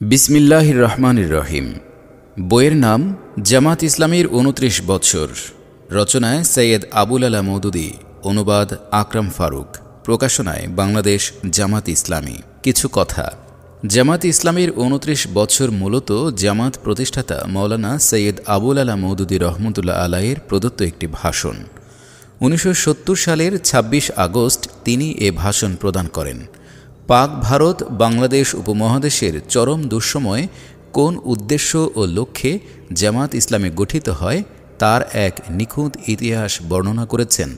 বিসমিল্লাহির রহমানির রহিম। বইয়ের নাম জামাত ইসলামীর ২৯ বছর। রচনায় সৈয়দ আবুল আলা মওদুদী, অনুবাদ আকরাম ফারুক, প্রকাশনায় বাংলাদেশ জামাত ইসলামী। কিছু কথা। জামাত ইসলামীর ২৯ বছর মূলত জামাত প্রতিষ্ঠাতা মৌলানা সৈয়দ আবুল আলা মওদুদী রহমতুল্লাহ আলাইয়ের প্রদত্ত একটি ভাষণ। ১৯৭০ সালের ২৬ আগস্ট তিনি এ ভাষণ প্রদান করেন। পাক ভারত বাংলাদেশ উপমহাদেশের চরম দুঃসময়ে কোন উদ্দেশ্য ও লক্ষ্যে জামাত ইসলামী গঠিত হয় তার এক নিখুঁত ইতিহাস বর্ণনা করেছেন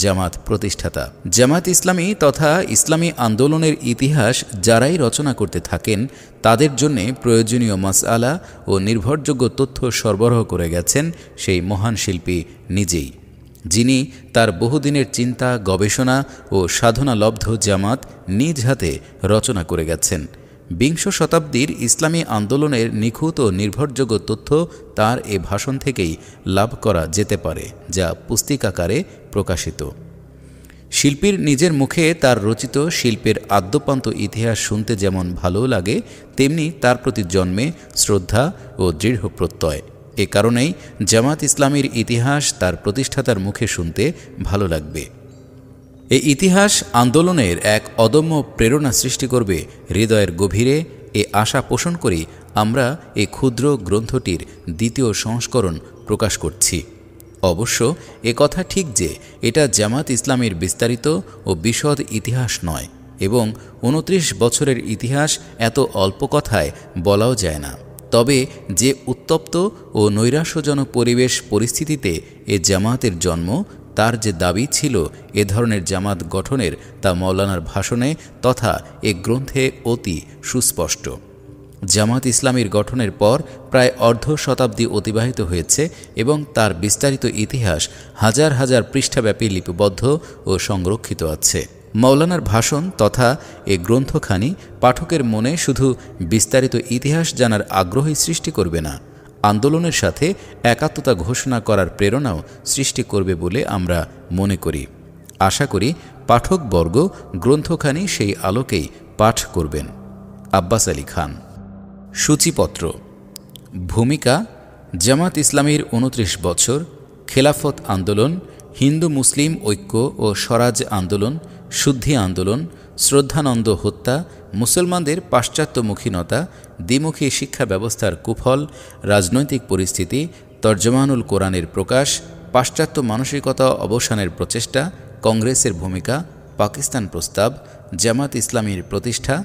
জামাত প্রতিষ্ঠাতা। জামাত ইসলামী তথা ইসলামী আন্দোলনের ইতিহাস যারাই রচনা করতে থাকেন তাদের জন্যে প্রয়োজনীয় মাসআলা ও নির্ভরযোগ্য তথ্য সরবরাহ করে গেছেন সেই মহান শিল্পী নিজেই, যিনি তার বহুদিনের চিন্তা, গবেষণা ও সাধনালব্ধ জামাত নিজ হাতে রচনা করে গেছেন। বিংশ শতাব্দীর ইসলামী আন্দোলনের নিখুঁত ও নির্ভরযোগ্য তথ্য তার এ ভাষণ থেকেই লাভ করা যেতে পারে, যা পুস্তিকাকারে প্রকাশিত। শিল্পীর নিজের মুখে তার রচিত শিল্পের আদ্যোপান্ত ইতিহাস শুনতে যেমন ভালো লাগে, তেমনি তার প্রতি জন্মে শ্রদ্ধা ও দৃঢ় প্রত্যয়। এ কারণেই জামাত ইসলামীর ইতিহাস তার প্রতিষ্ঠাতার মুখে শুনতে ভালো লাগবে। এই ইতিহাস আন্দোলনের এক অদম্য প্রেরণা সৃষ্টি করবে হৃদয়ের গভীরে, এ আশা পোষণ করি আমরা এই ক্ষুদ্র গ্রন্থটির দ্বিতীয় সংস্করণ প্রকাশ করছি। অবশ্য এ কথা ঠিক যে এটা জামাত ইসলামীর বিস্তারিত ও বিশদ ইতিহাস নয়, এবং ২৯ বছরের ইতিহাস এত অল্প কথায় বলাও যায় না। তবে যে উত্তপ্ত ও নৈরাশ্যজনক পরিস্থিতিতে এ জামাতের জন্ম, তার যে দাবি ছিল এ ধরনের জামাত গঠনের, তা মৌলানার ভাষণে তথা এ গ্রন্থে অতি সুস্পষ্ট। জামাত ইসলামীর গঠনের পর প্রায় অর্ধ শতাব্দী অতিবাহিত হয়েছে এবং তার বিস্তারিত ইতিহাস হাজার হাজার পৃষ্ঠাব্যাপী লিপিবদ্ধ ও সংরক্ষিত আছে। মৌলানার ভাষণ তথা এ গ্রন্থখানি পাঠকের মনে শুধু বিস্তারিত ইতিহাস জানার আগ্রহই সৃষ্টি করবে না, আন্দোলনের সাথে একাত্মতা ঘোষণা করার প্রেরণাও সৃষ্টি করবে বলে আমরা মনে করি। আশা করি পাঠকবর্গ গ্রন্থখানি সেই আলোকেই পাঠ করবেন। আব্বাস আলী খান। সূচিপত্র। ভূমিকা: জামাত ইসলামীর ২৯ বছর, খেলাফত আন্দোলন, হিন্দু মুসলিম ঐক্য ও স্বরাজ আন্দোলন, শুদ্ধি আন্দোলন, শ্রদ্ধানন্দ হত্যা, মুসলমানদের পাশ্চাত্যমুখীনতা, দ্বিমুখী শিক্ষা ব্যবস্থার কুফল, রাজনৈতিক পরিস্থিতি, তর্জমানুল কোরআনের প্রকাশ, পাশ্চাত্য মানসিকতা অবসানের প্রচেষ্টা, কংগ্রেসের ভূমিকা, পাকিস্তান প্রস্তাব, জামাত ইসলামীর প্রতিষ্ঠা,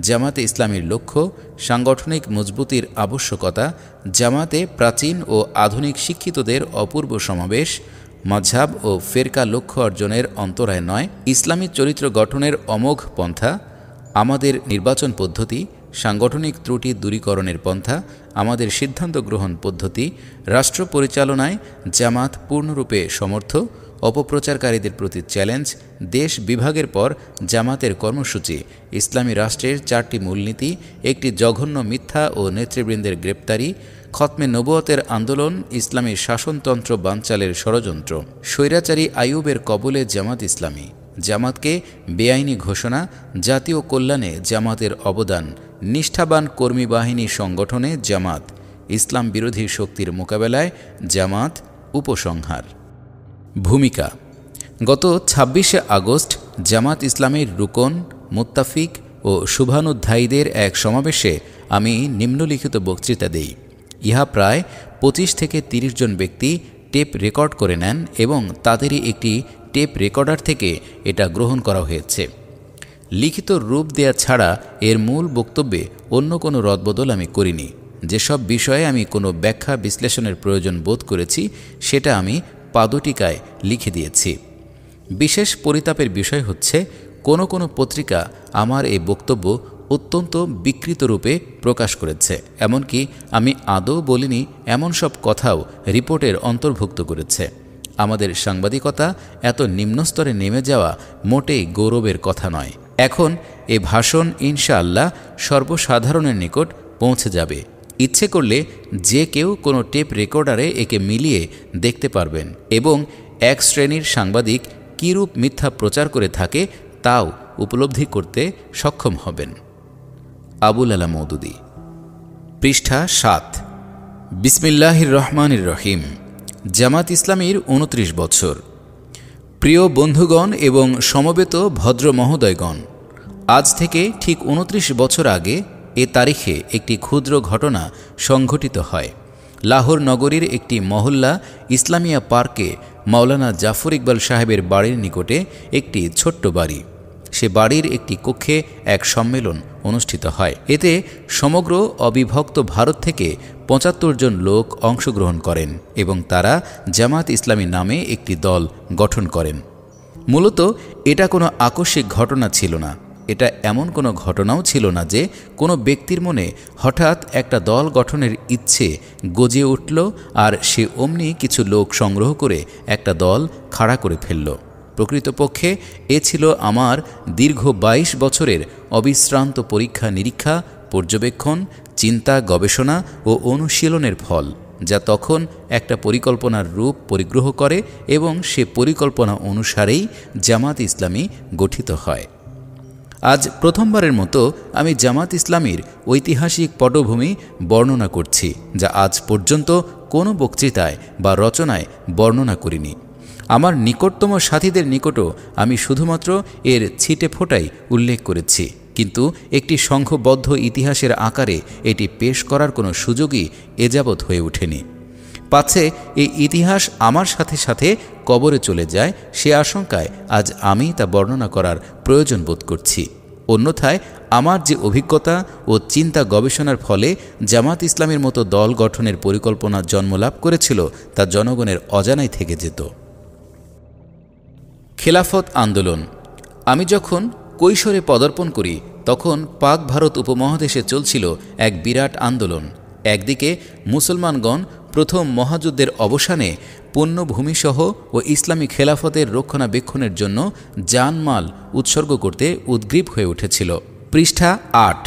জামাতে ইসলামীর লক্ষ্য, সাংগঠনিক মজবুতির আবশ্যকতা, জামাতে প্রাচীন ও আধুনিক শিক্ষিতদের অপূর্ব সমাবেশ, মাযহাব ও ফেরকা লক্ষ্য অর্জনের অন্তরায় নয়, ইসলামী চরিত্র গঠনের অমোঘ পন্থা, আমাদের নির্বাচন পদ্ধতি, সাংগঠনিক ত্রুটি দূরীকরণের পন্থা, আমাদের সিদ্ধান্ত গ্রহণ পদ্ধতি, রাষ্ট্র পরিচালনায় জামাত পূর্ণরূপে সমর্থ, অপপ্রচারকারীদের প্রতি চ্যালেঞ্জ, দেশ বিভাগের পর জামাতের কর্মসূচি, ইসলামী রাষ্ট্রের ৪টি মূলনীতি, একটি জঘন্য মিথ্যা ও নেতৃবৃন্দের গ্রেপ্তারি, খতমে নবুয়তের আন্দোলন, ইসলামী শাসনতন্ত্র বানচালের ষড়যন্ত্র, স্বৈরাচারী আইয়ুবের কবলে জামাত ইসলামী, জামাতকে বেআইনি ঘোষণা, জাতীয় কল্যাণে জামাতের অবদান, নিষ্ঠাবান কর্মী বাহিনী সংগঠনে জামাত, ইসলাম বিরোধী শক্তির মোকাবেলায় জামাত, উপসংহার। ভূমিকা: গত ২৬শে আগস্ট জামাত ইসলামীর রুকন, মুত্তাফিক ও শুভানুধ্যায়ীদের এক সমাবেশে আমি নিম্নলিখিত বক্তৃতা দেই। ইহা প্রায় ২৫ থেকে ৩০ জন ব্যক্তি টেপ রেকর্ড করে নেন এবং তাদেরই একটি টেপ রেকর্ডার থেকে এটা গ্রহণ করা হয়েছে। লিখিত রূপ দেয়া ছাড়া এর মূল বক্তব্যে অন্য কোনো রদবদল আমি করিনি। যেসব বিষয়ে আমি কোনো ব্যাখ্যা বিশ্লেষণের প্রয়োজন বোধ করেছি সেটা আমি পাদটিকায় লিখে দিয়েছি। বিশেষ পরিতাপের বিষয় হচ্ছে, কোনো কোনো পত্রিকা আমার এই বক্তব্য অত্যন্ত বিকৃত রূপে প্রকাশ করেছে, এমনকি আমি আদৌ বলিনি এমন সব কথাও রিপোর্টের অন্তর্ভুক্ত করেছে। আমাদের সাংবাদিকতা এত নিম্নস্তরে নেমে যাওয়া মোটেই গৌরবের কথা নয়। এখন এ ভাষণ ইনশাআল্লাহ সর্বসাধারণের নিকট পৌঁছে যাবে। ইচ্ছে করলে যে কেউ কোনো টেপ রেকর্ডারে একে মিলিয়ে দেখতে পারবেন এবং এক শ্রেণীর সাংবাদিক কীরূপ মিথ্যা প্রচার করে থাকে তাও উপলব্ধি করতে সক্ষম হবেন। আবুল আলা মওদুদী। পৃষ্ঠা ৭। বিসমিল্লাহির রহমানির রহিম। জামাত ইসলামীর ২৯ বছর। প্রিয় বন্ধুগণ এবং সমবেত ভদ্র মহোদয়গণ, আজ থেকে ঠিক ২৯ বছর আগে এ তারিখে একটি ক্ষুদ্র ঘটনা সংঘটিত হয়। লাহোর নগরীর একটি মহল্লা ইসলামিয়া পার্কে মাওলানা জাফর ইকবাল সাহেবের বাড়ির নিকটে একটি ছোট্ট বাড়ি। সে বাড়ির একটি কক্ষে এক সম্মেলন অনুষ্ঠিত হয়। এতে সমগ্র অবিভক্ত ভারত থেকে ৭৫ জন লোক অংশগ্রহণ করেন এবং তারা জামাত ইসলামী নামে একটি দল গঠন করেন। মূলত এটা কোনো আকস্মিক ঘটনা ছিল না। এটা এমন কোনো ঘটনাও ছিল না যে কোনো ব্যক্তির মনে হঠাৎ একটা দল গঠনের ইচ্ছে গজে উঠল আর সে অমনি কিছু লোক সংগ্রহ করে একটা দল খাড়া করে ফেলল। প্রকৃতপক্ষে এ ছিল আমার দীর্ঘ ২২ বছরের অবিশ্রান্ত পরীক্ষা নিরীক্ষা, পর্যবেক্ষণ, চিন্তা, গবেষণা ও অনুশীলনের ফল, যা তখন একটা পরিকল্পনার রূপ পরিগ্রহ করে এবং সে পরিকল্পনা অনুসারেই জামাত ইসলামী গঠিত হয়। আজ প্রথমবারের মতো আমি জামাত ইসলামীর ঐতিহাসিক পটভূমি বর্ণনা করছি, যা আজ পর্যন্ত কোনো বক্তৃতায় বা রচনায় বর্ণনা করিনি। আমার নিকটতম সাথীদের নিকটও আমি শুধুমাত্র এর ছিটে ফোটাই উল্লেখ করেছি, কিন্তু একটি সংঘবদ্ধ ইতিহাসের আকারে এটি পেশ করার কোনো সুযোগই এযাবৎ হয়ে ওঠেনি। পাছে এই ইতিহাস আমার সাথে সাথে কবরে চলে যায়, সে আশঙ্কায় আজ আমি তা বর্ণনা করার প্রয়োজন বোধ করছি। অন্যথায় আমার যে অভিজ্ঞতা ও চিন্তা গবেষণার ফলে জামাত ইসলামের মতো দল গঠনের পরিকল্পনা জন্মলাভ করেছিল তা জনগণের অজানাই থেকে যেত। খেলাফত আন্দোলন। আমি যখন কৈশোরে পদার্পণ করি তখন পাক ভারত উপমহাদেশে চলছিল এক বিরাট আন্দোলন। একদিকে মুসলমানগণ প্রথম মহাযুদ্ধের অবসানে পুণ্যভূমিসহ ও ইসলামী খেলাফতের রক্ষণাবেক্ষণের জন্য জানমাল উৎসর্গ করতে উদ্গ্রীব হয়ে উঠেছিল। পৃষ্ঠা ৮।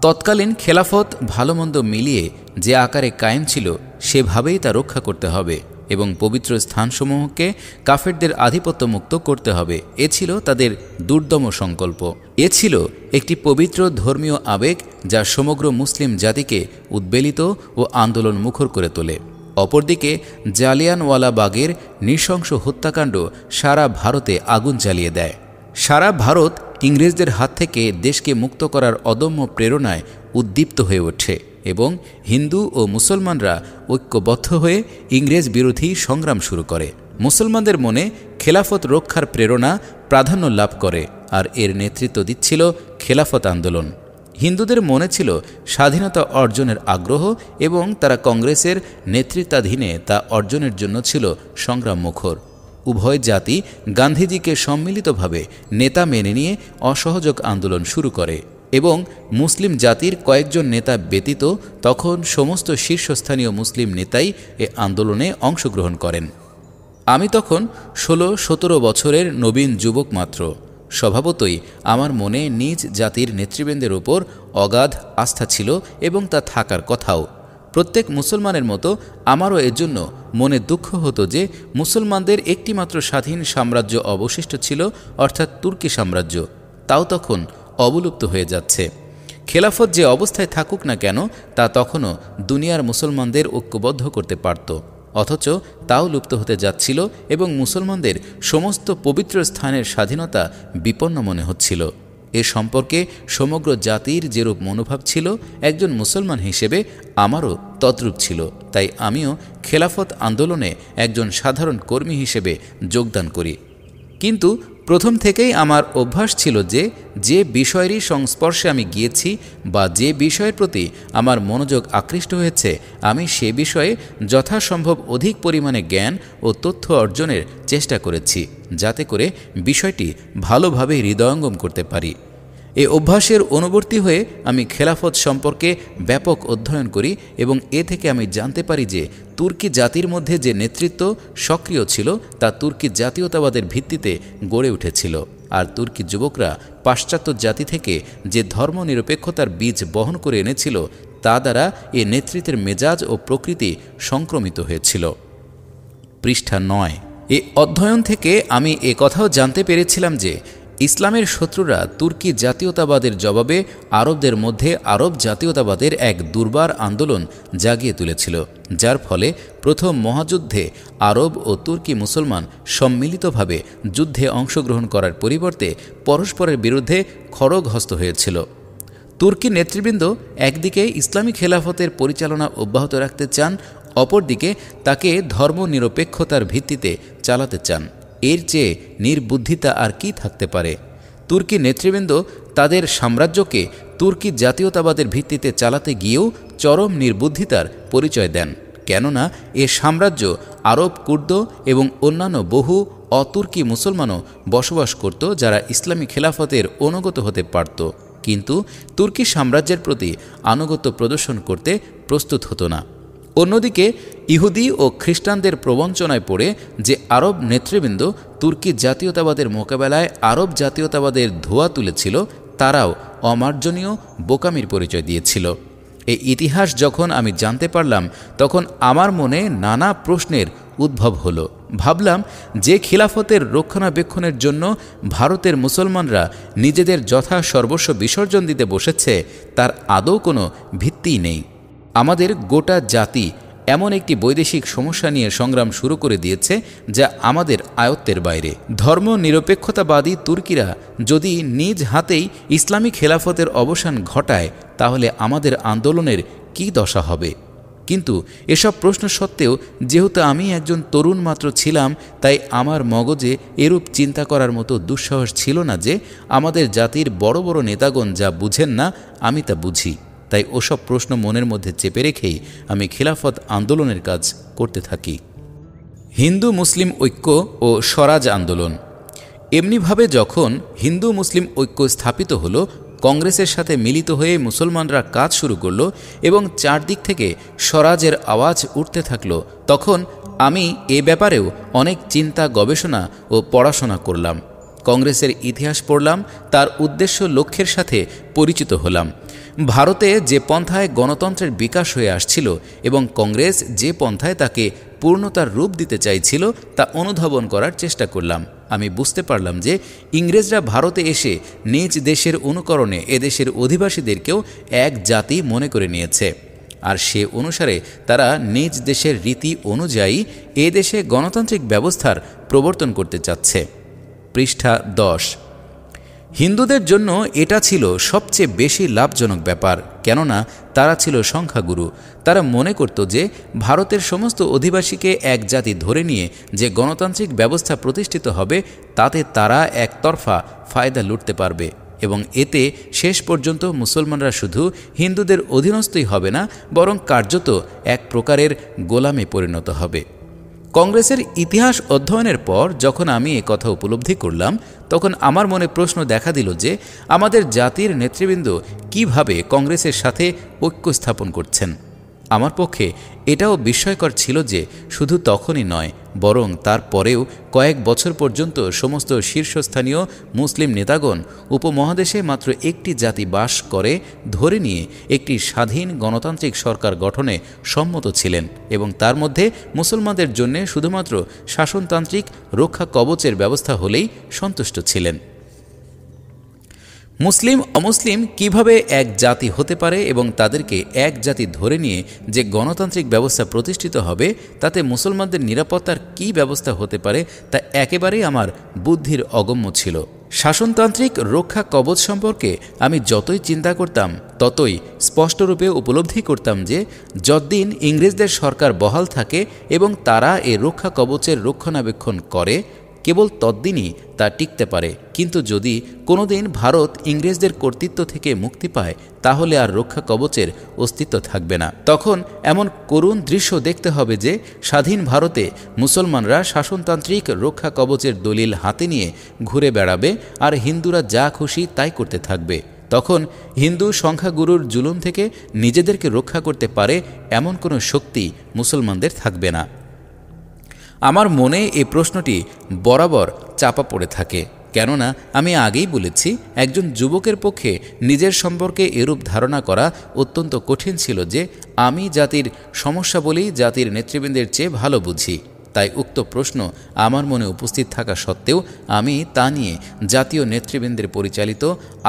তৎকালীন খেলাফত ভালোমন্দ মিলিয়ে যে আকারে কায়েম ছিল সেভাবেই তা রক্ষা করতে হবে এবং পবিত্র স্থানসমূহকে কাফেরদের আধিপত্যমুক্ত করতে হবে। এ ছিল তাদের দুর্দম সংকল্প। এ ছিল একটি পবিত্র ধর্মীয় আবেগ যা সমগ্র মুসলিম জাতিকে উদ্বেলিত ও আন্দোলন মুখর করে তোলে। অপরদিকে জালিয়ানওয়ালাবাগের নৃশংস হত্যাকাণ্ড সারা ভারতে আগুন জ্বালিয়ে দেয়। সারা ভারত ইংরেজদের হাত থেকে দেশকে মুক্ত করার অদম্য প্রেরণায় উদ্দীপ্ত হয়ে ওঠে এবং হিন্দু ও মুসলমানরা ঐক্যবদ্ধ হয়ে ইংরেজ বিরোধী সংগ্রাম শুরু করে। মুসলমানদের মনে খেলাফত রক্ষার প্রেরণা প্রাধান্য লাভ করে আর এর নেতৃত্ব দিচ্ছিল খেলাফত আন্দোলন। হিন্দুদের মনে ছিল স্বাধীনতা অর্জনের আগ্রহ এবং তারা কংগ্রেসের নেতৃত্বাধীনে তা অর্জনের জন্য ছিল সংগ্রাম মুখর। উভয় জাতি গান্ধীজিকে সম্মিলিতভাবে নেতা মেনে নিয়ে অসহযোগ আন্দোলন শুরু করে এবং মুসলিম জাতির কয়েকজন নেতা ব্যতীত তখন সমস্ত শীর্ষস্থানীয় মুসলিম নেতাই এ আন্দোলনে অংশগ্রহণ করেন। আমি তখন ১৬-১৭ বছরের নবীন যুবক মাত্র। স্বভাবতই আমার মনে নিজ জাতির নেতৃবৃন্দের ওপর অগাধ আস্থা ছিল এবং তা থাকার কথাও। প্রত্যেক মুসলমানের মতো আমারও এজন্য মনে দুঃখ হতো যে মুসলমানদের একটিমাত্র স্বাধীন সাম্রাজ্য অবশিষ্ট ছিল, অর্থাৎ তুর্কি সাম্রাজ্য, তাও তখন অবলুপ্ত হয়ে যাচ্ছে। খেলাফত যে অবস্থায় থাকুক না কেন তা তখনও দুনিয়ার মুসলমানদের ঐক্যবদ্ধ করতে পারত, অথচ তাও লুপ্ত হতে যাচ্ছিল এবং মুসলমানদের সমস্ত পবিত্র স্থানের স্বাধীনতা বিপন্ন মনে হচ্ছিল। এ সম্পর্কে সমগ্র জাতির যেরূপ মনোভাব ছিল, একজন মুসলমান হিসেবে আমারও তদ্রূপ ছিল। তাই আমিও খেলাফত আন্দোলনে একজন সাধারণ কর্মী হিসেবে যোগদান করি। কিন্তু প্রথম থেকেই আমার অভ্যাস ছিল যে বিষয়েরই সংস্পর্শে আমি গিয়েছি বা যে বিষয়ের প্রতি আমার মনোযোগ আকৃষ্ট হয়েছে, আমি সে বিষয়ে যথাসম্ভব অধিক পরিমাণে জ্ঞান ও তথ্য অর্জনের চেষ্টা করেছি, যাতে করে বিষয়টি ভালোভাবে হৃদয়ঙ্গম করতে পারি। এ অভ্যাসের অনুবর্তী হয়ে আমি খেলাফত সম্পর্কে ব্যাপক অধ্যয়ন করি এবং এ থেকে আমি জানতে পারি যে তুর্কি জাতির মধ্যে যে নেতৃত্ব সক্রিয় ছিল তা তুর্কি জাতীয়তাবাদের ভিত্তিতে গড়ে উঠেছিল, আর তুর্কি যুবকরা পাশ্চাত্য জাতি থেকে যে ধর্মনিরপেক্ষতার বীজ বহন করে এনেছিল তা দ্বারা এ নেতৃত্বের মেজাজ ও প্রকৃতি সংক্রমিত হয়েছিল। পৃষ্ঠা ৯। এ অধ্যয়ন থেকে আমি এ কথাও জানতে পেরেছিলাম যে ইসলামের শত্রুরা তুর্কি জাতীয়তাবাদের জবাবে আরবদের মধ্যে আরব জাতীয়তাবাদের এক দুর্বার আন্দোলন জাগিয়ে তুলেছিল, যার ফলে প্রথম মহাযুদ্ধে আরব ও তুর্কি মুসলমান সম্মিলিতভাবে যুদ্ধে অংশগ্রহণ করার পরিবর্তে পরস্পরের বিরুদ্ধে খড়গহস্ত হয়েছিল। তুর্কি নেতৃবৃন্দ একদিকে ইসলামী খেলাফতের পরিচালনা অব্যাহত রাখতে চান, অপরদিকে তাকে ধর্মনিরপেক্ষতার ভিত্তিতে চালাতে চান। এর চেয়ে নির্বুদ্ধিতা আর কি থাকতে পারে? তুর্কি নেতৃবৃন্দ তাদের সাম্রাজ্যকে তুর্কি জাতীয়তাবাদের ভিত্তিতে চালাতে গিয়েও চরম নির্বুদ্ধিতার পরিচয় দেন, কেননা এ সাম্রাজ্য আরব, কুর্দ এবং অন্যান্য বহু অতুর্কি মুসলমানও বসবাস করত, যারা ইসলামী খেলাফতের অনুগত হতে পারত, কিন্তু তুর্কি সাম্রাজ্যের প্রতি আনুগত্য প্রদর্শন করতে প্রস্তুত হতো না। অন্যদিকে ইহুদি ও খ্রিস্টানদের প্রবঞ্চনায় পড়ে যে আরব নেতৃবৃন্দ তুর্কি জাতীয়তাবাদের মোকাবেলায় আরব জাতীয়তাবাদের ধোঁয়া তুলেছিল, তারাও অমার্জনীয় বোকামির পরিচয় দিয়েছিল। এই ইতিহাস যখন আমি জানতে পারলাম, তখন আমার মনে নানা প্রশ্নের উদ্ভব হলো। ভাবলাম, যে খিলাফতের রক্ষণাবেক্ষণের জন্য ভারতের মুসলমানরা নিজেদের যথা সর্বস্ব বিসর্জন দিতে বসেছে, তার আদৌ কোনো ভিত্তিই নেই। আমাদের গোটা জাতি এমন একটি বৈদেশিক সমস্যা নিয়ে সংগ্রাম শুরু করে দিয়েছে যা আমাদের আয়ত্তের বাইরে। ধর্মনিরপেক্ষতাবাদী তুর্কিরা যদি নিজ হাতেই ইসলামী খেলাফতের অবসান ঘটায়, তাহলে আমাদের আন্দোলনের কী দশা হবে? কিন্তু এসব প্রশ্ন সত্ত্বেও যেহেতু আমি একজন তরুণ মাত্র ছিলাম, তাই আমার মগজে এরূপ চিন্তা করার মতো দুঃসাহস ছিল না যে আমাদের জাতির বড় বড় নেতাগণ যা বুঝেন না, আমি তা বুঝি। তাই ওসব প্রশ্ন মনের মধ্যে চেপে রেখেই আমি খিলাফত আন্দোলনের কাজ করতে থাকি। হিন্দু মুসলিম ঐক্য ও স্বরাজ আন্দোলন। এমনিভাবে যখন হিন্দু মুসলিম ঐক্য স্থাপিত হলো, কংগ্রেসের সাথে মিলিত হয়ে মুসলমানরা কাজ শুরু করল এবং চারদিক থেকে স্বরাজের আওয়াজ উঠতে থাকলো, তখন আমি এ ব্যাপারেও অনেক চিন্তা, গবেষণা ও পড়াশোনা করলাম। কংগ্রেসের ইতিহাস পড়লাম, তার উদ্দেশ্য লক্ষ্যের সাথে পরিচিত হলাম। ভারতে যে পন্থায় গণতন্ত্রের বিকাশ হয়ে আসছিল এবং কংগ্রেস যে পন্থায় তাকে পূর্ণতার রূপ দিতে চাইছিল, তা অনুধাবন করার চেষ্টা করলাম। আমি বুঝতে পারলাম যে ইংরেজরা ভারতে এসে নিজ দেশের অনুকরণে এদেশের অধিবাসীদেরকেও এক জাতি মনে করে নিয়েছে, আর সে অনুসারে তারা নিজ দেশের রীতি অনুযায়ী এ দেশে গণতান্ত্রিক ব্যবস্থার প্রবর্তন করতে চাচ্ছে। পৃষ্ঠা 10। হিন্দুদের জন্য এটা ছিল সবচেয়ে বেশি লাভজনক ব্যাপার, কেননা তারা ছিল সংখ্যাগুরু। তারা মনে করত যে ভারতের সমস্ত অধিবাসীকে এক জাতি ধরে নিয়ে যে গণতান্ত্রিক ব্যবস্থা প্রতিষ্ঠিত হবে, তাতে তারা একতরফা ফায়দা লুটতে পারবে এবং এতে শেষ পর্যন্ত মুসলমানরা শুধু হিন্দুদের অধীনস্থই হবে না, বরং কার্যত এক প্রকারের গোলামে পরিণত হবে। কংগ্রেসের ইতিহাস অধ্যয়নের পর যখন আমি এ কথা উপলব্ধি করলাম, তখন আমার মনে প্রশ্ন দেখা দিল যে আমাদের জাতির নেতৃবৃন্দ কিভাবে কংগ্রেসের সাথে ঐক্য স্থাপন করছেন। আমার পক্ষে এটাও বিস্ময়কর ছিল যে শুধু তখনই নয়, বরং তারপরেও কয়েক বছর পর্যন্ত সমস্ত শীর্ষস্থানীয় মুসলিম নেতাগণ উপমহাদেশে মাত্র একটি জাতি বাস করে ধরে নিয়ে একটি স্বাধীন গণতান্ত্রিক সরকার গঠনে সম্মত ছিলেন এবং তার মধ্যে মুসলমানদের জন্য শুধুমাত্র শাসনতান্ত্রিক রক্ষা কবচের ব্যবস্থা হলেই সন্তুষ্ট ছিলেন। মুসলিম অমুসলিম কিভাবে এক জাতি হতে পারে এবং তাদেরকে এক জাতি ধরে নিয়ে যে গণতান্ত্রিক ব্যবস্থা প্রতিষ্ঠিত হবে, তাতে মুসলমানদের নিরাপত্তার কী ব্যবস্থা হতে পারে, তা একেবারেই আমার বুদ্ধির অগম্য ছিল। শাসনতান্ত্রিক রক্ষা কবচ সম্পর্কে আমি যতই চিন্তা করতাম, ততই স্পষ্টরূপে উপলব্ধি করতাম যে যতদিন ইংরেজদের সরকার বহাল থাকে এবং তারা এ রক্ষা কবচের রক্ষণাবেক্ষণ করে, কেবল ততদিনই তা টিকতে পারে। কিন্তু যদি কোনোদিন ভারত ইংরেজদের কর্তৃত্ব থেকে মুক্তি পায়, তাহলে আর রক্ষা কবচের অস্তিত্ব থাকবে না। তখন এমন করুণ দৃশ্য দেখতে হবে যে স্বাধীন ভারতে মুসলমানরা শাসনতান্ত্রিক রক্ষা কবচের দলিল হাতে নিয়ে ঘুরে বেড়াবে আর হিন্দুরা যা খুশি তাই করতে থাকবে। তখন হিন্দু সংখ্যাগুরুর জুলুম থেকে নিজেদেরকে রক্ষা করতে পারে এমন কোনো শক্তি মুসলমানদের থাকবে না। আমার মনে এই প্রশ্নটি বরাবর চাপা পড়ে থাকে, কেননা আমি আগেই বলেছি একজন যুবকের পক্ষে নিজের সম্পর্কে এরূপ ধারণা করা অত্যন্ত কঠিন ছিল যে আমি জাতির সমস্যা বলেই জাতির নেতৃবৃন্দের চেয়ে ভালো বুঝি। তাই উক্ত প্রশ্ন আমার মনে উপস্থিত থাকা সত্ত্বেও আমি তা নিয়ে জাতীয় নেতৃবৃন্দের পরিচালিত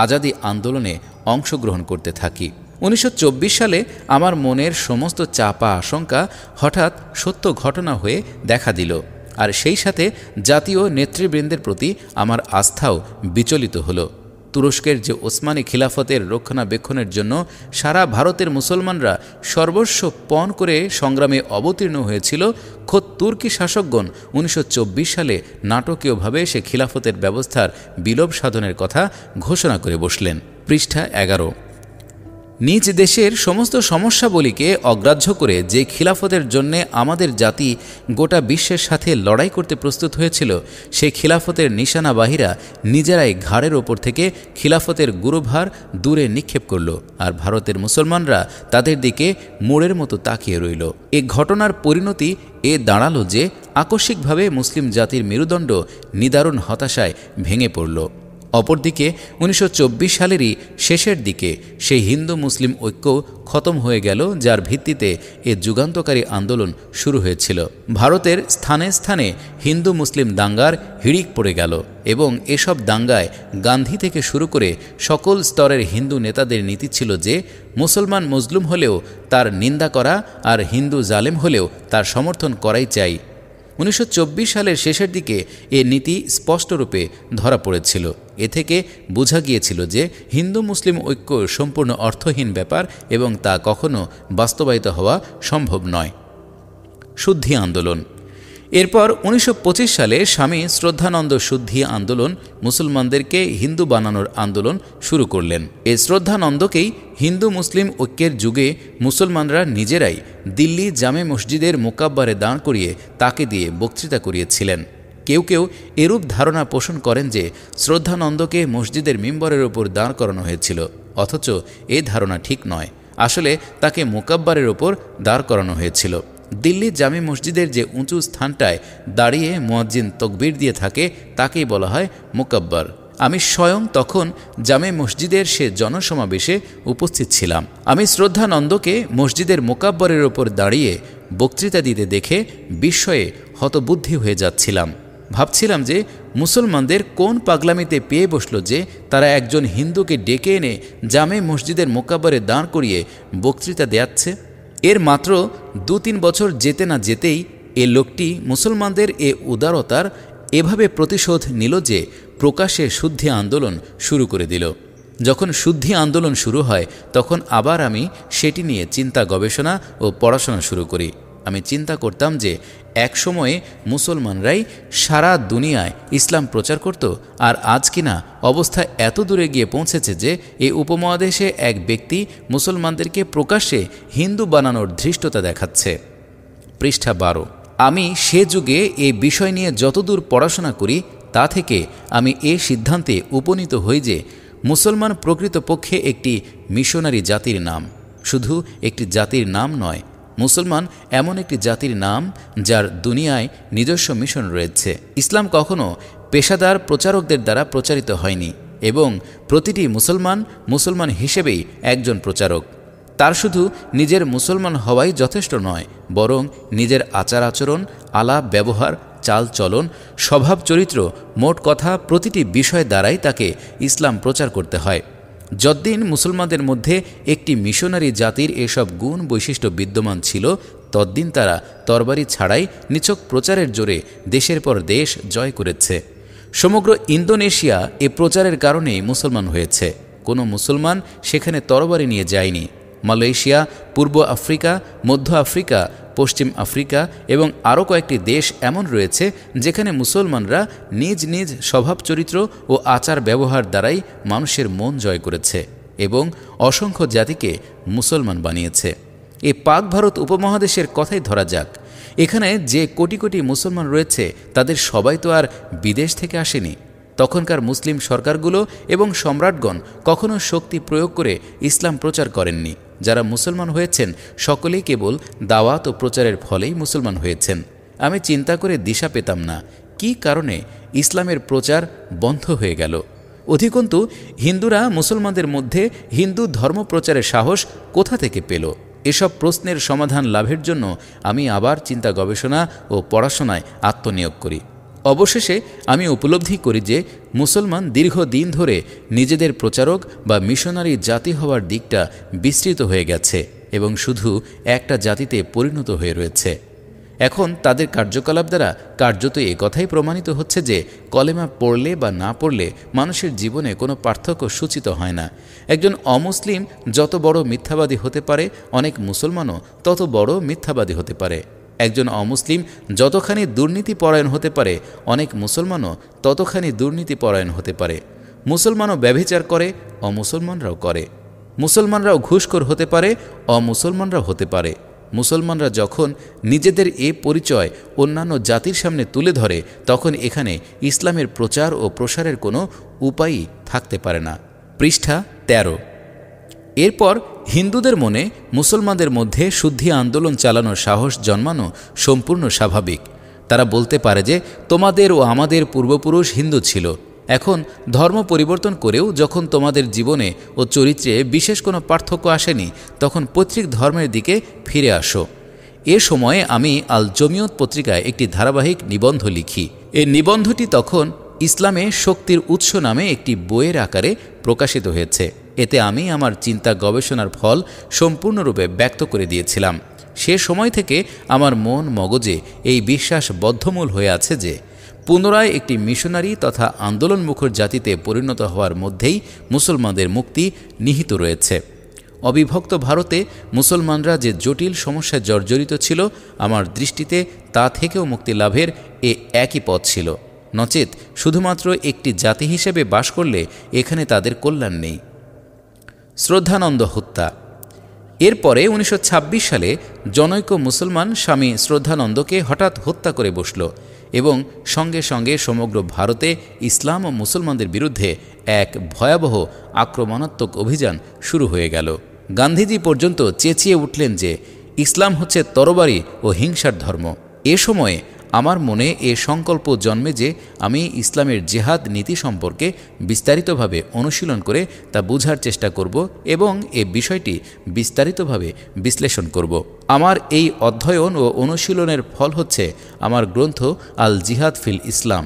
আজাদি আন্দোলনে অংশগ্রহণ করতে থাকি। 1924 সালে আমার মনের সমস্ত চাপা আশঙ্কা হঠাৎ সত্য ঘটনা হয়ে দেখা দিল, আর সেই সাথে জাতীয় নেতৃবৃন্দের প্রতি আমার আস্থাও বিচলিত হলো। তুরস্কের যে ওসমানী খিলাফতের রক্ষণাবেক্ষণের জন্য সারা ভারতের মুসলমানরা সর্বস্ব পণ করে সংগ্রামে অবতীর্ণ হয়েছিল, খোদ তুর্কি শাসকগণ 1924 সালে নাটকীয়ভাবে সে খিলাফতের ব্যবস্থার বিলোপ সাধনের কথা ঘোষণা করে বসলেন। পৃষ্ঠা 11। নিজ দেশের সমস্ত সমস্যাবলীকে অগ্রাহ্য করে যে খিলাফতের জন্যে আমাদের জাতি গোটা বিশ্বের সাথে লড়াই করতে প্রস্তুত হয়েছিল, সেই খিলাফতের নিশানাবাহীরা নিজেরাই ঘাড়ের ওপর থেকে খিলাফতের গুরুভার দূরে নিক্ষেপ করল, আর ভারতের মুসলমানরা তাদের দিকে মোড়ের মতো তাকিয়ে রইল। এ ঘটনার পরিণতি দাঁড়ালো যে আকস্মিকভাবে মুসলিম জাতির মেরুদণ্ড নিদারুণ হতাশায় ভেঙে পড়ল। অপরদিকে 1924 সালেরই শেষের দিকে সেই হিন্দু মুসলিম ঐক্য খতম হয়ে গেল, যার ভিত্তিতে এ যুগান্তকারী আন্দোলন শুরু হয়েছিল। ভারতের স্থানে স্থানে হিন্দু মুসলিম দাঙ্গার হিড়িক পড়ে গেল এবং এসব দাঙ্গায় গান্ধী থেকে শুরু করে সকল স্তরের হিন্দু নেতাদের নীতি ছিল যে মুসলমান মজলুম হলেও তার নিন্দা করা আর হিন্দু জালেম হলেও তার সমর্থন করাই চাই। 1924 সালের শেষের দিকে এ নীতি স্পষ্টরূপে ধরা পড়েছিল। এ থেকে বোঝা গিয়েছিল যে হিন্দু মুসলিম ঐক্য সম্পূর্ণ অর্থহীন ব্যাপার এবং তা কখনো বাস্তবায়িত হওয়া সম্ভব নয়। শুদ্ধি আন্দোলন। এরপর 1925 সালে স্বামী শ্রদ্ধানন্দ শুদ্ধি আন্দোলন মুসলমানদেরকে হিন্দু বানানোর আন্দোলন শুরু করলেন। এ শ্রদ্ধানন্দকেই হিন্দু মুসলিম ঐক্যের যুগে মুসলমানরা নিজেরাই দিল্লি জামে মসজিদের মোকাব্বারে দাঁড় করিয়ে তাকে দিয়ে বক্তৃতা করিয়েছিলেন। কেউ কেউ এরূপ ধারণা পোষণ করেন যে শ্রদ্ধানন্দকে মসজিদের মিম্বরের ওপর দাঁড় করানো হয়েছিল, অথচ এ ধারণা ঠিক নয়। আসলে তাকে মোকাব্বারের ওপর দাঁড় করানো হয়েছিল। দিল্লি জামে মসজিদের যে উঁচু স্থানটায় দাঁড়িয়ে মুয়াজ্জিন তকবীর দিয়ে থাকে তাকেই বলা হয় মোকাব্বার। আমি স্বয়ং তখন জামে মসজিদের সে জনসমাবেশে উপস্থিত ছিলাম। আমি শ্রদ্ধানন্দকে মসজিদের মোকাব্বরের ওপর দাঁড়িয়ে বক্তৃতা দিতে দেখে বিস্ময়ে হতবুদ্ধি হয়ে যাচ্ছিলাম। ভাবছিলাম যে মুসলমানদের কোন পাগলামিতে পেয়ে বসল যে তারা একজন হিন্দুকে ডেকে এনে জামে মসজিদের মোকাব্বরে দাঁড় করিয়ে বক্তৃতা দেয়াচ্ছে। এর মাত্র 2-3 বছর যেতে না যেতেই এ লোকটি মুসলমানদের এ উদারতার এভাবে প্রতিশোধ নিল যে প্রকাশ্যে শুদ্ধি আন্দোলন শুরু করে দিল। যখন শুদ্ধি আন্দোলন শুরু হয় তখন আবার আমি সেটি নিয়ে চিন্তা গবেষণা ও পড়াশোনা শুরু করি। আমি চিন্তা করতাম যে এক সময়ে মুসলমানরাই সারা দুনিয়ায় ইসলাম প্রচার করত, আর আজ কিনা অবস্থা এত দূরে গিয়ে পৌঁছেছে যে এই উপমহাদেশে এক ব্যক্তি মুসলমানদেরকে প্রকাশ্যে হিন্দু বানানোর ধৃষ্টতা দেখাচ্ছে। পৃষ্ঠা 12। আমি সে যুগে এই বিষয় নিয়ে যতদূর পড়াশোনা করি তা থেকে আমি এ সিদ্ধান্তে উপনীত হই যে মুসলমান প্রকৃতপক্ষে একটি মিশনারি জাতির নাম। শুধু একটি জাতির নাম নয়, মুসলমান এমন একটি জাতির নাম যার দুনিয়ায় নিজস্ব মিশন রয়েছে। ইসলাম কখনো পেশাদার প্রচারকদের দ্বারা প্রচারিত হয়নি এবং প্রতিটি মুসলমান হিসেবেই একজন প্রচারক। তার শুধু নিজের মুসলমান হওয়াই যথেষ্ট নয়, বরং নিজের আচার আচরণ, আলাপ ব্যবহার, চাল চলন, স্বভাব চরিত্র, মোট কথা প্রতিটি বিষয় দ্বারাই তাকে ইসলাম প্রচার করতে হয়। যতদিন মুসলমানদের মধ্যে একটি মিশনারি জাতির এসব গুণ বৈশিষ্ট্য বিদ্যমান ছিল, ততদিন তারা তরবারি ছাড়াই নিছক প্রচারের জোরে দেশের পর দেশ জয় করেছে। সমগ্র ইন্দোনেশিয়া এ প্রচারের কারণেই মুসলমান হয়েছে। কোনো মুসলমান সেখানে তরবারি নিয়ে যায়নি। মালয়েশিয়া, পূর্ব আফ্রিকা, মধ্য আফ্রিকা, পশ্চিম আফ্রিকা এবং আরও কয়েকটি দেশ এমন রয়েছে যেখানে মুসলমানরা নিজ নিজ স্বভাব চরিত্র ও আচার ব্যবহার দ্বারাই মানুষের মন জয় করেছে এবং অসংখ্য জাতিকে মুসলমান বানিয়েছে। এই পাক ভারত উপমহাদেশের কথাই ধরা যাক। এখানে যে কোটি কোটি মুসলমান রয়েছে তাদের সবাই তো আর বিদেশ থেকে আসেনি। তখনকার মুসলিম সরকারগুলো এবং সম্রাটগণ কখনো শক্তি প্রয়োগ করে ইসলাম প্রচার করেননি। যারা মুসলমান হয়েছেন সকলেই কেবল দাওয়াত ও প্রচারের ফলেই মুসলমান হয়েছেন। আমি চিন্তা করে দিশা পেতাম না কী কারণে ইসলামের প্রচার বন্ধ হয়ে গেল। অধিকন্তু হিন্দুরা মুসলমানদের মধ্যে হিন্দু ধর্ম প্রচারের সাহস কোথা থেকে পেল? এসব প্রশ্নের সমাধান লাভের জন্য আমি আবার চিন্তা গবেষণা ও পড়াশোনায় আত্মনিয়োগ করি। অবশেষে আমি উপলব্ধি করি যে মুসলমান দীর্ঘদিন ধরে নিজেদের প্রচারক বা মিশনারি জাতি হওয়ার দিকটা বিস্তৃত হয়ে গেছে এবং শুধু একটা জাতিতে পরিণত হয়ে রয়েছে। এখন তাদের কার্যকলাপ দ্বারা কার্যত কথাই প্রমাণিত হচ্ছে যে কলেমা পড়লে বা না পড়লে মানুষের জীবনে কোনো পার্থক্য সূচিত হয় না। একজন অমুসলিম যত বড় মিথ্যাবাদী হতে পারে, অনেক মুসলমানও তত বড় মিথ্যাবাদী হতে পারে। একজন অমুসলিম যতখানি দুর্নীতিপরায়ণ হতে পারে, অনেক মুসলমানও ততখানি দুর্নীতিপরায়ণ হতে পারে। মুসলমানও ব্যভিচার করে, অমুসলমানরাও করে। মুসলমানরাও ঘুষখোর হতে পারে, অমুসলমানরাও হতে পারে। মুসলমানরা যখন নিজেদের এ পরিচয় অন্যান্য জাতির সামনে তুলে ধরে, তখন এখানে ইসলামের প্রচার ও প্রসারের কোনো উপায়ই থাকতে পারে না। পৃষ্ঠা 13। এরপর হিন্দুদের মনে মুসলমানদের মধ্যে শুদ্ধি আন্দোলন চালানোর সাহস জন্মানো সম্পূর্ণ স্বাভাবিক। তারা বলতে পারে যে তোমাদের ও আমাদের পূর্বপুরুষ হিন্দু ছিল, এখন ধর্ম পরিবর্তন করেও যখন তোমাদের জীবনে ও চরিত্রে বিশেষ কোনো পার্থক্য আসেনি, তখন পৈতৃক ধর্মের দিকে ফিরে আসো। এ সময়ে আমি আল জমিয়ত পত্রিকায় একটি ধারাবাহিক নিবন্ধ লিখি। এই নিবন্ধটি তখন ইসলামে শক্তির উৎস নামে একটি বইয়ের আকারে প্রকাশিত হয়েছে। এতে আমি আমার চিন্তা গবেষণার ফল সম্পূর্ণরূপে ব্যক্ত করে দিয়েছিলাম। সে সময় থেকে আমার মন মগজে এই বিশ্বাস বদ্ধমূল হয়ে আছে যে পুনরায় একটি মিশনারি তথা আন্দোলনমুখর জাতিতে পরিণত হওয়ার মধ্যেই মুসলমানদের মুক্তি নিহিত রয়েছে। অবিভক্ত ভারতে মুসলমানরা যে জটিল সমস্যায় জর্জরিত ছিল, আমার দৃষ্টিতে তা থেকেও মুক্তি লাভের এ একই পথ ছিল। নচেত শুধুমাত্র একটি জাতি হিসেবে বাস করলে এখানে তাদের কল্যাণ নেই। শ্রদ্ধানন্দ হত্যা। এরপরে 1926 সালে জনৈক মুসলমান স্বামী শ্রদ্ধানন্দকে হঠাৎ হত্যা করে বসল এবং সঙ্গে সঙ্গে সমগ্র ভারতে ইসলাম ও মুসলমানদের বিরুদ্ধে এক ভয়াবহ আক্রমণাত্মক অভিযান শুরু হয়ে গেল। গান্ধীজি পর্যন্ত চেঁচিয়ে উঠলেন যে ইসলাম হচ্ছে তরবারি ও হিংসার ধর্ম। এ সময়ে আমার মনে এ সংকল্প জন্মে যে আমি ইসলামের জেহাদ নীতি সম্পর্কে বিস্তারিতভাবে অনুশীলন করে তা বুঝার চেষ্টা করব এবং এ বিষয়টি বিস্তারিতভাবে বিশ্লেষণ করব। আমার এই অধ্যয়ন ও অনুশীলনের ফল হচ্ছে আমার গ্রন্থ আল জিহাদ ফিল ইসলাম।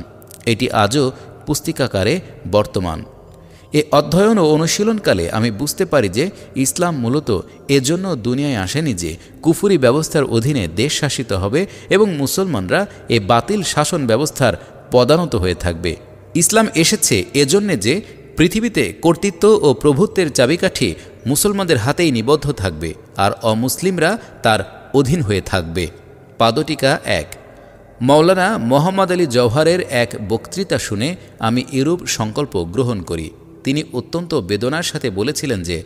এটি আজও পুস্তিকাকারে বর্তমান। এ অধ্যয়ন ও অনুশীলনকালে আমি বুঝতে পারি যে ইসলাম মূলত এজন্য দুনিয়ায় আসেনি যে কুফরি ব্যবস্থার অধীনে দেশ শাসিত হবে এবং মুসলমানরা এ বাতিল শাসন ব্যবস্থার পদানত হয়ে থাকবে। ইসলাম এসেছে এজন্যে যে পৃথিবীতে কর্তৃত্ব ও প্রভুত্বের চাবিকাঠি মুসলমানদের হাতেই নিবদ্ধ থাকবে আর অমুসলিমরা তার অধীন হয়ে থাকবে। পাদটিকা 1। মৌলানা মোহাম্মদ আলী জওহারের এক বক্তৃতা শুনে আমি এরূপ সংকল্প গ্রহণ করি। তিনি অত্যন্ত বেদনার সাথে বলেছিলেন যে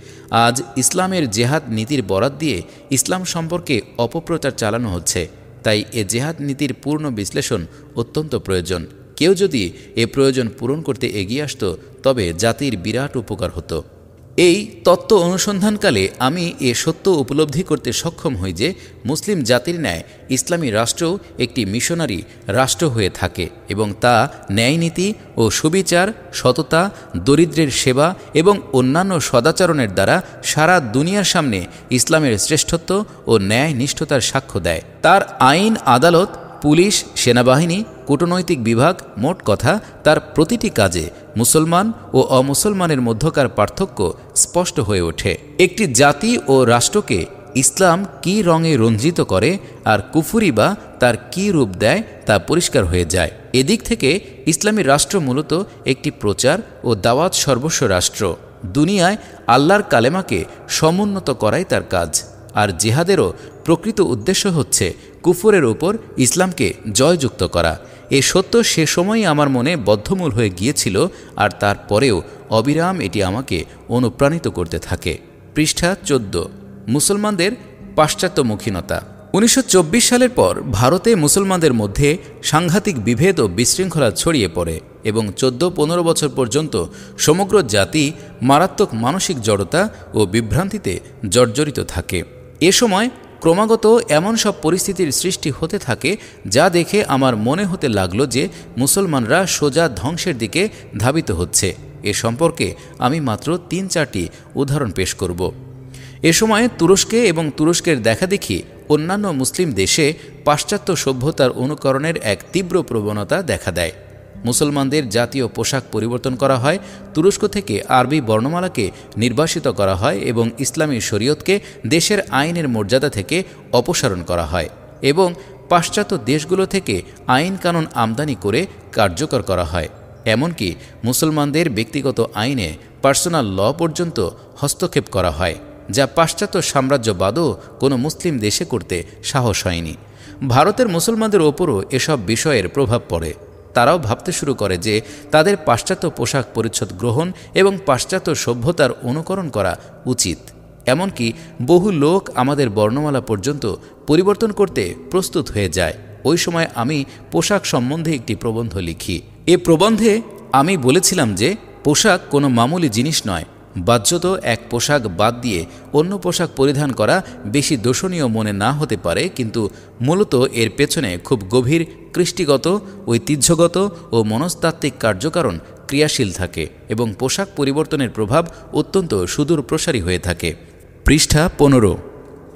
আজ ইসলামের জেহাদ নীতির বরাত দিয়ে ইসলাম সম্পর্কে অপপ্রচার চালানো হচ্ছে, তাই এ জেহাদ নীতির পূর্ণ বিশ্লেষণ অত্যন্ত প্রয়োজন। কেউ যদি এ প্রয়োজন পূরণ করতে এগিয়ে আসত তবে জাতির বিরাট উপকার হতো। এই তত্ত্ব অনুসন্ধানকালে আমি এ সত্য উপলব্ধি করতে সক্ষম হই যে মুসলিম জাতির ন্যায় ইসলামী রাষ্ট্রও একটি মিশনারি রাষ্ট্র হয়ে থাকে এবং তা ন্যায়নীতি ও সুবিচার, সততা, দরিদ্রের সেবা এবং অন্যান্য সদাচরণের দ্বারা সারা দুনিয়ার সামনে ইসলামের শ্রেষ্ঠত্ব ও ন্যায় নিষ্ঠতার সাক্ষ্য দেয়। তার আইন, আদালত, পুলিশ, সেনাবাহিনী, কূটনৈতিক বিভাগ, মোট কথা তার প্রতিটি কাজে মুসলমান ও অমুসলমানের মধ্যকার পার্থক্য স্পষ্ট হয়ে ওঠে। একটি জাতি ও রাষ্ট্রকে ইসলাম কী রঙে রঞ্জিত করে আর কুফরি বা তার কী রূপ দেয় তা পরিষ্কার হয়ে যায়। এদিক থেকে ইসলামী রাষ্ট্র মূলত একটি প্রচার ও দাওয়াত সর্বস্ব রাষ্ট্র। দুনিয়ায় আল্লাহর কালেমাকে সমুন্নত করাই তার কাজ, আর জিহাদেরও প্রকৃত উদ্দেশ্য হচ্ছে কুফরের ওপর ইসলামকে জয়যুক্ত করা। এ সত্য সে সময়ই আমার মনে বদ্ধমূল হয়ে গিয়েছিল আর তারপরেও অবিরাম এটি আমাকে অনুপ্রাণিত করতে থাকে। পৃষ্ঠা 14। মুসলমানদের পাশ্চাত্যমুখীনতা। 1924 সালের পর ভারতে মুসলমানদের মধ্যে সাংঘাতিক বিভেদ ও বিশৃঙ্খলা ছড়িয়ে পড়ে এবং 14-15 বছর পর্যন্ত সমগ্র জাতি মারাত্মক মানসিক জড়তা ও বিভ্রান্তিতে জর্জরিত থাকে। এ সময় ক্রমাগত এমন সব পরিস্থিতির সৃষ্টি হতে থাকে যা দেখে আমার মনে হতে লাগলো যে মুসলমানরা সোজা ধ্বংসের দিকে ধাবিত হচ্ছে। এ সম্পর্কে আমি মাত্র 3-4টি উদাহরণ পেশ করব। এ সময় তুরস্কে এবং তুরস্কের দেখাদেখি অন্যান্য মুসলিম দেশে পাশ্চাত্য সভ্যতার অনুকরণের এক তীব্র প্রবণতা দেখা দেয়। মুসলমানদের জাতীয় পোশাক পরিবর্তন করা হয়, তুরস্ক থেকে আরবি বর্ণমালাকে নির্বাসিত করা হয় এবং ইসলামী শরীয়তকে দেশের আইনের মর্যাদা থেকে অপসারণ করা হয় এবং পাশ্চাত্য দেশগুলো থেকে আইন কানুন আমদানি করে কার্যকর করা হয়। এমনকি মুসলমানদের ব্যক্তিগত আইনে পার্সোনাল ল পর্যন্ত হস্তক্ষেপ করা হয়, যা পাশ্চাত্য সাম্রাজ্যবাদও কোনো মুসলিম দেশে করতে সাহস হয়নি। ভারতের মুসলমানদের ওপরও এসব বিষয়ের প্রভাব পড়ে। তারাও ভাবতে শুরু করে যে তাদের পাশ্চাত্য পোশাক পরিচ্ছদ গ্রহণ এবং পাশ্চাত্য সভ্যতার অনুকরণ করা উচিত। এমনকি বহু লোক আমাদের বর্ণমালা পর্যন্ত পরিবর্তন করতে প্রস্তুত হয়ে যায়। ওই সময় আমি পোশাক সম্বন্ধে একটি প্রবন্ধ লিখি। এ প্রবন্ধে আমি বলেছিলাম যে পোশাক কোনো মামুলি জিনিস নয়। বাহ্যত এক পোশাক বাদ দিয়ে অন্য পোশাক পরিধান করা বেশি দোষণীয় মনে না হতে পারে, কিন্তু মূলত এর পেছনে খুব গভীর কৃষ্টিগত, ঐতিহ্যগত ও মনস্তাত্ত্বিক কার্যকারণ ক্রিয়াশীল থাকে এবং পোশাক পরিবর্তনের প্রভাব অত্যন্ত সুদূর প্রসারী হয়ে থাকে। পৃষ্ঠা 15।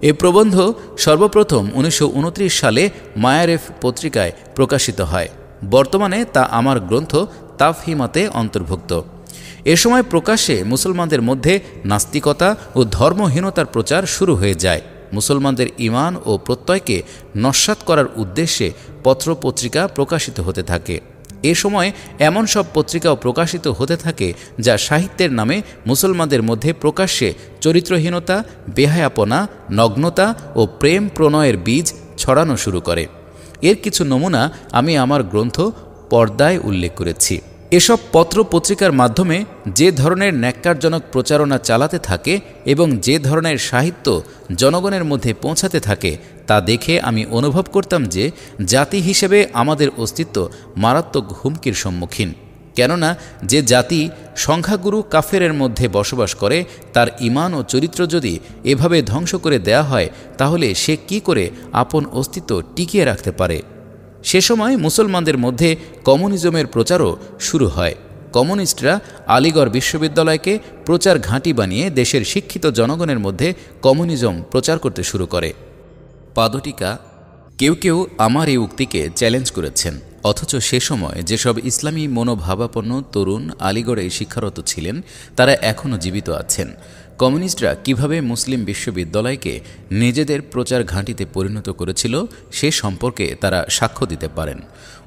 এ প্রবন্ধ সর্বপ্রথম 1929 সালে মায়ারেফ পত্রিকায় প্রকাশিত হয়। বর্তমানে তা আমার গ্রন্থ তাফহিমাতে অন্তর্ভুক্ত। এ সময় প্রকাশ্যে মুসলমানদের মধ্যে নাস্তিকতা ও ধর্মহীনতার প্রচার শুরু হয়ে যায়। মুসলমানদের ঈমান ও প্রত্যয়কে নস্যাৎ করার উদ্দেশ্যে পত্রপত্রিকা প্রকাশিত হতে থাকে। এ সময় এমন সব পত্রিকাও প্রকাশিত হতে থাকে যা সাহিত্যের নামে মুসলমানদের মধ্যে প্রকাশ্যে চরিত্রহীনতা, বেহায়াপনা, নগ্নতা ও প্রেম প্রণয়ের বীজ ছড়ানো শুরু করে। এর কিছু নমুনা আমি আমার গ্রন্থ পর্দায় উল্লেখ করেছি। এসব পত্র পত্রিকার মাধ্যমে যে ধরনের ন্যাক্কারজনক প্রচারণা চালাতে থাকে এবং যে ধরনের সাহিত্য জনগণের মধ্যে পৌঁছাতে থাকে তা দেখে আমি অনুভব করতাম যে জাতি হিসেবে আমাদের অস্তিত্ব মারাত্মক হুমকির সম্মুখীন। কেননা যে জাতি সংখ্যাগুরু কাফেরের মধ্যে বসবাস করে তার ঈমান ও চরিত্র যদি এভাবে ধ্বংস করে দেয়া হয়, তাহলে সে কি করে আপন অস্তিত্ব টিকিয়ে রাখতে পারে? সে সময় মুসলমানদের মধ্যে কমিউনিজমের প্রচারও শুরু হয়। কমিউনিস্টরা আলিগড় বিশ্ববিদ্যালয়কে প্রচার ঘাঁটি বানিয়ে দেশের শিক্ষিত জনগণের মধ্যে কমিউনিজম প্রচার করতে শুরু করে। পাদটিকা। কেউ কেউ আমার এই উক্তিকে চ্যালেঞ্জ করেছেন, অথচ সে সময় যেসব ইসলামী মনোভাবাপন্ন তরুণ আলিগড়ে শিক্ষারত ছিলেন তারা এখনও জীবিত আছেন। কমিউনিস্টরা কিভাবে মুসলিম বিশ্ববিদ্যালয়কে নিজেদের প্রচার ঘাঁটিতে পরিণত করেছিল সে সম্পর্কে তারা সাক্ষ্য দিতে পারেন।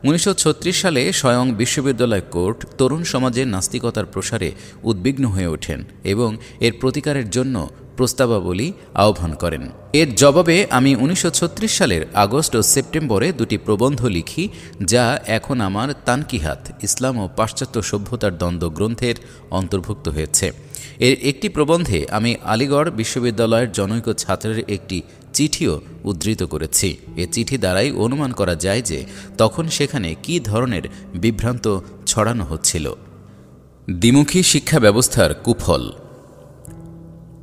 1936 সালে স্বয়ং বিশ্ববিদ্যালয় কোর্ট তরুণ সমাজে নাস্তিকতার প্রসারে উদ্বিগ্ন হয়ে ওঠেন এবং এর প্রতিকারের জন্য প্রস্তাবাবলী আহ্বান করেন। এর জবাবে আমি 1936 সালের আগস্ট ও সেপ্টেম্বরে দুটি প্রবন্ধ লিখি, যা এখন আমার তানকিহাত ইসলাম ও পাশ্চাত্য সভ্যতার দ্বন্দ্ব গ্রন্থের অন্তর্ভুক্ত হয়েছে। এর একটি প্রবন্ধে আমি আলিগড় বিশ্ববিদ্যালয়ের জনৈক ছাত্রের একটি চিঠিও উদ্ধৃত করেছি। এ চিঠি দ্বারাই অনুমান করা যায় যে তখন সেখানে কী ধরনের বিভ্রান্ত ছড়ানো হচ্ছিল। দ্বিমুখী শিক্ষা ব্যবস্থার কুফল।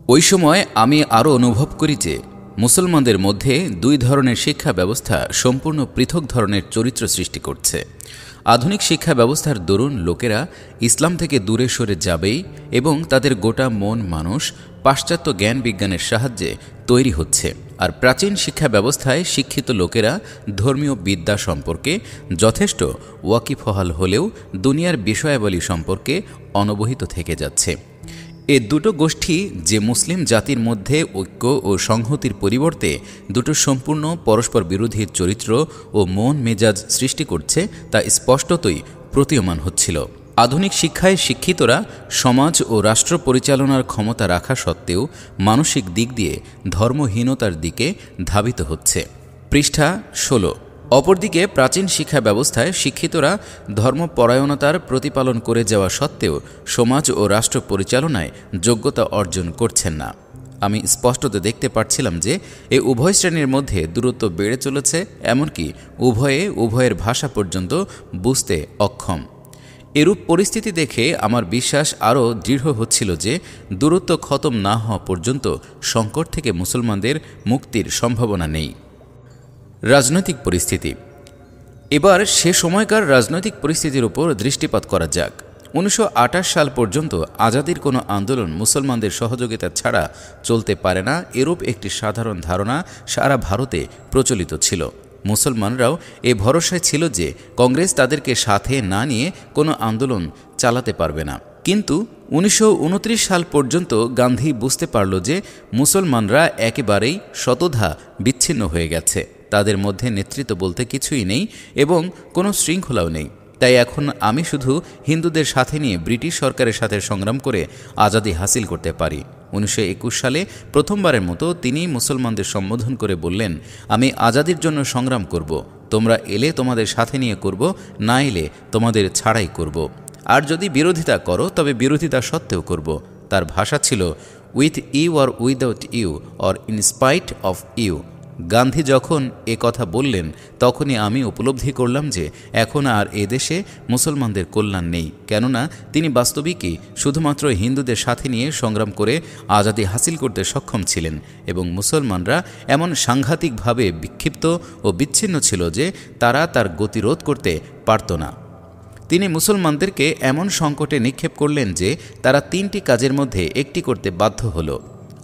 ওই সময় আমি আরও অনুভব করি যে মুসলমানদের মধ্যে দুই ধরনের শিক্ষা ব্যবস্থা সম্পূর্ণ পৃথক ধরনের চরিত্র সৃষ্টি করছে। আধুনিক শিক্ষা ব্যবস্থার দরুন লোকেরা ইসলাম থেকে দূরে সরে যাবেই এবং তাদের গোটা মন মানুষ পাশ্চাত্য জ্ঞান বিজ্ঞানের সাহায্যে তৈরি হচ্ছে। আর প্রাচীন শিক্ষা ব্যবস্থায় শিক্ষিত লোকেরা ধর্মীয় বিদ্যা সম্পর্কে যথেষ্ট ওয়াকিফহাল হলেও দুনিয়ার বিষয়াবলী সম্পর্কে অনবহিত থেকে যাচ্ছে। এ দুটো গোষ্ঠী যে মুসলিম জাতির মধ্যে ঐক্য ও সংহতির পরিবর্তে দুটো সম্পূর্ণ পরস্পর বিরোধী চরিত্র ও মন মেজাজ সৃষ্টি করছে তা স্পষ্টতই প্রতীয়মান হচ্ছিল। আধুনিক শিক্ষায় শিক্ষিতরা সমাজ ও রাষ্ট্র পরিচালনার ক্ষমতা রাখা সত্ত্বেও মানসিক দিক দিয়ে ধর্মহীনতার দিকে ধাবিত হচ্ছে। পৃষ্ঠা 16। অপরদিকে প্রাচীন শিক্ষা ব্যবস্থায় শিক্ষিতরা ধর্মপরায়ণতার প্রতিপালন করে যাওয়া সত্ত্বেও সমাজ ও রাষ্ট্র পরিচালনায় যোগ্যতা অর্জন করছেন না। আমি স্পষ্টত দেখতে পাচ্ছিলাম যে এই উভয় শ্রেণীর মধ্যে দূরত্ব বেড়ে চলেছে, এমনকি উভয়ের ভাষা পর্যন্ত বুঝতে অক্ষম। এরূপ পরিস্থিতি দেখে আমার বিশ্বাস আরও দৃঢ় হচ্ছিল যে দূরত্ব খতম না হওয়া পর্যন্ত সংকট থেকে মুসলমানদের মুক্তির সম্ভাবনা নেই। রাজনৈতিক পরিস্থিতি। এবার সে সময়কার রাজনৈতিক পরিস্থিতির উপর দৃষ্টিপাত করা যাক। 1928 সাল পর্যন্ত আজাদির কোনো আন্দোলন মুসলমানদের সহযোগিতা ছাড়া চলতে পারে না, এরূপ একটি সাধারণ ধারণা সারা ভারতে প্রচলিত ছিল। মুসলমানরাও এ ভরসায় ছিল যে কংগ্রেস তাদেরকে সাথে না নিয়ে কোনো আন্দোলন চালাতে পারবে না। কিন্তু 1929 সাল পর্যন্ত গান্ধী বুঝতে পারল যে মুসলমানরা একেবারেই শতধা বিচ্ছিন্ন হয়ে গেছে, তাদের মধ্যে নেতৃত্ব বলতে কিছুই নেই এবং কোনো শৃঙ্খলাও নেই। তাই এখন আমি শুধু হিন্দুদের সাথে নিয়ে ব্রিটিশ সরকারের সাথে সংগ্রাম করে আজাদি হাসিল করতে পারি। 1921 সালে প্রথমবারের মতো তিনি মুসলমানদের সম্বোধন করে বললেন, আমি আজাদির জন্য সংগ্রাম করব, তোমরা এলে তোমাদের সাথে নিয়ে করব, না এলে তোমাদের ছাড়াই করব, আর যদি বিরোধিতা করো তবে বিরোধিতা সত্ত্বেও করব। তার ভাষা ছিল with you or without you or in spite of you. Gandhi যখন এ কথা বললেন তখনই আমি উপলব্ধি করলাম যে এখন আর এদেশে মুসলমানদের কল্যাণ নেই, কেননা তিনি বাস্তবিকই শুধুমাত্র হিন্দুদের সাথে নিয়ে সংগ্রাম করে আজাদি হাসিল করতে সক্ষম ছিলেন এবং মুসলমানরা এমন সাংঘাতিকভাবে বিক্ষিপ্ত ও বিচ্ছিন্ন ছিল যে তারা তার গতিরোধ করতে পারত না। তিনি মুসলমানদেরকে এমন সংকটে নিক্ষেপ করলেন যে তারা তিনটি কাজের মধ্যে একটি করতে বাধ্য হল।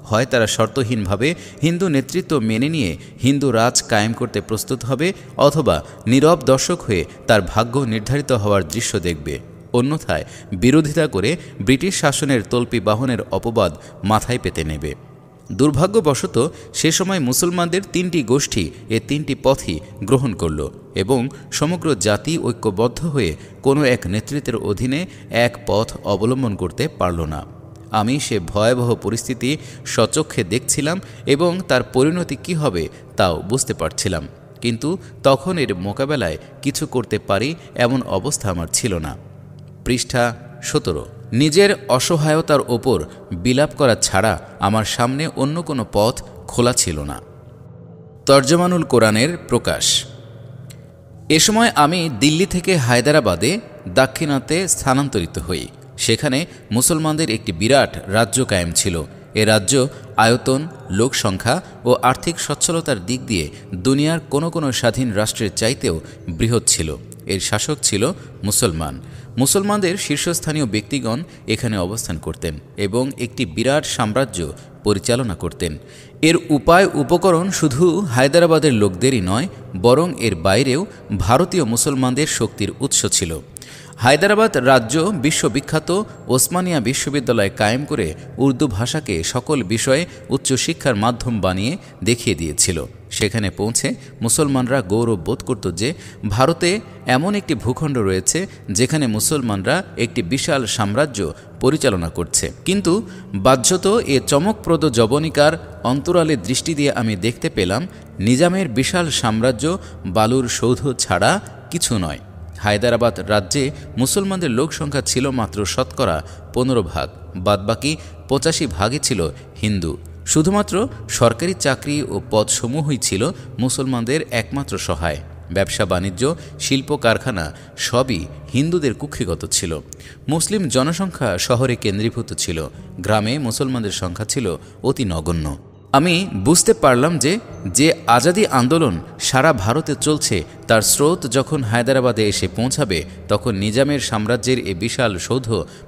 হয় তারা শর্তহীনভাবে হিন্দু নেতৃত্ব মেনে নিয়ে হিন্দু রাজ কায়েম করতে প্রস্তুত হবে, অথবা নীরব দর্শক হয়ে তার ভাগ্য নির্ধারিত হওয়ার দৃশ্য দেখবে, অন্যথায় বিরোধিতা করে ব্রিটিশ শাসনের তল্পি বাহনের অপবাদ মাথায় পেতে নেবে। দুর্ভাগ্যবশত সে সময় মুসলমানদের তিনটি গোষ্ঠী এ তিনটি পথই গ্রহণ করল এবং সমগ্র জাতি ঐক্যবদ্ধ হয়ে কোনো এক নেতৃত্বের অধীনে এক পথ অবলম্বন করতে পারল না। আমি সে ভয়াবহ পরিস্থিতি স্বচক্ষে দেখছিলাম এবং তার পরিণতি কী হবে তাও বুঝতে পারছিলাম, কিন্তু তখন এর মোকাবেলায় কিছু করতে পারি এমন অবস্থা আমার ছিল না। পৃষ্ঠা 17। নিজের অসহায়তার ওপর বিলাপ করা ছাড়া আমার সামনে অন্য কোনো পথ খোলা ছিল না। তর্জমানুল কোরআনের প্রকাশ। এ সময় আমি দিল্লি থেকে হায়দ্রাবাদে দাক্ষিণাত্যে স্থানান্তরিত হই। সেখানে মুসলমানদের একটি বিরাট রাজ্য কায়েম ছিল। এ রাজ্য আয়তন, লোকসংখ্যা ও আর্থিক সচ্ছলতার দিক দিয়ে দুনিয়ার কোনো কোনো স্বাধীন রাষ্ট্রের চাইতেও বৃহৎ ছিল। এর শাসক ছিল মুসলমান। মুসলমানদের শীর্ষস্থানীয় ব্যক্তিগণ এখানে অবস্থান করতেন এবং একটি বিরাট সাম্রাজ্য পরিচালনা করতেন। এর উপায় উপকরণ শুধু হায়দ্রাবাদের লোকদেরই নয়, বরং এর বাইরেও ভারতীয় মুসলমানদের শক্তির উৎস ছিল। হায়দ্রাবাদ রাজ্য বিশ্ববিখ্যাত ওসমানিয়া বিশ্ববিদ্যালয় কায়েম করে উর্দু ভাষাকে সকল বিষয়ে উচ্চশিক্ষার মাধ্যম বানিয়ে দেখিয়ে দিয়েছিল। সেখানে পৌঁছে মুসলমানরা গৌরব বোধ করত যে ভারতে এমন একটি ভূখণ্ড রয়েছে যেখানে মুসলমানরা একটি বিশাল সাম্রাজ্য পরিচালনা করছে। কিন্তু বাহ্যত এ চমকপ্রদ যবনিকার অন্তরালে দৃষ্টি দিয়ে আমি দেখতে পেলাম নিজামের বিশাল সাম্রাজ্য বালুর সৌধ ছাড়া কিছু নয়। হায়দ্রাবাদ রাজ্যে মুসলমানদের লোকসংখ্যা ছিল মাত্র শতকরা 15 ভাগ, বাদবাকি 85 ভাগই ছিল হিন্দু। শুধুমাত্র সরকারি চাকরি ও পদসমূহই ছিল মুসলমানদের একমাত্র সহায়। ব্যবসা বাণিজ্য, শিল্প কারখানা সবই হিন্দুদের কুক্ষিগত ছিল। মুসলিম জনসংখ্যা শহরে কেন্দ্রীভূত ছিল, গ্রামে মুসলমানদের সংখ্যা ছিল অতি নগণ্য। আমি বুঝতে পারলাম যে আজাদি আন্দোলন সারা ভারতে চলছে তার স্রোত যখন হায়দ্রাবাদে এসে পৌঁছাবে তখন নিজামের সাম্রাজ্যের এ বিশাল সৌধ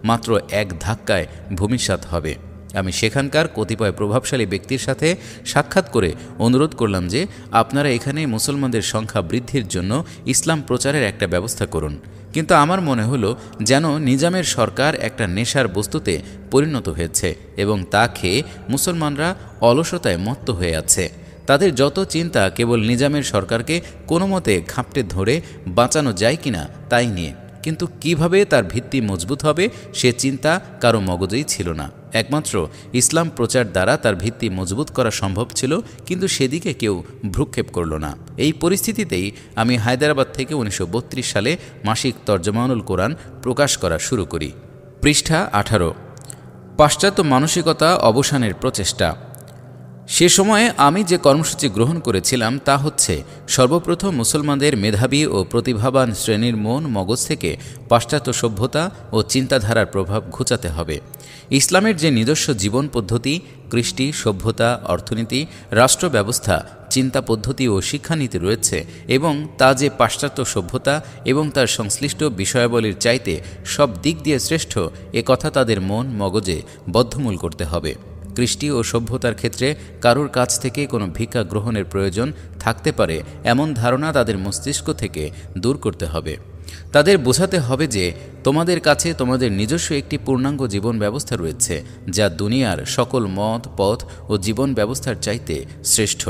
মাত্র এক ধাক্কায় ভূমিসাৎ হবে। আমি সেখানকার কতিপয় প্রভাবশালী ব্যক্তির সাথে সাক্ষাৎ করে অনুরোধ করলাম যে আপনারা এখানে মুসলমানদের সংখ্যা বৃদ্ধির জন্য ইসলাম প্রচারের একটা ব্যবস্থা করুন। কিন্তু আমার মনে হলো যেন নিজামের সরকার একটা নেশার বস্তুতে পরিণত হয়েছে এবং তা খেয়ে মুসলমানরা অলসতায় মত্ত হয়ে আছে। তাদের যত চিন্তা কেবল নিজামের সরকারকে কোনো মতে ঘাপটে ধরে বাঁচানো যায় কিনা তাই নিয়ে, কিন্তু কিভাবে তার ভিত্তি মজবুত হবে সে চিন্তা কারো মগজেই ছিল না। একমাত্র ইসলাম প্রচার দ্বারা তার ভিত্তি মজবুত করা সম্ভব ছিল, কিন্তু সেদিকে কেউ ভ্রুক্ষেপ করল না। এই পরিস্থিতিতেই আমি হায়দ্রাবাদ থেকে 1932 সালে মাসিক তর্জমানুল কোরআন প্রকাশ করা শুরু করি। পৃষ্ঠা 18। পাশ্চাত্য মানসিকতা অবসানের প্রচেষ্টা। সে সময়ে আমি যে কর্মসূচি গ্রহণ করেছিলাম তা হচ্ছে সর্বপ্রথম মুসলমানদের মেধাবী ও প্রতিভাবান শ্রেণীর মন মগজ থেকে পাশ্চাত্য সভ্যতা ও চিন্তাধারার প্রভাব ঘুচাতে হবে। ইসলামের যে নিজস্ব জীবন পদ্ধতি, কৃষ্টি, সভ্যতা, অর্থনীতি, রাষ্ট্র ব্যবস্থা, চিন্তা পদ্ধতি ও শিক্ষানীতি রয়েছে এবং তা যে পাশ্চাত্য সভ্যতা এবং তার সংশ্লিষ্ট বিষয়াবলীর চাইতে সব দিক দিয়ে শ্রেষ্ঠ, এ কথা তাদের মন মগজে বদ্ধমূল করতে হবে। কৃষ্টি ও সভ্যতার ক্ষেত্রে কারোর কাছ থেকে কোনো ভিক্ষা গ্রহণের প্রয়োজন থাকতে পারে এমন ধারণা তাদের মস্তিষ্ক থেকে দূর করতে হবে। তাদের বোঝাতে হবে যে তোমাদের কাছে তোমাদের নিজস্ব একটি পূর্ণাঙ্গ জীবন ব্যবস্থা রয়েছে যা দুনিয়ার সকল মত, পথ ও জীবন ব্যবস্থার চাইতে শ্রেষ্ঠ।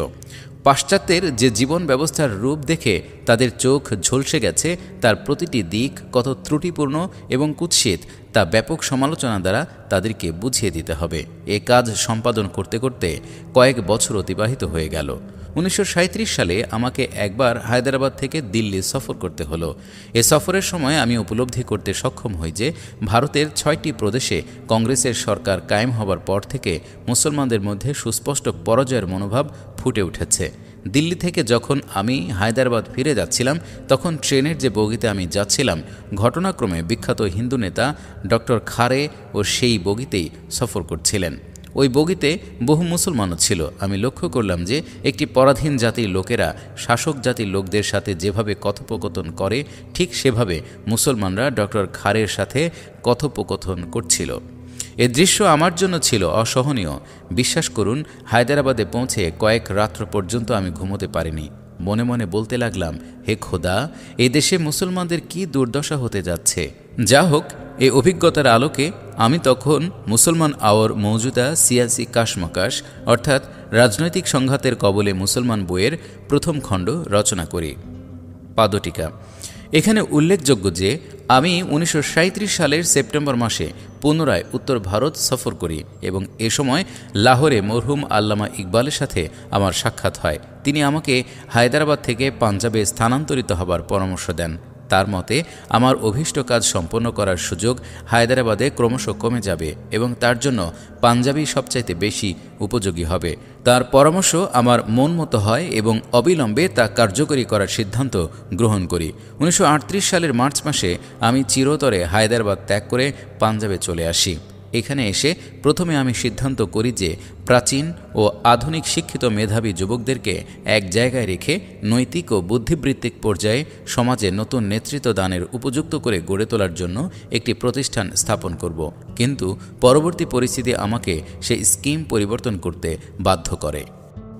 পাশ্চাত্যের যে জীবন ব্যবস্থার রূপ দেখে তাদের চোখ ঝলসে গেছে, তার প্রতিটি দিক কত ত্রুটিপূর্ণ এবং কুৎসিত তা ব্যাপক সমালোচনা দ্বারা তাদেরকে বুঝিয়ে দিতে হবে। এ কাজ সম্পাদন করতে করতে কয়েক বছর অতিবাহিত হয়ে গেল। 1937 সালে আমাকে একবার হায়দ্রাবাদ থেকে দিল্লি সফর করতে হলো। এ সফরের সময় আমি উপলব্ধি করতে সক্ষম হই যে ভারতের 6টি প্রদেশে কংগ্রেসের সরকার কায়েম হবার পর থেকে মুসলমানদের মধ্যে সুস্পষ্ট পরাজয়ের মনোভাব ফুটে উঠেছে। দিল্লি থেকে যখন আমি হায়দ্রাবাদ ফিরে যাচ্ছিলাম তখন ট্রেনের যে বগিতে আমি যাচ্ছিলাম, ঘটনাক্রমে বিখ্যাত হিন্দু নেতা ডক্টর খারে ও সেই বগিতেই সফর করছিলেন। ওই বগিতে বহু মুসলমানও ছিল। আমি লক্ষ্য করলাম যে একটি পরাধীন জাতির লোকেরা শাসক জাতির লোকদের সাথে যেভাবে কথোপকথন করে ঠিক সেভাবে মুসলমানরা ডক্টর খারের সাথে কথোপকথন করছিল। এ দৃশ্য আমার জন্য ছিল অসহনীয়। বিশ্বাস করুন, হায়দ্রাবাদে পৌঁছে কয়েক রাত্র পর্যন্ত আমি ঘুমোতে পারিনি। মনে মনে বলতে লাগলাম, হে খোদা, এই দেশে মুসলমানদের কি দুর্দশা হতে যাচ্ছে। যা হোক, এই অভিজ্ঞতার আলোকে আমি তখন মুসলমান আওর মৌজুদা সিয়াসি কাশমকাশ অর্থাৎ রাজনৈতিক সংঘাতের কবলে মুসলমান বইয়ের প্রথম খণ্ড রচনা করি। পাদটিকা। এখানে উল্লেখযোগ্য যে আমি 1937 সালের সেপ্টেম্বর মাসে পুনরায় উত্তর ভারত সফর করি এবং এ সময় লাহোরে মরহুম আল্লামা ইকবালের সাথে আমার সাক্ষাৎ হয়। তিনি আমাকে হায়দ্রাবাদ থেকে পাঞ্জাবে স্থানান্তরিত হবার পরামর্শ দেন। তার মতে আমার অভীষ্ট কাজ সম্পন্ন করার সুযোগ হায়দ্রাবাদে ক্রমশ কমে যাবে এবং তার জন্য পাঞ্জাবি সবচাইতে বেশি উপযোগী হবে। তার পরামর্শ আমার মন মতো হয় এবং অবিলম্বে তা কার্যকরী করার সিদ্ধান্ত গ্রহণ করি। 1938 সালের মার্চ মাসে আমি চিরতরে হায়দ্রাবাদ ত্যাগ করে পাঞ্জাবে চলে আসি। এখানে এসে প্রথমে আমি সিদ্ধান্ত করি যে প্রাচীন ও আধুনিক শিক্ষিত মেধাবী যুবকদেরকে এক জায়গায় রেখে নৈতিক ও বুদ্ধিবৃত্তিক পর্যায়ে সমাজে নতুন নেতৃত্ব দানের উপযুক্ত করে গড়ে তোলার জন্য একটি প্রতিষ্ঠান স্থাপন করব। কিন্তু পরবর্তী পরিস্থিতি আমাকে সেই স্কিম পরিবর্তন করতে বাধ্য করে।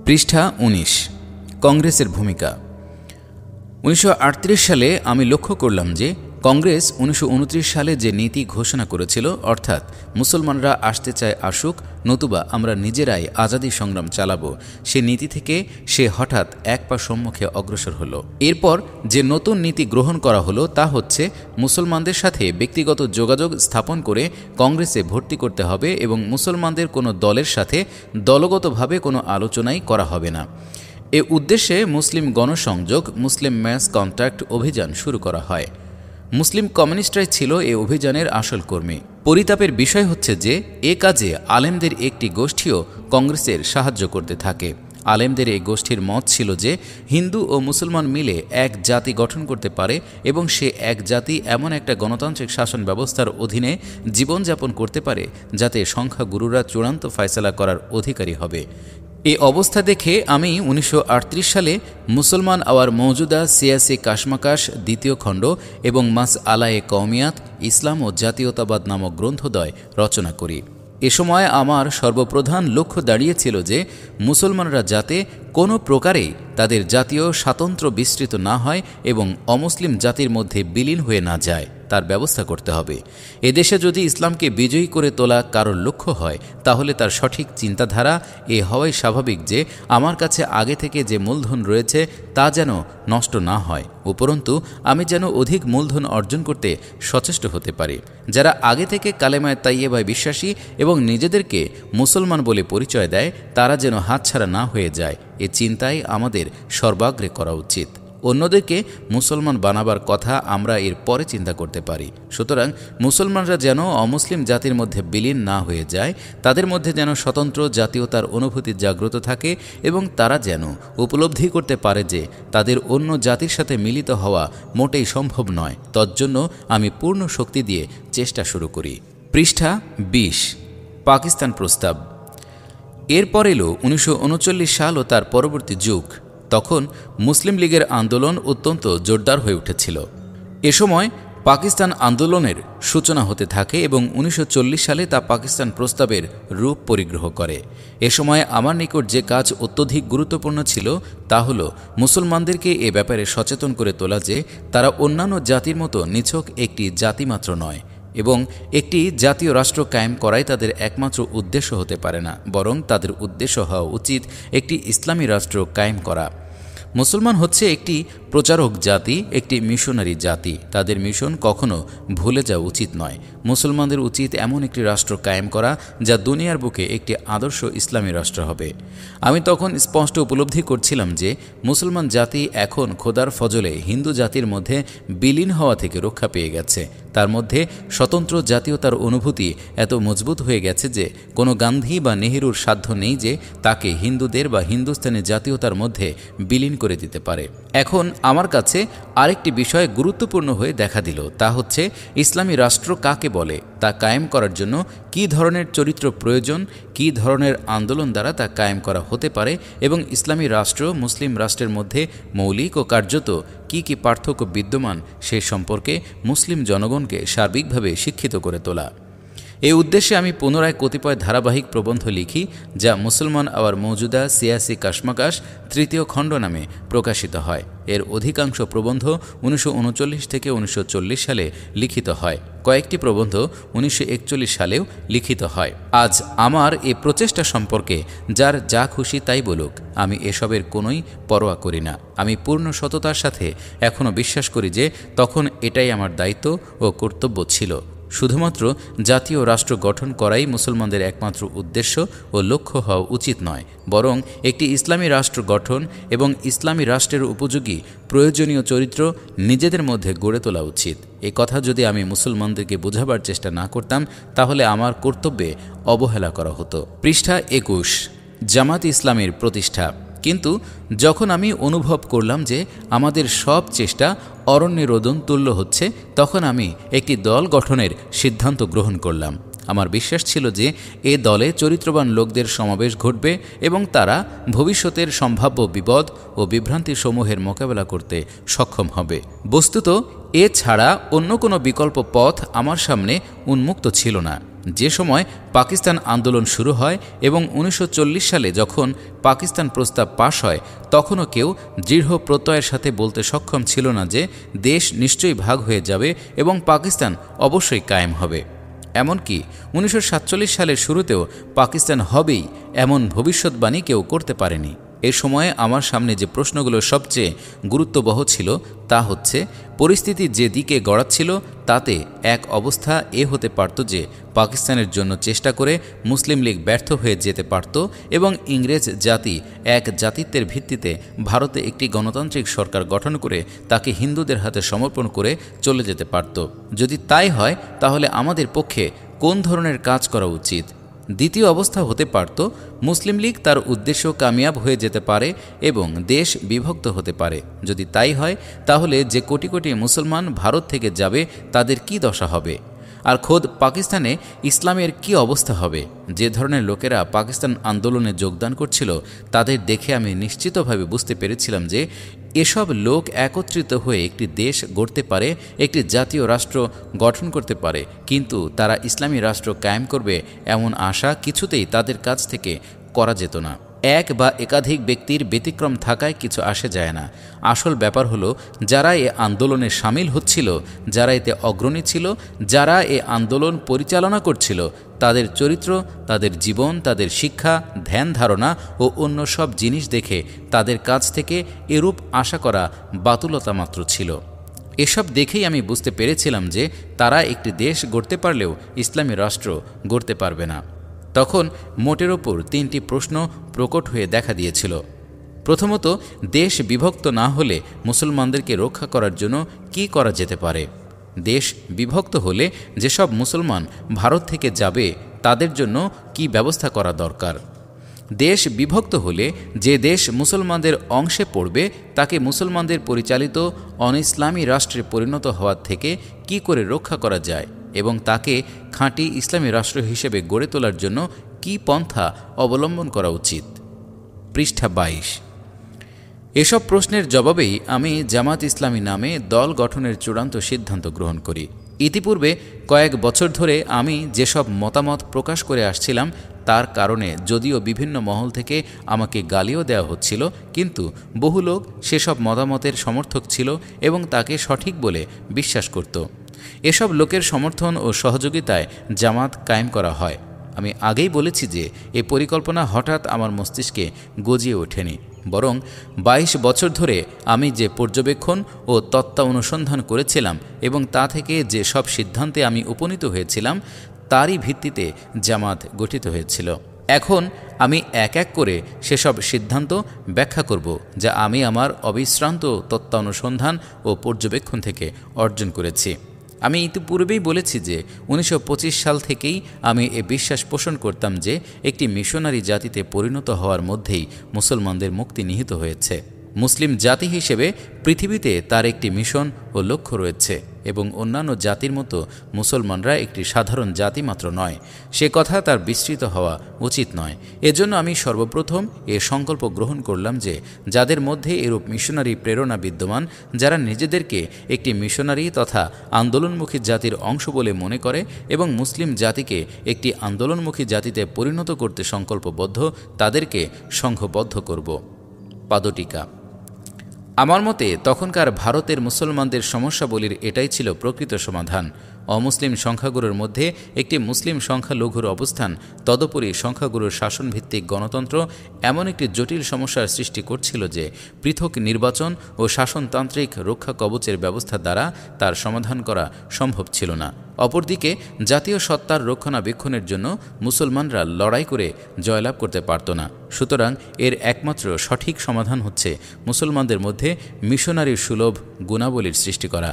পৃষ্ঠা 19। কংগ্রেসের ভূমিকা। 1938 সালে আমি লক্ষ্য করলাম যে কংগ্রেস 1929 সালে যে নীতি ঘোষণা করেছিল, অর্থাৎ মুসলমানরা আসতে চায় আসুক, নতুবা আমরা নিজেরাই আজাদী সংগ্রাম চালাবো, সে নীতি থেকে সে হঠাৎ এক পা সম্মুখে অগ্রসর হলো। এরপর যে নতুন নীতি গ্রহণ করা হলো তা হচ্ছে মুসলমানদের সাথে ব্যক্তিগত যোগাযোগ স্থাপন করে কংগ্রেসে ভর্তি করতে হবে এবং মুসলমানদের কোনো দলের সাথে দলগতভাবে কোনো আলোচনাই করা হবে না। এ উদ্দেশ্যে মুসলিম গণসংযোগ, মুসলিম ম্যাস কন্ট্যাক্ট অভিযান শুরু করা হয়। মুসলিম কমিউনিস্টরাই ছিল এ অভিযানের আসল কর্মী। পরিতাপের বিষয় হচ্ছে যে এ কাজে আলেমদের একটি গোষ্ঠীও কংগ্রেসের সাহায্য করতে থাকে। আলেমদের এই গোষ্ঠীর মত ছিল যে হিন্দু ও মুসলমান মিলে এক জাতি গঠন করতে পারে এবং সে এক জাতি এমন একটা গণতান্ত্রিক শাসন ব্যবস্থার অধীনে জীবনযাপন করতে পারে যাতে সংখ্যাগুরুরা চূড়ান্ত ফয়সালা করার অধিকারী হবে। এই অবস্থা দেখে আমি 1938 সালে মুসলমান আওয়ার মৌজুদা সিয়াসি কাশমাকাশ দ্বিতীয় খণ্ড এবং মাস আলায়ে কওমিয়াত, ইসলাম ও জাতীয়তাবাদ নামক গ্রন্থদ্বয় রচনা করি। এ সময় আমার সর্বপ্রধান লক্ষ্য দাঁড়িয়েছিল যে মুসলমানরা যাতে কোনো প্রকারেই তাদের জাতীয় স্বাতন্ত্র্য বিস্তৃত না হয় এবং অমুসলিম জাতির মধ্যে বিলীন হয়ে না যায় তার ব্যবস্থা করতে হবে। এদেশে যদি ইসলামকে বিজয়ী করে তোলা কারোর লক্ষ্য হয় তাহলে তার সঠিক চিন্তাধারা এ হওয়াই স্বাভাবিক যে আমার কাছে আগে থেকে যে মূলধন রয়েছে তা যেন নষ্ট না হয়, উপরন্তু আমি যেন অধিক মূলধন অর্জন করতে সচেষ্ট হতে পারি। যারা আগে থেকে কালেমায়ে তাইয়েবায় বিশ্বাসী এবং নিজেদেরকে মুসলমান বলে পরিচয় দেয় তারা যেন হাতছাড়া না হয়ে যায়, এ চিন্তাই আমাদের সর্বাগ্রে করা উচিত। অন্যদেরকে মুসলমান বানাবার কথা আমরা এর পরে চিন্তা করতে পারি। সুতরাং মুসলমানরা যেন অমুসলিম জাতির মধ্যে বিলীন না হয়ে যায়, তাদের মধ্যে যেন স্বতন্ত্র জাতীয়তার অনুভূতি জাগ্রত থাকে এবং তারা যেন উপলব্ধি করতে পারে যে তাদের অন্য জাতির সাথে মিলিত হওয়া মোটেই সম্ভব নয়। তজ্জন্য আমি পূর্ণ শক্তি দিয়ে চেষ্টা শুরু করি। পৃষ্ঠা ২০। পাকিস্তান প্রস্তাব। এরপর এলো ১৯৩৯ সাল ও তার পরবর্তী যুগ। তখন মুসলিম লীগের আন্দোলন অত্যন্ত জোরদার হয়ে উঠেছিল। এ সময় পাকিস্তান আন্দোলনের সূচনা হতে থাকে এবং ১৯৪০ সালে তা পাকিস্তান প্রস্তাবের রূপ পরিগ্রহ করে। এ সময় আমার নিকট যে কাজ অত্যধিক গুরুত্বপূর্ণ ছিল তা হল মুসলমানদেরকে এ ব্যাপারে সচেতন করে তোলা যে তারা অন্যান্য জাতির মতো নিছক একটি জাতিমাত্র নয় এবং একটি জাতীয় রাষ্ট্র কায়েম করাই তাদের একমাত্র উদ্দেশ্য হতে পারে না, বরং তাদের উদ্দেশ্য হওয়া উচিত একটি ইসলামী রাষ্ট্র কায়েম করা। মুসলমান হচ্ছে একটি প্রচারক জাতি, একটি মিশনারি জাতি। তাদের মিশন কখনো ভুলে যাওয়া উচিত নয়। মুসলমানদের উচিত এমন একটি রাষ্ট্র কায়েম করা যা দুনিয়ার বুকে একটি আদর্শ ইসলামী রাষ্ট্র হবে। আমি তখন স্পষ্ট উপলব্ধি করছিলাম যে মুসলমান জাতি এখন খোদার ফজলে হিন্দু জাতির মধ্যে বিলীন হওয়া থেকে রক্ষা পেয়ে গেছে। তার মধ্যে স্বতন্ত্র জাতীয়তার অনুভূতি এত মজবুত হয়ে গেছে যে কোনো গান্ধী বা নেহেরুর সাধ্য নেই যে তাকে হিন্দুদের বা হিন্দুস্তানি জাতীয়তার মধ্যে বিলীন করে দিতে পারে। এখন আমার কাছে আরেকটি বিষয় গুরুত্বপূর্ণ হয়ে দেখা দিল, তা হচ্ছে ইসলামী রাষ্ট্র কাকে বলে, তা কায়েম করার জন্য কী ধরনের চরিত্র প্রয়োজন, কী ধরনের আন্দোলন দ্বারা তা কায়েম করা হতে পারে এবং ইসলামী রাষ্ট্র মুসলিম রাষ্ট্রের মধ্যে মৌলিক ও কার্যত কী কী পার্থক্য বিদ্যমান সে সম্পর্কে মুসলিম জনগণকে সার্বিকভাবে শিক্ষিত করে তোলা। এই উদ্দেশ্যে আমি পুনরায় কতিপয় ধারাবাহিক প্রবন্ধ লিখি, যা মুসলমান আওয়ার মৌজুদা সিয়াসি কাশমাকাশ তৃতীয় খণ্ড নামে প্রকাশিত হয়। এর অধিকাংশ প্রবন্ধ ১৯৩৯ থেকে ১৯৪০ সালে লিখিত হয়। কয়েকটি প্রবন্ধ ১৯৪১ সালেও লিখিত হয়। আজ আমার এ প্রচেষ্টা সম্পর্কে যার যা খুশি তাই বলুক, আমি এসবের কোনোই পরোয়া করি না। আমি পূর্ণ সততার সাথে এখনও বিশ্বাস করি যে তখন এটাই আমার দায়িত্ব ও কর্তব্য ছিল। শুধুমাত্র জাতীয় রাষ্ট্র গঠন করাই মুসলমানদের একমাত্র উদ্দেশ্য ও লক্ষ্য হওয়া উচিত নয়, বরং একটি ইসলামী রাষ্ট্র গঠন এবং ইসলামী রাষ্ট্রের উপযোগী প্রয়োজনীয় চরিত্র নিজেদের মধ্যে গড়ে তোলা উচিত। এ কথা যদি আমি মুসলমানদেরকে বোঝাবার চেষ্টা না করতাম তাহলে আমার কর্তব্যে অবহেলা করা হতো। পৃষ্ঠা ২১। জামাত ইসলামের প্রতিষ্ঠা। কিন্তু যখন আমি অনুভব করলাম যে আমাদের সব চেষ্টা অরণ্যে রোদন তুল্য হচ্ছে, তখন আমি একটি দল গঠনের সিদ্ধান্ত গ্রহণ করলাম। আমার বিশ্বাস ছিল যে এ দলে চরিত্রবান লোকদের সমাবেশ ঘটবে এবং তারা ভবিষ্যতের সম্ভাব্য বিপদ ও বিভ্রান্তিসমূহের মোকাবেলা করতে সক্ষম হবে। বস্তুত এ ছাড়া অন্য কোনো বিকল্প পথ আমার সামনে উন্মুক্ত ছিল না। যে সময় পাকিস্তান আন্দোলন শুরু হয় এবং ১৯৪০ সালে যখন পাকিস্তান প্রস্তাব পাশ হয়, তখনও কেউ দৃঢ় প্রত্যয়ের সাথে বলতে সক্ষম ছিল না যে দেশ নিশ্চয়ই ভাগ হয়ে যাবে এবং পাকিস্তান অবশ্যই কায়েম হবে। এমনকি ১৯৪৭ সালের শুরুতেও পাকিস্তান হবেই এমন ভবিষ্যৎবাণী কেউ করতে পারেনি। এ সময়ে আমার সামনে যে প্রশ্নগুলো সবচেয়ে গুরুত্ববহ ছিল তা হচ্ছে, পরিস্থিতি যে দিকে গড়াচ্ছিল তাতে এক অবস্থা এ হতে পারত যে পাকিস্তানের জন্য চেষ্টা করে মুসলিম লীগ ব্যর্থ হয়ে যেতে পারত এবং ইংরেজ জাতি এক জাতিত্বের ভিত্তিতে ভারতে একটি গণতান্ত্রিক সরকার গঠন করে তাকে হিন্দুদের হাতে সমর্পণ করে চলে যেতে পারত। যদি তাই হয় তাহলে আমাদের পক্ষে কোন ধরনের কাজ করা উচিত? দ্বিতীয় অবস্থা হতে পারত, মুসলিম লীগ তার উদ্দেশ্য কামিয়াব হয়ে যেতে পারে এবং দেশ বিভক্ত হতে পারে। যদি তাই হয় তাহলে যে কোটি কোটি মুসলমান ভারত থেকে যাবে তাদের কি দশা হবে? আর খোদ পাকিস্তানে ইসলামের কি অবস্থা হবে? যে ধরনের লোকেরা পাকিস্তান আন্দোলনে যোগদান করছিল তাদের দেখে আমি নিশ্চিতভাবে বুঝতে পেরেছিলাম যে এসব লোক একত্রিত হয়ে একটি দেশ গড়তে পারে, একটি জাতীয় রাষ্ট্র গঠন করতে পারে, কিন্তু তারা ইসলামী রাষ্ট্র কায়েম করবে এমন আশা কিছুতেই তাদের কাছ থেকে করা যেত না। এক বা একাধিক ব্যক্তির ব্যতিক্রম থাকায় কিছু আসে যায় না। আসল ব্যাপার হলো যারা এ আন্দোলনে সামিল হচ্ছিল, যারা এতে অগ্রণী ছিল, যারা এ আন্দোলন পরিচালনা করছিল, তাদের চরিত্র, তাদের জীবন, তাদের শিক্ষা, ধ্যান ধারণা ও অন্য সব জিনিস দেখে তাদের কাছ থেকে এরূপ আশা করা বাতুলতা মাত্র ছিল। এসব দেখেই আমি বুঝতে পেরেছিলাম যে তারা একটি দেশ গড়তে পারলেও ইসলামী রাষ্ট্র গড়তে পারবে না। তখন মোটের ওপর তিনটি প্রশ্ন প্রকট হয়ে দেখা দিয়েছিল। প্রথমত, দেশ বিভক্ত না হলে মুসলমানদেরকে রক্ষা করার জন্য কি করা যেতে পারে? দেশ বিভক্ত হলে যেসব মুসলমান ভারত থেকে যাবে তাদের জন্য কি ব্যবস্থা করা দরকার? দেশ বিভক্ত হলে যে দেশ মুসলমানদের অংশে পড়বে তাকে মুসলমানদের পরিচালিত অন-ইসলামী রাষ্ট্রে পরিণত হওয়ার থেকে কি করে রক্ষা করা যায় এবং তাকে খাঁটি ইসলামী রাষ্ট্র হিসেবে গড়ে তোলার জন্য কি পন্থা অবলম্বন করা উচিত? পৃষ্ঠা ২২। এসব প্রশ্নের জবাবেই আমি জামাত ইসলামী নামে দল গঠনের চূড়ান্ত সিদ্ধান্ত গ্রহণ করি। ইতিপূর্বে কয়েক বছর ধরে আমি যেসব মতামত প্রকাশ করে আসছিলাম তার কারণে যদিও বিভিন্ন মহল থেকে আমাকে গালিও দেওয়া হচ্ছিল, কিন্তু বহু লোক সেসব মতামতের সমর্থক ছিল এবং তাকে সঠিক বলে বিশ্বাস করত। এসব লোকের সমর্থন ও সহযোগিতায় জামাত কায়েম করা হয়। আমি আগেই বলেছি যে এই পরিকল্পনা হঠাৎ আমার মস্তিষ্কে গজিয়ে ওঠেনি, বরং ২২ বছর ধরে আমি যে পর্যবেক্ষণ ও তত্ত্বানুসন্ধান করেছিলাম এবং তা থেকে যে সব সিদ্ধান্তে আমি উপনীত হয়েছিলাম তারই ভিত্তিতে জামাত গঠিত হয়েছিল। এখন আমি এক এক করে সেসব সিদ্ধান্ত ব্যাখ্যা করব যা আমি আমার অবিশ্রান্ত তত্ত্বানুসন্ধান ও পর্যবেক্ষণ থেকে অর্জন করেছি। আমি ইতিপূর্বেই বলেছি যে ১৯২৫ সাল থেকেই আমি এ বিশ্বাস পোষণ করতাম যে একটি মিশনারি জাতিতে পরিণত হওয়ার মধ্যেই মুসলমানদের মুক্তি নিহিত হয়েছে। মুসলিম জাতি হিসেবে পৃথিবীতে তার একটি মিশন ও লক্ষ্য রয়েছে এবং অন্যান্য জাতির মতো মুসলমানরা একটি সাধারণ জাতি মাত্র নয়, সে কথা তার বিস্তৃত হওয়া উচিত নয়। এজন্য আমি সর্বপ্রথম এ সংকল্প গ্রহণ করলাম যে যাদের মধ্যে এরূপ মিশনারি প্রেরণা বিদ্যমান, যারা নিজেদেরকে একটি মিশনারি তথা আন্দোলনমুখী জাতির অংশ বলে মনে করে এবং মুসলিম জাতিকে একটি আন্দোলনমুখী জাতিতে পরিণত করতে সংকল্পবদ্ধ, তাদেরকে সংঘবদ্ধ করব। পাদটিকা। আমার মতে তখনকার ভারতের মুসলমানদের সমস্যাবলীর এটাই ছিল প্রকৃত সমাধান। অমুসলিম সংখ্যাগুরুর মধ্যে একটি মুসলিম সংখ্যালঘুর অবস্থান, তদুপরি সংখ্যাগুরুর শাসনভিত্তিক গণতন্ত্র এমন একটি জটিল সমস্যার সৃষ্টি করছিল যে পৃথক নির্বাচন ও শাসনতান্ত্রিক রক্ষা কবচের ব্যবস্থা দ্বারা তার সমাধান করা সম্ভব ছিল না। অপরদিকে জাতীয় সত্তার রক্ষণাবেক্ষণের জন্য মুসলমানরা লড়াই করে জয়লাভ করতে পারত না। সুতরাং এর একমাত্র সঠিক সমাধান হচ্ছে মুসলমানদের মধ্যে মিশনারির সুলভ গুণাবলীর সৃষ্টি করা।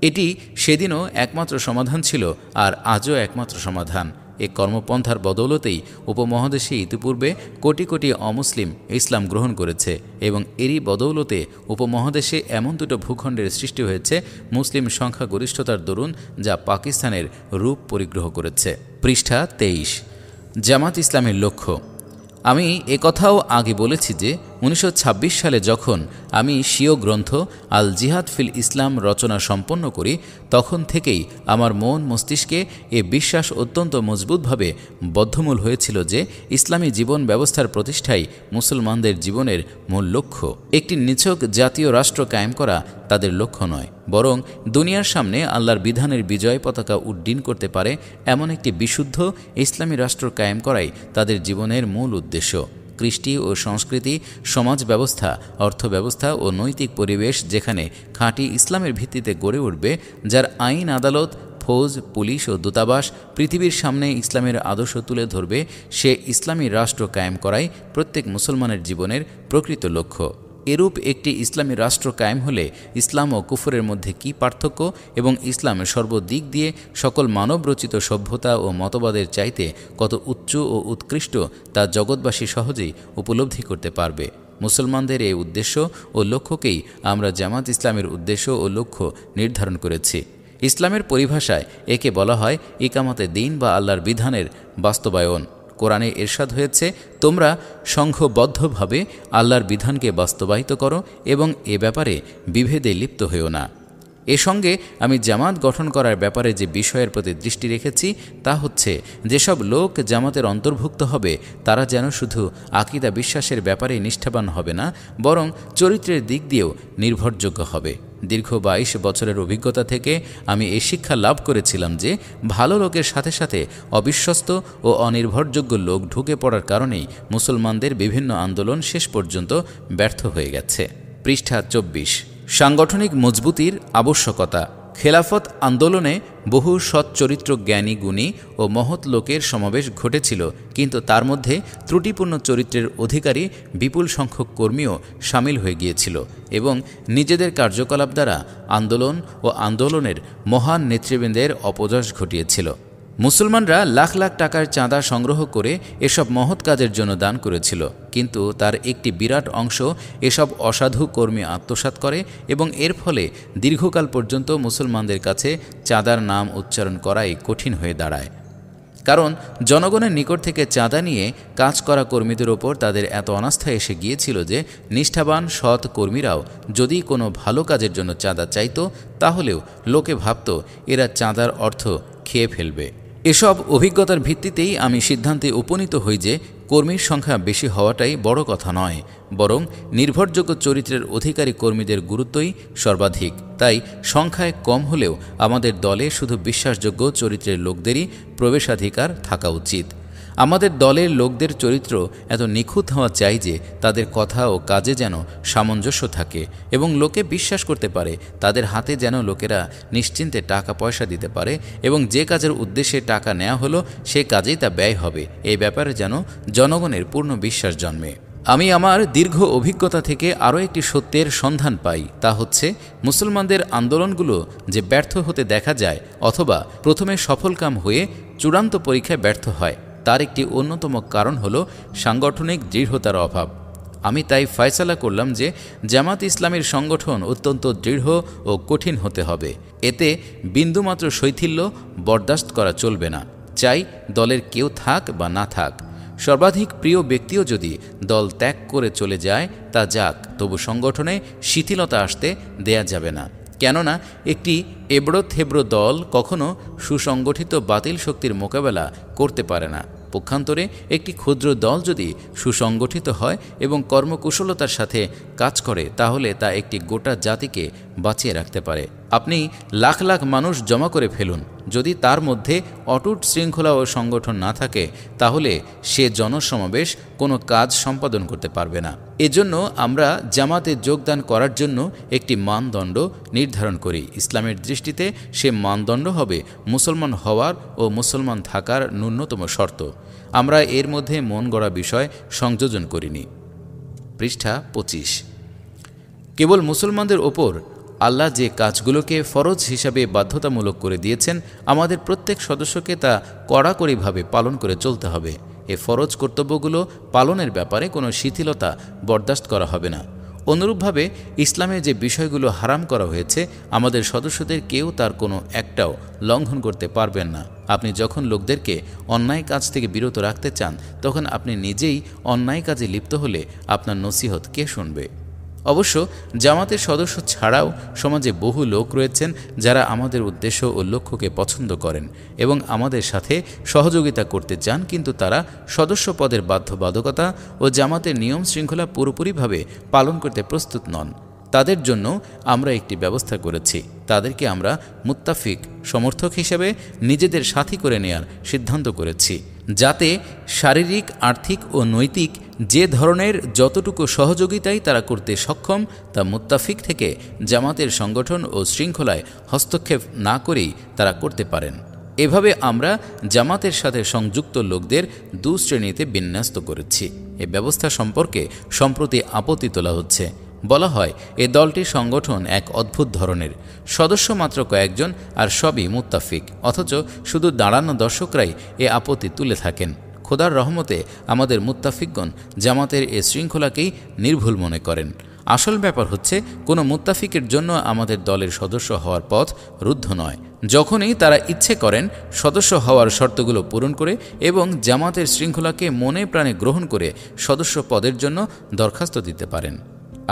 এটি সেদিনও একমাত্র সমাধান ছিল আর আজও একমাত্র সমাধান। এ কর্মপন্থার বদৌলতেই উপমহাদেশে ইতিপূর্বে কোটি কোটি অমুসলিম ইসলাম গ্রহণ করেছে এবং এরই বদৌলতে উপমহাদেশে এমন দুটো ভূখণ্ডের সৃষ্টি হয়েছে মুসলিম সংখ্যাগরিষ্ঠতার দরুন, যা পাকিস্তানের রূপ পরিগ্রহ করেছে। পৃষ্ঠা ২৩। জামাত ইসলামের লক্ষ্য। আমি একথাও আগে বলেছি যে ১৯২৬ সালে যখন আমি স্বীয় গ্রন্থ আল জিহাদ ফিল ইসলাম রচনা সম্পন্ন করি, তখন থেকেই আমার মন মস্তিষ্কে এ বিশ্বাস অত্যন্ত মজবুতভাবে বদ্ধমূল হয়েছিল যে ইসলামী জীবন ব্যবস্থার প্রতিষ্ঠাই মুসলমানদের জীবনের মূল লক্ষ্য। একটি নিছক জাতীয় রাষ্ট্র কায়েম করা তাদের লক্ষ্য নয়, বরং দুনিয়ার সামনে আল্লাহর বিধানের বিজয় পতাকা উড্ডীন করতে পারে এমন একটি বিশুদ্ধ ইসলামী রাষ্ট্র কায়েম করাই তাদের জীবনের মূল উদ্দেশ্য। কৃষ্টি ও সংস্কৃতি, সমাজ ব্যবস্থা, অর্থব্যবস্থা ও নৈতিক পরিবেশ যেখানে খাঁটি ইসলামের ভিত্তিতে গড়ে উঠবে, যার আইন আদালত, ফৌজ, পুলিশ ও দূতাবাস পৃথিবীর সামনে ইসলামের আদর্শ তুলে ধরবে, সে ইসলামী রাষ্ট্র কায়েম করাই প্রত্যেক মুসলমানের জীবনের প্রকৃত লক্ষ্য। এরূপ একটি ইসলামী রাষ্ট্র কায়েম হলে ইসলাম ও কুফরের মধ্যে কী পার্থক্য এবং ইসলাম সর্বদিক দিয়ে সকল মানবরচিত সভ্যতা ও মতবাদের চাইতে কত উচ্চ ও উৎকৃষ্ট তা জগৎবাসী সহজেই উপলব্ধি করতে পারবে। মুসলমানদের এই উদ্দেশ্য ও লক্ষ্যকেই আমরা জামাত ইসলামের উদ্দেশ্য ও লক্ষ্য নির্ধারণ করেছি। ইসলামের পরিভাষায় একে বলা হয় ইকামতে দ্বীন বা আল্লাহর বিধানের বাস্তবায়ন। কোরআনে ইরশাদ হয়েছে, তোমরা সংঘবদ্ধভাবে আল্লাহর বিধানকে বাস্তবায়িত করো এবং এ ব্যাপারে বিভেদে লিপ্ত হইও না। এ সঙ্গে আমি জামাত গঠন করার ব্যাপারে যে বিষয়ের প্রতি দৃষ্টি রেখেছি তা হচ্ছে, যেসব লোক জামাতের অন্তর্ভুক্ত হবে তারা যেন শুধু আকীদা বিশ্বাসের ব্যাপারে নিষ্ঠাবান হবে না, বরং চরিত্রের দিক দিয়েও নির্ভরযোগ্য হবে। দীর্ঘ ২২ বছরের অভিজ্ঞতা থেকে আমি এই শিক্ষা লাভ করেছিলাম যে ভালো লোকের সাথে সাথে অবিশ্বস্ত ও অনির্ভরযোগ্য লোক ঢুকে পড়ার কারণেই মুসলমানদের বিভিন্ন আন্দোলন শেষ পর্যন্ত ব্যর্থ হয়ে গেছে। পৃষ্ঠা ২৪। সাংগঠনিক মজবুতির আবশ্যকতা। খেলাফত আন্দোলনে বহু সচ্চরিত্র জ্ঞানী গুণী ও মহৎ লোকের সমাবেশ ঘটেছিল, কিন্তু তার মধ্যে ত্রুটিপূর্ণ চরিত্রের অধিকারী বিপুল সংখ্যক কর্মীও সামিল হয়ে গিয়েছিল এবং নিজেদের কার্যকলাপ দ্বারা আন্দোলন ও আন্দোলনের মহান নেতৃবৃন্দের অপযশ ঘটিয়েছিল। মুসলমানরা লাখ লাখ টাকার চাঁদা সংগ্রহ করে এসব মহৎ কাজের জন্য দান করেছিল, কিন্তু তার একটি বিরাট অংশ এসব অসাধু কর্মী আত্মসাৎ করে এবং এর ফলে দীর্ঘকাল পর্যন্ত মুসলমানদের কাছে চাঁদার নাম উচ্চারণ করাই কঠিন হয়ে দাঁড়ায়। কারণ জনগণের নিকট থেকে চাঁদা নিয়ে কাজ করা কর্মীদের ওপর তাদের এত অনাস্থা এসে গিয়েছিল যে নিষ্ঠাবান সৎ কর্মীরাও যদি কোনো ভালো কাজের জন্য চাঁদা চাইত, তাহলেও লোকে ভাবত এরা চাঁদার অর্থ খেয়ে ফেলবে। এসব অভিজ্ঞতার ভিত্তিতেই আমি সিদ্ধান্তে উপনীত হই যে কর্মীর সংখ্যা বেশি হওয়াটাই বড় কথা নয়, বরং নির্ভরযোগ্য চরিত্রের অধিকারী কর্মীদের গুরুত্বই সর্বাধিক। তাই সংখ্যায় কম হলেও আমাদের দলে শুধু বিশ্বাসযোগ্য চরিত্রের লোকদেরই প্রবেশাধিকার থাকা উচিত। আমাদের দলের লোকদের চরিত্র এত নিখুঁত হওয়া চাই যে তাদের কথা ও কাজে যেন সামঞ্জস্য থাকে এবং লোকে বিশ্বাস করতে পারে, তাদের হাতে যেন লোকেরা নিশ্চিন্তে টাকা পয়সা দিতে পারে এবং যে কাজের উদ্দেশ্যে টাকা নেওয়া হলো সে কাজেই তা ব্যয় হবে, এই ব্যাপারে যেন জনগণের পূর্ণ বিশ্বাস জন্মে। আমি আমার দীর্ঘ অভিজ্ঞতা থেকে আরও একটি সত্যের সন্ধান পাই, তা হচ্ছে মুসলমানদের আন্দোলনগুলো যে ব্যর্থ হতে দেখা যায় অথবা প্রথমে সফলকাম হয়ে চূড়ান্ত পরীক্ষায় ব্যর্থ হয়, তার একটি অন্যতম কারণ হল সাংগঠনিক দৃঢ়তার অভাব। আমি তাই ফয়সালা করলাম যে জামাত ইসলামের সংগঠন অত্যন্ত দৃঢ় ও কঠিন হতে হবে। এতে বিন্দুমাত্র শৈথিল্য বরদাস্ত করা চলবে না, চাই দলের কেউ থাক বা না থাক। সর্বাধিক প্রিয় ব্যক্তিও যদি দল ত্যাগ করে চলে যায় তা যাক, তবু সংগঠনে শিথিলতা আসতে দেয়া যাবে না। কেননা একটি এবড়ো থেবড়ো দল কখনো সুসংগঠিত বাতিল শক্তির মোকাবেলা করতে পারে না। পক্ষান্তরে একটি ক্ষুদ্র দল যদি সুসংগঠিত হয় এবং কর্মকুশলতার সাথে কাজ করে, তাহলে তা একটি গোটা জাতিকে বাঁচিয়ে রাখতে পারে। আপনি লাখ লাখ মানুষ জমা করে ফেলুন, যদি তার মধ্যে অটুট শৃঙ্খলা ও সংগঠন না থাকে, তাহলে সে জনসমাবেশ কোনো কাজ সম্পাদন করতে পারবে না। এজন্য আমরা জামাতে যোগদান করার জন্য একটি মানদণ্ড নির্ধারণ করি। ইসলামের দৃষ্টিতে সে মানদণ্ড হবে মুসলমান হওয়ার ও মুসলমান থাকার ন্যূনতম শর্ত। আমরা এর মধ্যে মন গড়া বিষয় সংযোজন করিনি। পৃষ্ঠা 25। কেবল মুসলমানদের ওপর আল্লাহ যে কাজগুলোকে ফরজ হিসাবে বাধ্যতামূলক করে দিয়েছেন, আমাদের প্রত্যেক সদস্যকে তা কড়াকড়িভাবে পালন করে চলতে হবে। এ ফরজ কর্তব্যগুলো পালনের ব্যাপারে কোনো শিথিলতা বরদাস্ত করা হবে না। অনুরূপভাবে ইসলামে যে বিষয়গুলো হারাম করা হয়েছে, আমাদের সদস্যদের কেউ তার কোনো একটাও লঙ্ঘন করতে পারবেন না। আপনি যখন লোকদেরকে অন্যায় কাজ থেকে বিরত রাখতে চান, তখন আপনি নিজেই অন্যায় কাজে লিপ্ত হলে আপনার নসিহত কে শুনবে? অবশ্য জামাতের সদস্য ছাড়াও সমাজে বহু লোক রয়েছেন যারা আমাদের উদ্দেশ্য ও লক্ষ্যকে পছন্দ করেন এবং আমাদের সাথে সহযোগিতা করতে চান, কিন্তু তারা সদস্য পদের বাধ্যবাধকতা ও জামাতের নিয়ম শৃঙ্খলা পুরোপুরিভাবে পালন করতে প্রস্তুত নন। তাদের জন্য আমরা একটি ব্যবস্থা করেছি। তাদেরকে আমরা মুত্তাফিক সমর্থক হিসেবে নিজেদের সাথী করে নেয়ার সিদ্ধান্ত করেছি, যাতে শারীরিক, আর্থিক ও নৈতিক যে ধরনের যতটুকু সহযোগিতাই তারা করতে সক্ষম, তা মুত্তাফিক থেকে জামাতের সংগঠন ও শৃঙ্খলায় হস্তক্ষেপ না করেই তারা করতে পারেন। এভাবে আমরা জামাতের সাথে সংযুক্ত লোকদের দু শ্রেণীতে বিন্যস্ত করেছি। এ ব্যবস্থা সম্পর্কে সম্প্রতি আপত্তি তোলা হচ্ছে। বলা হয় এ দলটির সংগঠন এক অদ্ভুত ধরনের, সদস্য মাত্র কয়েকজন আর সবই মুত্তাফিক, অথচ শুধু দাঁড়ানো দর্শকরাই এ আপত্তি তুলে থাকেন। খোদার রহমতে আমাদের মুত্তাফিকগণ জামাতের এ শৃঙ্খলাকেই নির্ভুল মনে করেন। আসল ব্যাপার হচ্ছে কোনো মুত্তাফিকের জন্য আমাদের দলের সদস্য হওয়ার পথ রুদ্ধ নয়। যখনই তারা ইচ্ছে করেন সদস্য হওয়ার শর্তগুলো পূরণ করে এবং জামাতের শৃঙ্খলাকে মনে প্রাণে গ্রহণ করে সদস্য পদের জন্য দরখাস্ত দিতে পারেন।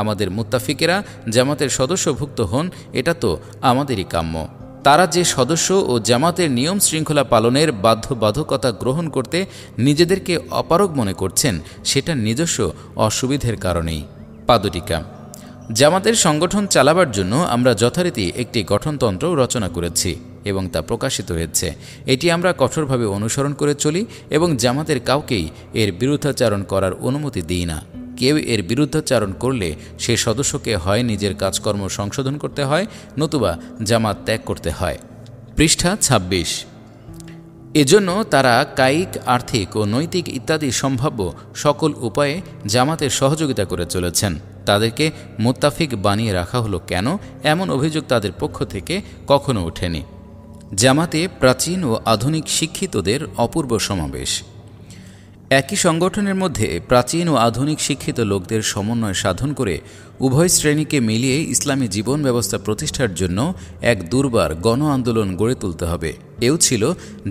আমাদের মুত্তাফিকেরা জামাতের সদস্যভুক্ত হন, এটা তো আমাদেরই কাম্য। তারা যে সদস্য ও জামাতের নিয়ম শৃঙ্খলা পালনের বাধ্যবাধকতা গ্রহণ করতে নিজেদেরকে অপারগ মনে করছেন, সেটা নিজস্ব অসুবিধের কারণেই। পাদটিকা। জামাতের সংগঠন চালাবার জন্য আমরা যথারীতি একটি গঠনতন্ত্র রচনা করেছি এবং তা প্রকাশিত হয়েছে। এটি আমরা কঠোরভাবে অনুসরণ করে চলি এবং জামাতের কাউকেই এর বিরুদ্ধাচারণ করার অনুমতি দিই না। কেউ এর বিরুদ্ধাচারণ করলে সে সদস্যকে হয় নিজের কাজকর্ম সংশোধন করতে হয়, নতুবা জামাত ত্যাগ করতে হয়। পৃষ্ঠা ২৬। এজন্য তারা কায়িক, আর্থিক ও নৈতিক ইত্যাদি সম্ভাব্য সকল উপায়ে জামাতের সহযোগিতা করে চলেছেন। তাদেরকে মুত্তাফিক বানিয়ে রাখা হলো কেন, এমন অভিযোগ তাদের পক্ষ থেকে কখনো ওঠেনি। জামাতে প্রাচীন ও আধুনিক শিক্ষিতদের অপূর্ব সমাবেশ। একই সংগঠনের মধ্যে প্রাচীন ও আধুনিক শিক্ষিত লোকদের সমন্বয় সাধন করে উভয় শ্রেণীকে মিলিয়ে ইসলামী জীবন ব্যবস্থা প্রতিষ্ঠার জন্য এক দুর্বার গণ আন্দোলন গড়ে তুলতে হবে। এও ছিল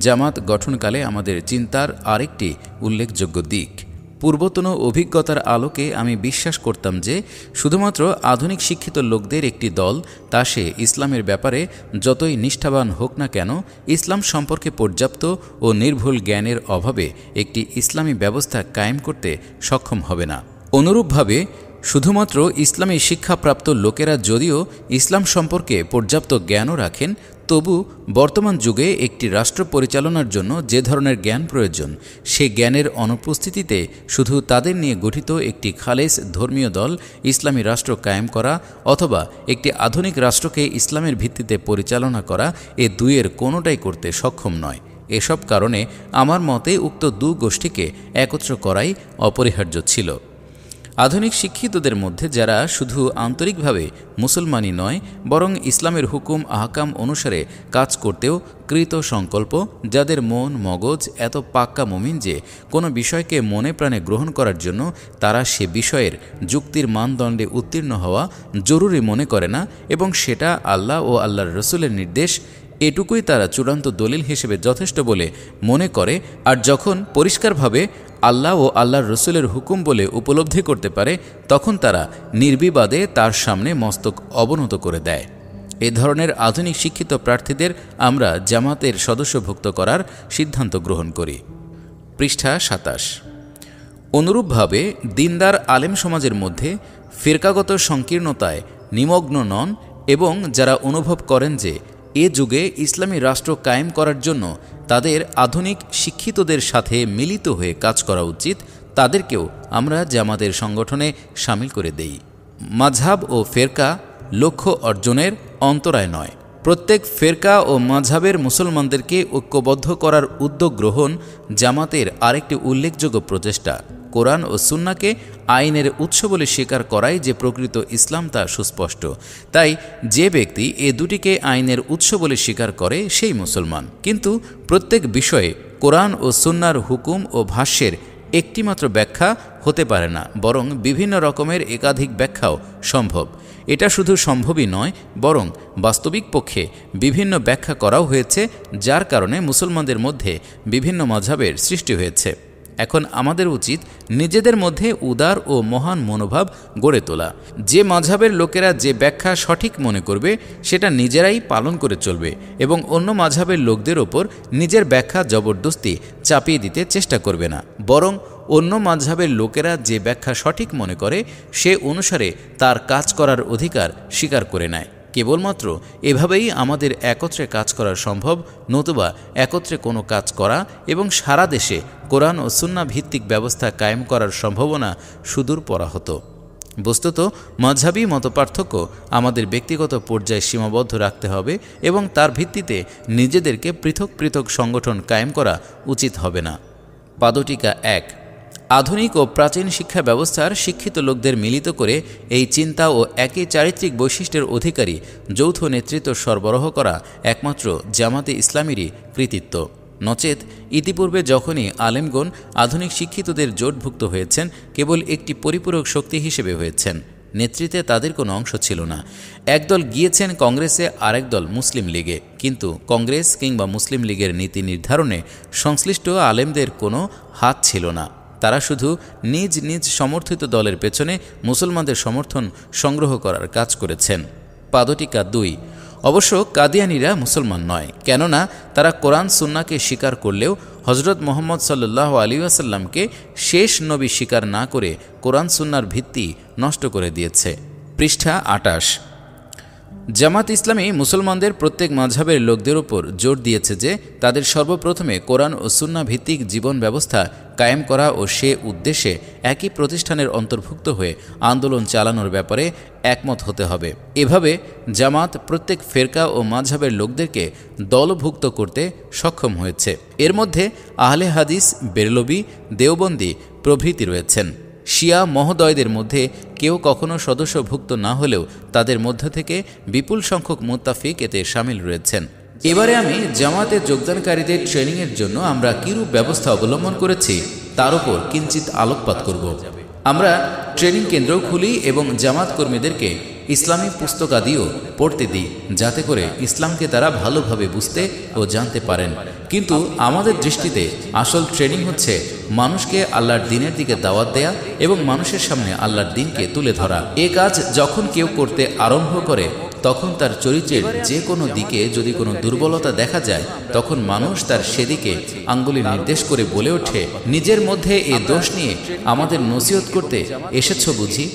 জামাত গঠনকালে আমাদের চিন্তার আরেকটি উল্লেখযোগ্য দিক। পূর্বতন অভিজ্ঞতার আলোকে আমি বিশ্বাস করতাম যে শুধুমাত্র আধুনিক শিক্ষিত লোকদের একটি দল, তা সে ইসলামের ব্যাপারে যতই নিষ্ঠাবান হোক না কেন, ইসলাম সম্পর্কে পর্যাপ্ত ও নির্ভুল জ্ঞানের অভাবে একটি ইসলামী ব্যবস্থা কায়েম করতে সক্ষম হবে না। অনুরূপভাবে শুধুমাত্র ইসলামী শিক্ষাপ্রাপ্ত লোকেরা যদিও ইসলাম সম্পর্কে পর্যাপ্ত জ্ঞানও রাখেন, তবু বর্তমান যুগে একটি রাষ্ট্র পরিচালনার জন্য যে ধরনের জ্ঞান প্রয়োজন, সে জ্ঞানের অনুপস্থিতিতে শুধু তাদের নিয়ে গঠিত একটি খালেস ধর্মীয় দল ইসলামী রাষ্ট্র কায়েম করা অথবা একটি আধুনিক রাষ্ট্রকে ইসলামের ভিত্তিতে পরিচালনা করা, এ দুইয়ের কোনোটাই করতে সক্ষম নয়। এসব কারণে আমার মতে উক্ত দু গোষ্ঠীকে একত্র করাই অপরিহার্য ছিল। আধুনিক শিক্ষিতদের মধ্যে যারা শুধু আন্তরিকভাবে মুসলমানই নয়, বরং ইসলামের হুকুম আহকাম অনুসারে কাজ করতেও কৃত সংকল্প, যাদের মন মগজ এত পাক্কা মুমিন যে কোনো বিষয়কে মনে প্রাণে গ্রহণ করার জন্য তারা সে বিষয়ের যুক্তির মানদণ্ডে উত্তীর্ণ হওয়া জরুরি মনে করে না, এবং সেটা আল্লাহ ও আল্লাহর রসুলের নির্দেশ, এটুকুই তারা চূড়ান্ত দলিল হিসেবে যথেষ্ট বলে মনে করে। আর যখন পরিষ্কারভাবে আল্লাহ ও আল্লাহর রসুলের হুকুম বলে উপলব্ধি করতে পারে, তখন তারা নির্বিবাদে তার সামনে মস্তক অবনত করে দেয়। এ ধরনের আধুনিক শিক্ষিত প্রার্থীদের আমরা জামাতের সদস্যভুক্ত করার সিদ্ধান্ত গ্রহণ করি। পৃষ্ঠা ২৭। অনুরূপভাবে দিনদার আলেম সমাজের মধ্যে ফিরকাগত সংকীর্ণতায় নিমগ্ন নন এবং যারা অনুভব করেন যে এ যুগে ইসলামী রাষ্ট্র কায়েম করার জন্য তাদের আধুনিক শিক্ষিতদের সাথে মিলিত হয়ে কাজ করা উচিত, তাদেরকেও আমরা জামাতের সংগঠনে সামিল করে দেই। মাযহাব ও ফেরকা লক্ষ্য অর্জনের অন্তরায় নয়। প্রত্যেক ফেরকা ও মাযহাবের মুসলমানদেরকে ঐক্যবদ্ধ করার উদ্যোগ গ্রহণ জামাতের আরেকটি উল্লেখযোগ্য প্রচেষ্টা। কোরআন ও সুন্নাহকে আইনের উৎস বলে স্বীকার করাই যে প্রকৃত ইসলাম, তা সুস্পষ্ট। তাই যে ব্যক্তি এ দুটিকে আইনের উৎস বলে স্বীকার করে সেই মুসলমান। কিন্তু প্রত্যেক বিষয়ে কোরআন ও সুন্নাহর হুকুম ও ভাষ্যের একটিমাত্র ব্যাখ্যা হতে পারে না, বরং বিভিন্ন রকমের একাধিক ব্যাখ্যাও সম্ভব। এটা শুধু সম্ভবই নয়, বরং বাস্তবিক পক্ষে বিভিন্ন ব্যাখ্যা করাও হয়েছে, যার কারণে মুসলমানদের মধ্যে বিভিন্ন মাযহাবের সৃষ্টি হয়েছে। এখন আমাদের উচিত নিজেদের মধ্যে উদার ও মহান মনোভাব গড়ে তোলা। যে মাযহাবের লোকেরা যে ব্যাখ্যা সঠিক মনে করবে সেটা নিজেরাই পালন করে চলবে এবং অন্য মাযহাবের লোকদের ওপর নিজের ব্যাখ্যা জবরদস্তি চাপিয়ে দিতে চেষ্টা করবে না, বরং অন্য মাযহাবের লোকেরা যে ব্যাখ্যা সঠিক মনে করে সে অনুসারে তার কাজ করার অধিকার স্বীকার করে নেয়। কেবলমাত্র এভাবেই আমাদের একত্রে কাজ করা সম্ভব, নতুবা একত্রে কোনো কাজ করা এবং সারা দেশে কোরআন ও সুন্নাহ ভিত্তিক ব্যবস্থা কায়েম করার সম্ভাবনা সুদূর পরাহত। বস্তুত মাযহাবী মতপার্থক্য আমাদের ব্যক্তিগত পর্যায়ে সীমাবদ্ধ রাখতে হবে এবং তার ভিত্তিতে নিজেদেরকে পৃথক পৃথক সংগঠন কায়েম করা উচিত হবে না। পাদটিকা ১। আধুনিক ও প্রাচীন শিক্ষা ব্যবস্থার শিক্ষিত লোকদের মিলিত করে এই চিন্তা ও একই চারিত্রিক বৈশিষ্ট্যের অধিকারী যৌথ নেতৃত্ব সরবরাহ করা একমাত্র জামাতে ইসলামীরই কৃতিত্ব। নচেত ইতিপূর্বে যখনই আলেমগণ আধুনিক শিক্ষিতদের জোটভুক্ত হয়েছেন, কেবল একটি পরিপূরক শক্তি হিসেবে হয়েছেন। নেতৃত্বে তাদের কোনো অংশ ছিল না। একদল গিয়েছেন কংগ্রেসে, আরেক দল মুসলিম লীগে, কিন্তু কংগ্রেস কিংবা মুসলিম লীগের নীতি নির্ধারণে সংশ্লিষ্ট আলেমদের কোনো হাত ছিল না। তারা শুধু নিজ নিজ সমর্থিত দলের পেছনে মুসলমানদের সমর্থন সংগ্রহ করার কাজ করেছেন। পাদটিকা ২। অবশ্য কাদিয়ানীরা মুসলমান নয়, কেননা তারা কোরআন সুন্নাহকে স্বীকার করলেও হজরত মুহাম্মদ সাল্লাল্লাহু আলাইহি ওয়াসাল্লামকে শেষ নবী স্বীকার না করে কোরআন সুন্নাহর ভিত্তি নষ্ট করে দিয়েছে। পৃষ্ঠা ২৮। জামাত ইসলামী মুসলমানদের প্রত্যেক মাযহাবের লোকদের উপর জোর দিয়েছে যে তাদের সর্বপ্রথমে কোরআন ও সুন্নাহ ভিত্তিক জীবন ব্যবস্থা কায়েম করা ও সে উদ্দেশ্যে একই প্রতিষ্ঠানের অন্তর্ভুক্ত হয়ে আন্দোলন চালানোর ব্যাপারে একমত হতে হবে। এভাবে জামাত প্রত্যেক ফেরকা ও মাযহাবের লোকদেরকে দলভুক্ত করতে সক্ষম হয়েছে। এর মধ্যে আহলে হাদিস, বেরলভী, দেওবন্দি প্রভৃতি রয়েছেন। শিয়া মহোদয়দের মধ্যে কেউ কখনো সদস্যভুক্ত না হলেও তাদের মধ্য থেকে বিপুল সংখ্যক মুত্তাফিক এতে শামিল রয়েছেন। এবারে আমি জামাতে যোগদানকারীদের ট্রেনিংয়ের জন্য আমরা কীরূপ ব্যবস্থা অবলম্বন করেছি তার উপর কিঞ্চিত আলোকপাত করব। আমরা ট্রেনিং কেন্দ্র খুলি এবং জামাত কর্মীদেরকে ইসলামী পুস্তকাদিও পড়তে দিই, যাতে করে ইসলামকে তারা ভালোভাবে বুঝতে ও জানতে পারেন। কিন্তু আমাদের দৃষ্টিতে আসল ট্রেনিং হচ্ছে মানুষকে আল্লাহর দ্বীনের দিকে দাওয়াত দেয়া এবং মানুষের সামনে আল্লাহর দ্বীনকে তুলে ধরা। এ কাজ যখন কেউ করতে আরম্ভ করে তখন তার চরিত্রের যে কোনো দিকে যদি কোনো দুর্বলতা দেখা যায়, তখন মানুষ তার সেদিকে আঙ্গুলি নির্দেশ করে বলে ওঠে, নিজের মধ্যে এ দোষ নিয়ে আমাদের নসিহত করতে এসেছ বুঝি?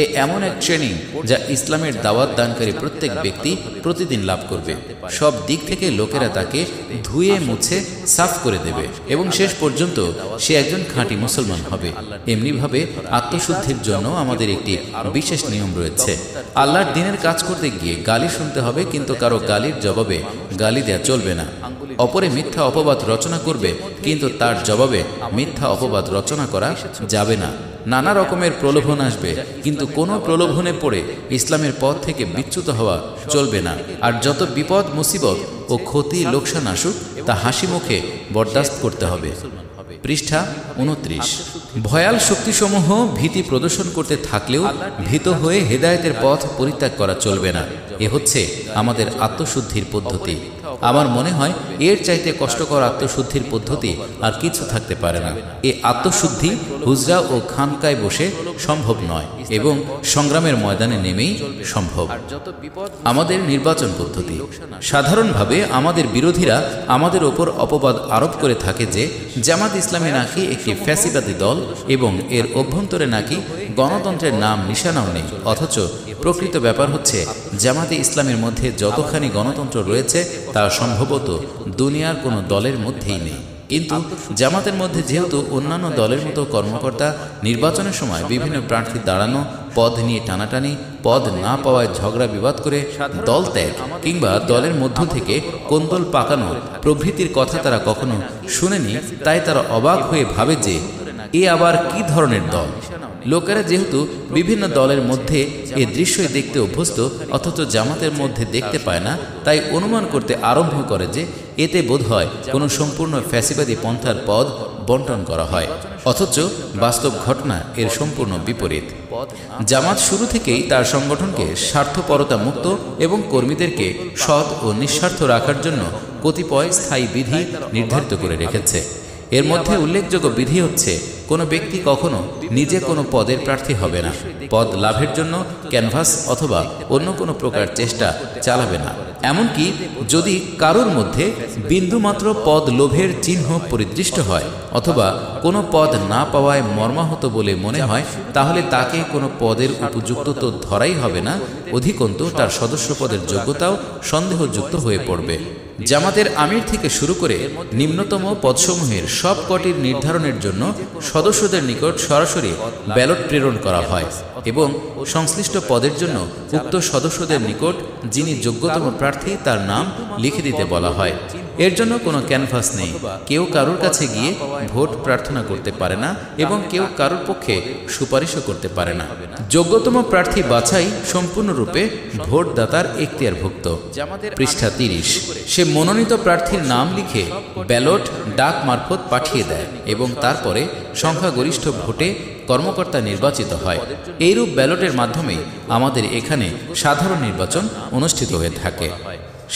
এ এমন এক ট্রেনিং যা ইসলামের দাওয়াত দানকারী প্রত্যেক ব্যক্তি প্রতিদিন লাভ করবে। সব দিক থেকে লোকেরা তাকে ধুয়ে মুছে সাফ করে দেবে এবং শেষ পর্যন্ত সে একজন খাঁটি মুসলমান হবে। এমনিভাবে আত্মশুদ্ধির জন্য আমাদের একটি বিশেষ নিয়ম রয়েছে। আল্লাহর দ্বীনের কাজ করতে গিয়ে গালি শুনতে হবে, কিন্তু কারো গালির জবাবে গালি দেয়া চলবে না। অপরে মিথ্যা অপবাদ রচনা করবে, কিন্তু তার জবাবে মিথ্যা অপবাদ রচনা করা যাবে না। নানা রকমের প্রলোভন আসবে, কিন্তু কোনো প্রলোভনে পড়ে ইসলামের পথ থেকে বিচ্যুত হওয়া চলবে না। আর যত বিপদ মুসিবত ও ক্ষতি লোকসান আসুক তা হাসি মুখে বরদাস্ত করতে হবে। পৃষ্ঠা 29। ভয়াল শক্তিসমূহ ভীতি প্রদর্শন করতে থাকলেও ভীত হয়ে হেদায়েতের পথ পরিত্যাগ করা চলবে না। এ হচ্ছে আমাদের আত্মশুদ্ধির পদ্ধতি। আমার মনে হয় এর চাইতে কষ্টকর আত্মশুদ্ধির পদ্ধতি আর কিছু থাকতে পারে না। এ আত্মশুদ্ধি হুজরা ও খানকায় বসে সম্ভব নয় এবং সংগ্রামের ময়দানে নেমেই সম্ভব। আমাদের নির্বাচন পদ্ধতি। সাধারণভাবে আমাদের বিরোধীরা আমাদের ওপর অপবাদ আরোপ করে থাকে যে জামাত ইসলামী নাকি একটি ফ্যাসিবাদী দল এবং এর অভ্যন্তরে নাকি গণতন্ত্রের নাম নিশানাও নেই। অথচ প্রকৃত ব্যাপার হচ্ছে জামাতে ইসলামের মধ্যে যতখানি গণতন্ত্র রয়েছে তা সম্ভবত দুনিয়ার কোনো দলের মধ্যেই নেই। কিন্তু জামাতের মধ্যে যেহেতু অন্যান্য দলের মতো কর্মকর্তা নির্বাচনের সময় বিভিন্ন প্রার্থী দাঁড়ানো, পদ নিয়ে টানাটানি, পদ না পাওয়ায় ঝগড়া বিবাদ করে দল ত্যাগ কিংবা দলের মধ্য থেকে কোন্দল পাকানো প্রভৃতির কথা তারা কখনো শুনেনি, তাই তারা অবাক হয়ে ভাবে যে এ আবার কি ধরনের দল। লোকেরা যেহেতু বিভিন্ন দলের মধ্যে এ দৃশ্যই দেখতে অভ্যস্ত, অথচ জামাতের মধ্যে দেখতে পায় না, তাই অনুমান করতে আরম্ভ করে যে এতে বোধ হয় কোনো সম্পূর্ণ ফ্যাসিবাদী পন্থার পদ বন্টন করা হয়। অথচ বাস্তব ঘটনা এর সম্পূর্ণ বিপরীত। জামাত শুরু থেকেই তার সংগঠনকে স্বার্থপরতা মুক্ত এবং কর্মীদেরকে সৎ ও নিঃস্বার্থ রাখার জন্য কতিপয় স্থায়ী বিধি নির্ধারিত করে রেখেছে। এর মধ্যে উল্লেখযোগ্য বিধি হচ্ছে, কোনো ব্যক্তি কখনো নিজে কোনো পদের প্রার্থী হবে না, পদ লাভের জন্য ক্যানভাস অথবা অন্য কোনো প্রকার চেষ্টা চালাবে না। এমনকি যদি কারোর মধ্যে বিন্দুমাত্র পদ লোভের চিহ্ন পরিদৃষ্ট হয় অথবা কোনো পদ না পাওয়ায় মর্মাহত বলে মনে হয়, তাহলে তাকে কোনো পদের উপযুক্ত তো ধরাই হবে না, অধিকন্তু তার সদস্য পদের যোগ্যতাও সন্দেহযুক্ত হয়ে পড়বে। জামাতের আমির থেকে শুরু করে নিম্নতম পদসমূহের সব কটির নির্ধারণের জন্য সদস্যদের নিকট সরাসরি ব্যালট প্রেরণ করা হয় এবং সংশ্লিষ্ট পদের জন্য উক্ত সদস্যদের নিকট যিনি যোগ্যতম প্রার্থী তার নাম লিখে দিতে বলা হয়। এর জন্য কোনো ক্যানভাস নেই। কেউ কারোর কাছে গিয়ে ভোট প্রার্থনা করতে পারে না এবং কেউ কারোর পক্ষে সুপারিশও করতে পারে না। যোগ্যতম প্রার্থী বাছাই সম্পূর্ণরূপে ভোটদাতার এখতিয়ারভুক্ত। পৃষ্ঠা 30। সে মনোনীত প্রার্থীর নাম লিখে ব্যালট ডাক মারফত পাঠিয়ে দেয় এবং তারপরে সংখ্যাগরিষ্ঠ ভোটে কর্মকর্তা নির্বাচিত হয়। এইরূপ ব্যালটের মাধ্যমে আমাদের এখানে সাধারণ নির্বাচন অনুষ্ঠিত হয়ে থাকে।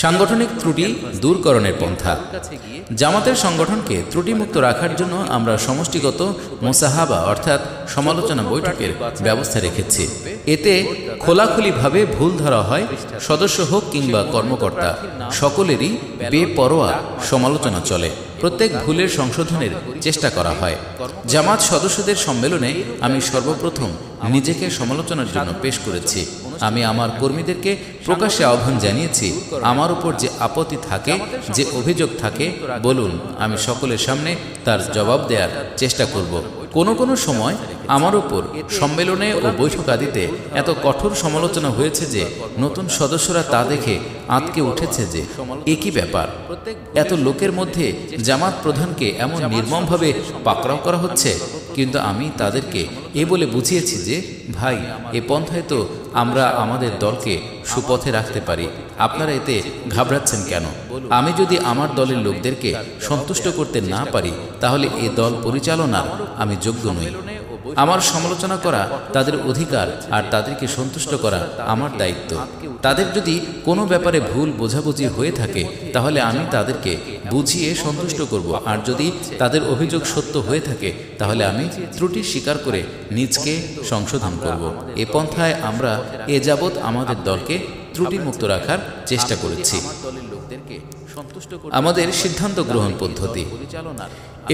সাংগঠনিক ত্রুটি দূরকরণের পন্থা। জামাতের সংগঠনকে ত্রুটিমুক্ত রাখার জন্য আমরা সমষ্টিগত মোসাহাবা অর্থাৎ সমালোচনা বৈঠকের ব্যবস্থা রেখেছি। এতে খোলাখুলিভাবে ভুল ধরা হয়, সদস্য হোক কিংবা কর্মকর্তা সকলেরই বেপরোয়া সমালোচনা চলে। প্রত্যেক ভুলের সংশোধনের চেষ্টা করা হয়। জামাত সদস্যদের সম্মেলনে আমি সর্বপ্রথম নিজেকে সমালোচনার জন্য পেশ করেছি। আমি আমার কর্মীদেরকে প্রকাশ্যে আহ্বান জানিয়েছি, আমার উপর যে আপত্তি থাকে, যে অভিযোগ থাকে বলুন, আমি সকলের সামনে তার জবাব দেওয়ার চেষ্টা করব। কোনো সময় আমার উপর সম্মেলনে ও বৈঠক আদিতে এত কঠোর সমালোচনা হয়েছে যে নতুন সদস্যরা তা দেখে আঁতকে উঠেছে যে একই ব্যাপার, এত লোকের মধ্যে জামাত প্রধানকে এমন নির্মমভাবে পাকড়াও করা হচ্ছে। কিন্তু আমি তাদেরকে এ বলে বুঝিয়েছি যে ভাই, এ পন্থায় তো আমরা আমাদের দলকে সুপথে রাখতে পারি, আপনারা এতে ঘাবড়াচ্ছেন কেন? আমি যদি আমার দলের লোকদেরকে সন্তুষ্ট করতে না পারি তাহলে এ দল পরিচালনার আমি যোগ্য নই। আমার সমালোচনা করা তাদের অধিকার, আর তাদেরকে সন্তুষ্ট করা আমার দায়িত্ব। তাদের যদি কোনো ব্যাপারে ভুল বোঝাবুঝি হয়ে থাকে তাহলে আমি তাদেরকে বুঝিয়ে সন্তুষ্ট করব, আর যদি তাদের অভিযোগ সত্য হয়ে থাকে তাহলে আমি ত্রুটি স্বীকার করে নিজকে সংশোধন করব। এ পন্থায় আমরা এ যাবৎ আমাদের দলকে ত্রুটিমুক্ত রাখার চেষ্টা করেছি। আমাদের সিদ্ধান্ত গ্রহণ পদ্ধতি।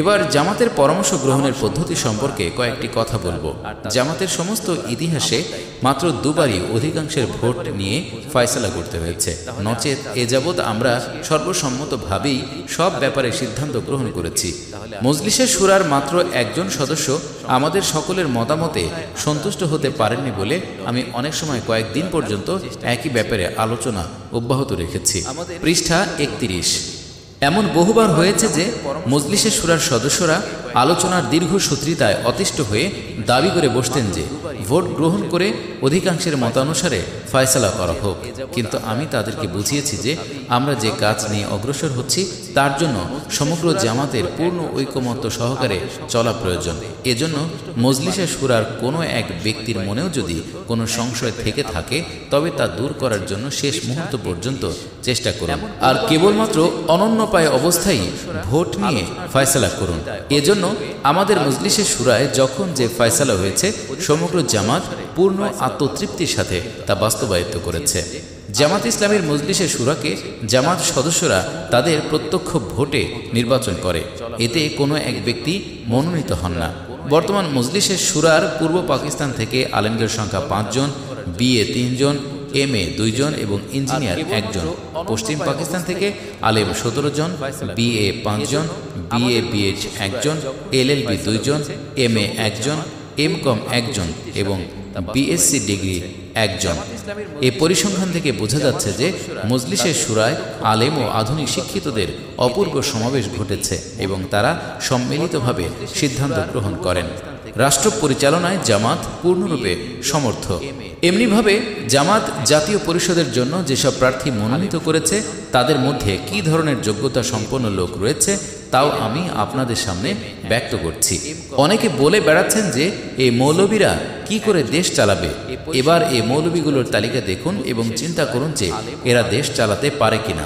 এবার জামাতের পরামর্শ গ্রহণের পদ্ধতি সম্পর্কে কয়েকটি কথা বলবো। জামাতের সমস্ত ইতিহাসে মাত্র দুবারই অধিকাংশের ভোট নিয়ে ফয়সালা করতে হয়েছে, নচেত এ যাবৎ আমরা সর্বসম্মতভাবেই সব ব্যাপারে সিদ্ধান্ত গ্রহণ করেছি। মজলিসে শুরার মাত্র একজন সদস্য আমাদের সকলের মতামতে সন্তুষ্ট হতে পারেননি বলে আমি অনেক সময় কয়েকদিন পর্যন্ত একই ব্যাপারে আলোচনা অব্যাহত রেখেছি। পৃষ্ঠা 31। এমন বহুবার হয়েছে যে মজলিসে শুরার সদস্যরা আলোচনার দীর্ঘ সূত্রিতায় অতিষ্ঠ হয়ে দাবি করে বসতেন যে ভোট গ্রহণ করে অধিকাংশের মতানুসারে ফয়সালা করা হোক। কিন্তু আমি তাদেরকে বুঝিয়েছি যে আমরা যে কাজ নিয়ে অগ্রসর হচ্ছি তার জন্য সমগ্র জামাতের পূর্ণ ঐকমত্য সহকারে চলা প্রয়োজন। এজন্য মজলিসে শুরার কোনো এক ব্যক্তির মনেও যদি কোনো সংশয় থেকে থাকে তবে তা দূর করার জন্য শেষ মুহূর্ত পর্যন্ত চেষ্টা করুন, আর কেবলমাত্র অনন্যপায় অবস্থায় ভোট নিয়ে ফয়সালা করুন। এজন্য আমাদের মজলিসে শুরায় যখন যে ফয়সালা হয়েছে সমগ্র জামাত পূর্ণ আত্মতৃপ্তির সাথে তা বাস্তবায়িত করেছে। জামাত ইসলামের মজলিসে শুরাকে জামাত সদস্যরা তাদের প্রত্যক্ষ ভোটে নির্বাচন করে, এতে কোনো এক ব্যক্তি মনোনীত হন না। বর্তমান মজলিসে শুরার পূর্ব পাকিস্তান থেকে আলেমদের সংখ্যা 5 জন, বিএ 3 জন, এমএ 2 জন এবং ইঞ্জিনিয়ার 1 জন। পশ্চিম পাকিস্তান থেকে আলেম 17 জন, বিএ 5 জন, বিএ বিএড 1 জন, এলএলবি 2 জন, এমএ 1 জন, এমকম 1 জন এবং বিএসসি ডিগ্রি 1 জন। এই পরিসংখ্যান থেকে বোঝা যাচ্ছে যে মজলিসের শুরায় আলেম ও আধুনিক শিক্ষিতদের অপূর্ব সমাবেশ ঘটেছে এবং তারা সম্মিলিতভাবে সিদ্ধান্ত গ্রহণ করেন। রাষ্ট্র পরিচালনায় জামাত পূর্ণরূপে সমর্থ। এমনিভাবে জামাত জাতীয় পরিষদের জন্য যেসব প্রার্থী মনোনীত করেছে তাদের মধ্যে কী ধরনের যোগ্যতা সম্পন্ন লোক রয়েছে তাও আমি আপনাদের সামনে ব্যক্ত করছি। অনেকে বলে বেড়াচ্ছেন যে এই মৌলবীরা কি করে দেশ চালাবে। এবার এই মৌলবীগুলোর তালিকা দেখুন এবং চিন্তা করুন যে এরা দেশ চালাতে পারে কিনা।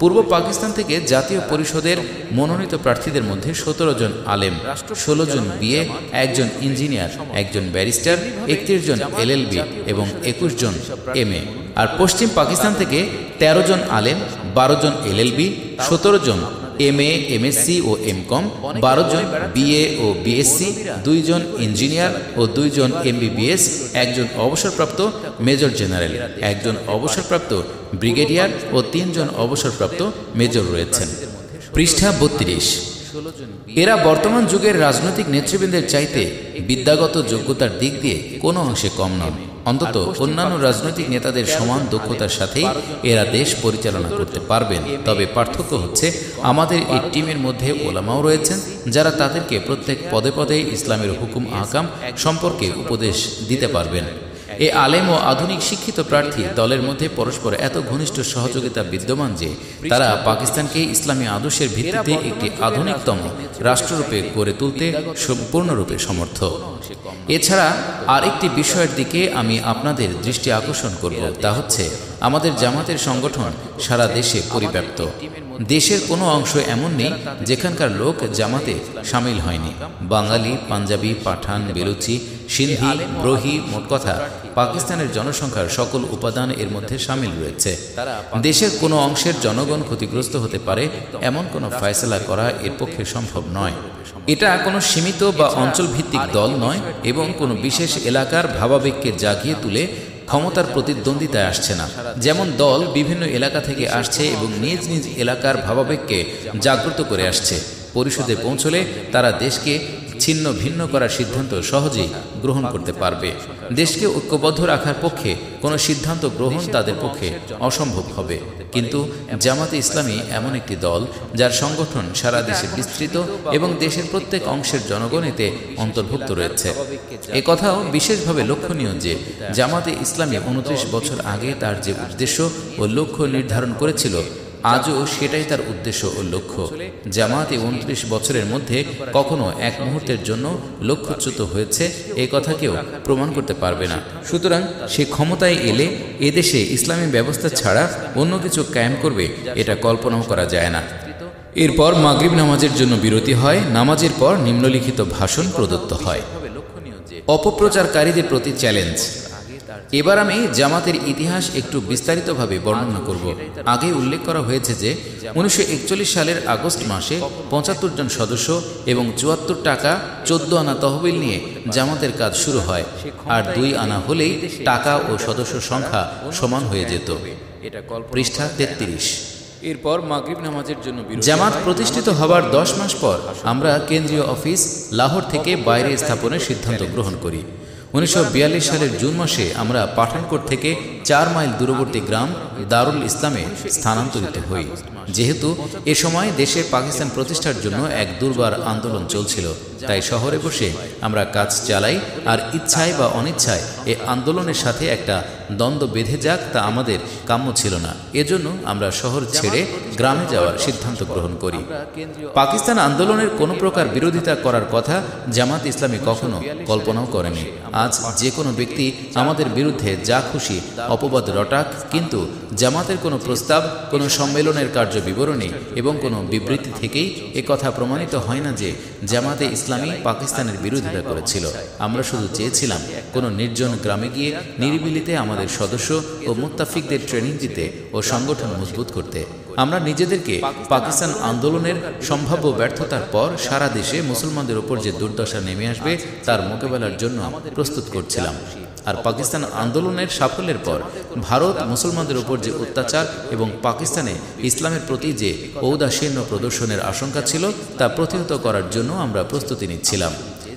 পূর্ব পাকিস্তান থেকে জাতীয় পরিষদের মনোনীত প্রার্থীদের মধ্যে 17 জন আলেম, 16 জন বিএ, 1 জন ইঞ্জিনিয়ার, 1 জন ব্যারিস্টার, 31 জন এলএলবি এবং 21 জন এমএ। আর পশ্চিম পাকিস্তান থেকে 13 জন আলেম, 12 জন এলএলবি, 17 জন এমএ, এমএসসি ও এমকম, 12 জন বিএ ও বিএসসি, 2 জন ইঞ্জিনিয়ার ও 2 জন এমবিবিএস, 1 জন অবসরপ্রাপ্ত মেজর জেনারেল, 1 জন অবসরপ্রাপ্ত ব্রিগেডিয়ার ও 3 জন অবসরপ্রাপ্ত মেজর রয়েছেন। পৃষ্ঠা 32। এরা বর্তমান যুগের রাজনৈতিক নেতৃবৃন্দের চাইতে বিদ্যাগত যোগ্যতার দিক দিয়ে কোনো অংশে কম নন। অন্তত অন্যান্য রাজনৈতিক নেতাদের সমান দক্ষতার সাথেই এরা দেশ পরিচালনা করতে পারবেন। তবে পার্থক্য হচ্ছে আমাদের এই টিমের মধ্যে ওলামাও রয়েছেন যারা তাদেরকে প্রত্যেক পদে পদে ইসলামের হুকুম আহকাম সম্পর্কে উপদেশ দিতে পারবেন। এ আলেম ও আধুনিক শিক্ষিত প্রার্থী দলের মধ্যে পরস্পর এত ঘনিষ্ঠ সহযোগিতা বিদ্যমান যে তারা পাকিস্তানকে ইসলামী আদর্শের ভিত্তিতে একটি আধুনিকতম রাষ্ট্ররূপে গড়ে তুলতে সম্পূর্ণরূপে সমর্থ। এছাড়া আরেকটি বিষয়ের দিকে আমি আপনাদের দৃষ্টি আকর্ষণ করব, তা হচ্ছে আমাদের জামাতের সংগঠন সারা দেশে পরিব্যাপ্ত। দেশের কোনো অংশ এমন নেই যেখানকার লোক জামাতে সামিল হয়নি। বাঙালি, পাঞ্জাবি, পাঠান, বেলুচি, সিন্ধি, ব্রোহি, মোট কথা পাকিস্তানের জনসংখ্যার সকল উপাদান এর মধ্যে সামিল রয়েছে। দেশের কোনো অংশের জনগণ ক্ষতিগ্রস্ত হতে পারে এমন কোনো ফয়সালা করা এর পক্ষে সম্ভব নয়। এটা কোনো সীমিত বা অঞ্চলভিত্তিক দল নয় এবং কোনো বিশেষ এলাকার ভাবাবেগকে জাগিয়ে তুলে ক্ষমতার প্রতিদ্বন্দ্বিতায় আসছে না। যেমন দল বিভিন্ন এলাকা থেকে আসছে এবং নিজ নিজ এলাকার ভাবাবেগকে জাগ্রত করে আসছে। পরিষদে পৌঁছলে তারা দেশকে ছিন্ন ভিন্ন করার সিদ্ধান্ত সহজেই গ্রহণ করতে পারবে। দেশকে ঐক্যবদ্ধ রাখার পক্ষে কোনো সিদ্ধান্ত গ্রহণ তাদের পক্ষে অসম্ভব হবে। কিন্তু জামাতে ইসলামী এমন একটি দল যার সংগঠন সারা দেশে বিস্তৃত এবং দেশের প্রত্যেক অংশের জনগণ এতে অন্তর্ভুক্ত রয়েছে। এ কথাও বিশেষভাবে লক্ষণীয় যে জামাতে ইসলামী 29 বছর আগে তার যে উদ্দেশ্য ও লক্ষ্য নির্ধারণ করেছিল, আজও সেটাই তার উদ্দেশ্য ও লক্ষ্য। জামাতে 29 বছরের মধ্যে কখনো এক মুহূর্তের জন্য লক্ষ্যচ্যুত হয়েছে এ কথা কেউ প্রমাণ করতে পারবে না। সুতরাং সে ক্ষমতায় এলে এদেশে ইসলামী ব্যবস্থা ছাড়া অন্য কিছু কায়েম করবে এটা কল্পনাও করা যায় না। এরপর মাগরিব নামাজের জন্য বিরতি হয়। নামাজের পর নিম্নলিখিত ভাষণ প্রদত্ত হয়। অপপ্রচারকারীদের প্রতি চ্যালেঞ্জ। এবার আমি জামাতের ইতিহাস একটু বিস্তারিতভাবে বর্ণনা করব। আগে উল্লেখ করা হয়েছে যে 1941 সালের আগস্ট মাসে 75 জন সদস্য এবং 74 টাকা 14 আনা তহবিল নিয়ে জামাতের কাজ শুরু হয়। আর 2 আনা হলেই টাকা ও সদস্য সংখ্যা সমান হয়ে যেত। পৃষ্ঠা 33। এরপর মাগরিব নামাজের জন্য জামাত প্রতিষ্ঠিত হবার 10 মাস পর আমরা কেন্দ্রীয় অফিস লাহোর থেকে বাইরে স্থাপনের সিদ্ধান্ত গ্রহণ করি। 1942 সালের জুন মাসে আমরা পাঠানকোট থেকে 4 মাইল দূরবর্তী গ্রাম দারুল ইসলামে স্থানান্তরিত হই। যেহেতু এ সময় দেশে পাকিস্তান প্রতিষ্ঠার জন্য এক দুর্বার আন্দোলন চলছিল, তাই শহরে বসে আমরা কাজ চালাই। আর ইচ্ছায় বা অনিচ্ছায় এ আন্দোলনের সাথে একটা দ্বন্দ্ব বেঁধে যাক তা আমাদের কাম্য ছিল না। এজন্য আমরা শহর ছেড়ে গ্রামে যাওয়ার সিদ্ধান্ত গ্রহণ করি। পাকিস্তান আন্দোলনের কোনো প্রকার বিরোধিতা করার কথা জামাত ইসলামী কখনো কল্পনাও করেনি। আজ যে কোনো ব্যক্তি আমাদের বিরুদ্ধে যা খুশি অপবাদ রটাক, কিন্তু জামাতের কোনো প্রস্তাব, কোনো সম্মেলনের কার্য বিবরণী এবং কোনো বিবৃতি থেকেই এ কথা প্রমাণিত হয় না যে জামাতে ইসলামী পাকিস্তানের বিরোধিতা করেছিল। আমরা শুধু চেয়েছিলাম কোনো নির্জন গ্রামে গিয়ে নিরিবিলিতে আমাদের সদস্য ও মুত্তাফিকদের ট্রেনিং দিতে ও সংগঠন মজবুত করতে। আমরা নিজেদেরকে পাকিস্তান আন্দোলনের সম্ভাব্য ব্যর্থতার পর সারা দেশে মুসলমানদের উপর যে দুর্দশা নেমে আসবে তার মোকাবেলার জন্য প্রস্তুত করছিলাম। আর পাকিস্তান আন্দোলনের সাফল্যের পর ভারত মুসলমানদের উপর যে অত্যাচার এবং পাকিস্তানে ইসলামের প্রতি যে ঔদাসীন্য প্রদর্শনের আশঙ্কা ছিল তা প্রতিহত করার জন্য আমরা প্রস্তুতি নিচ্ছিলাম।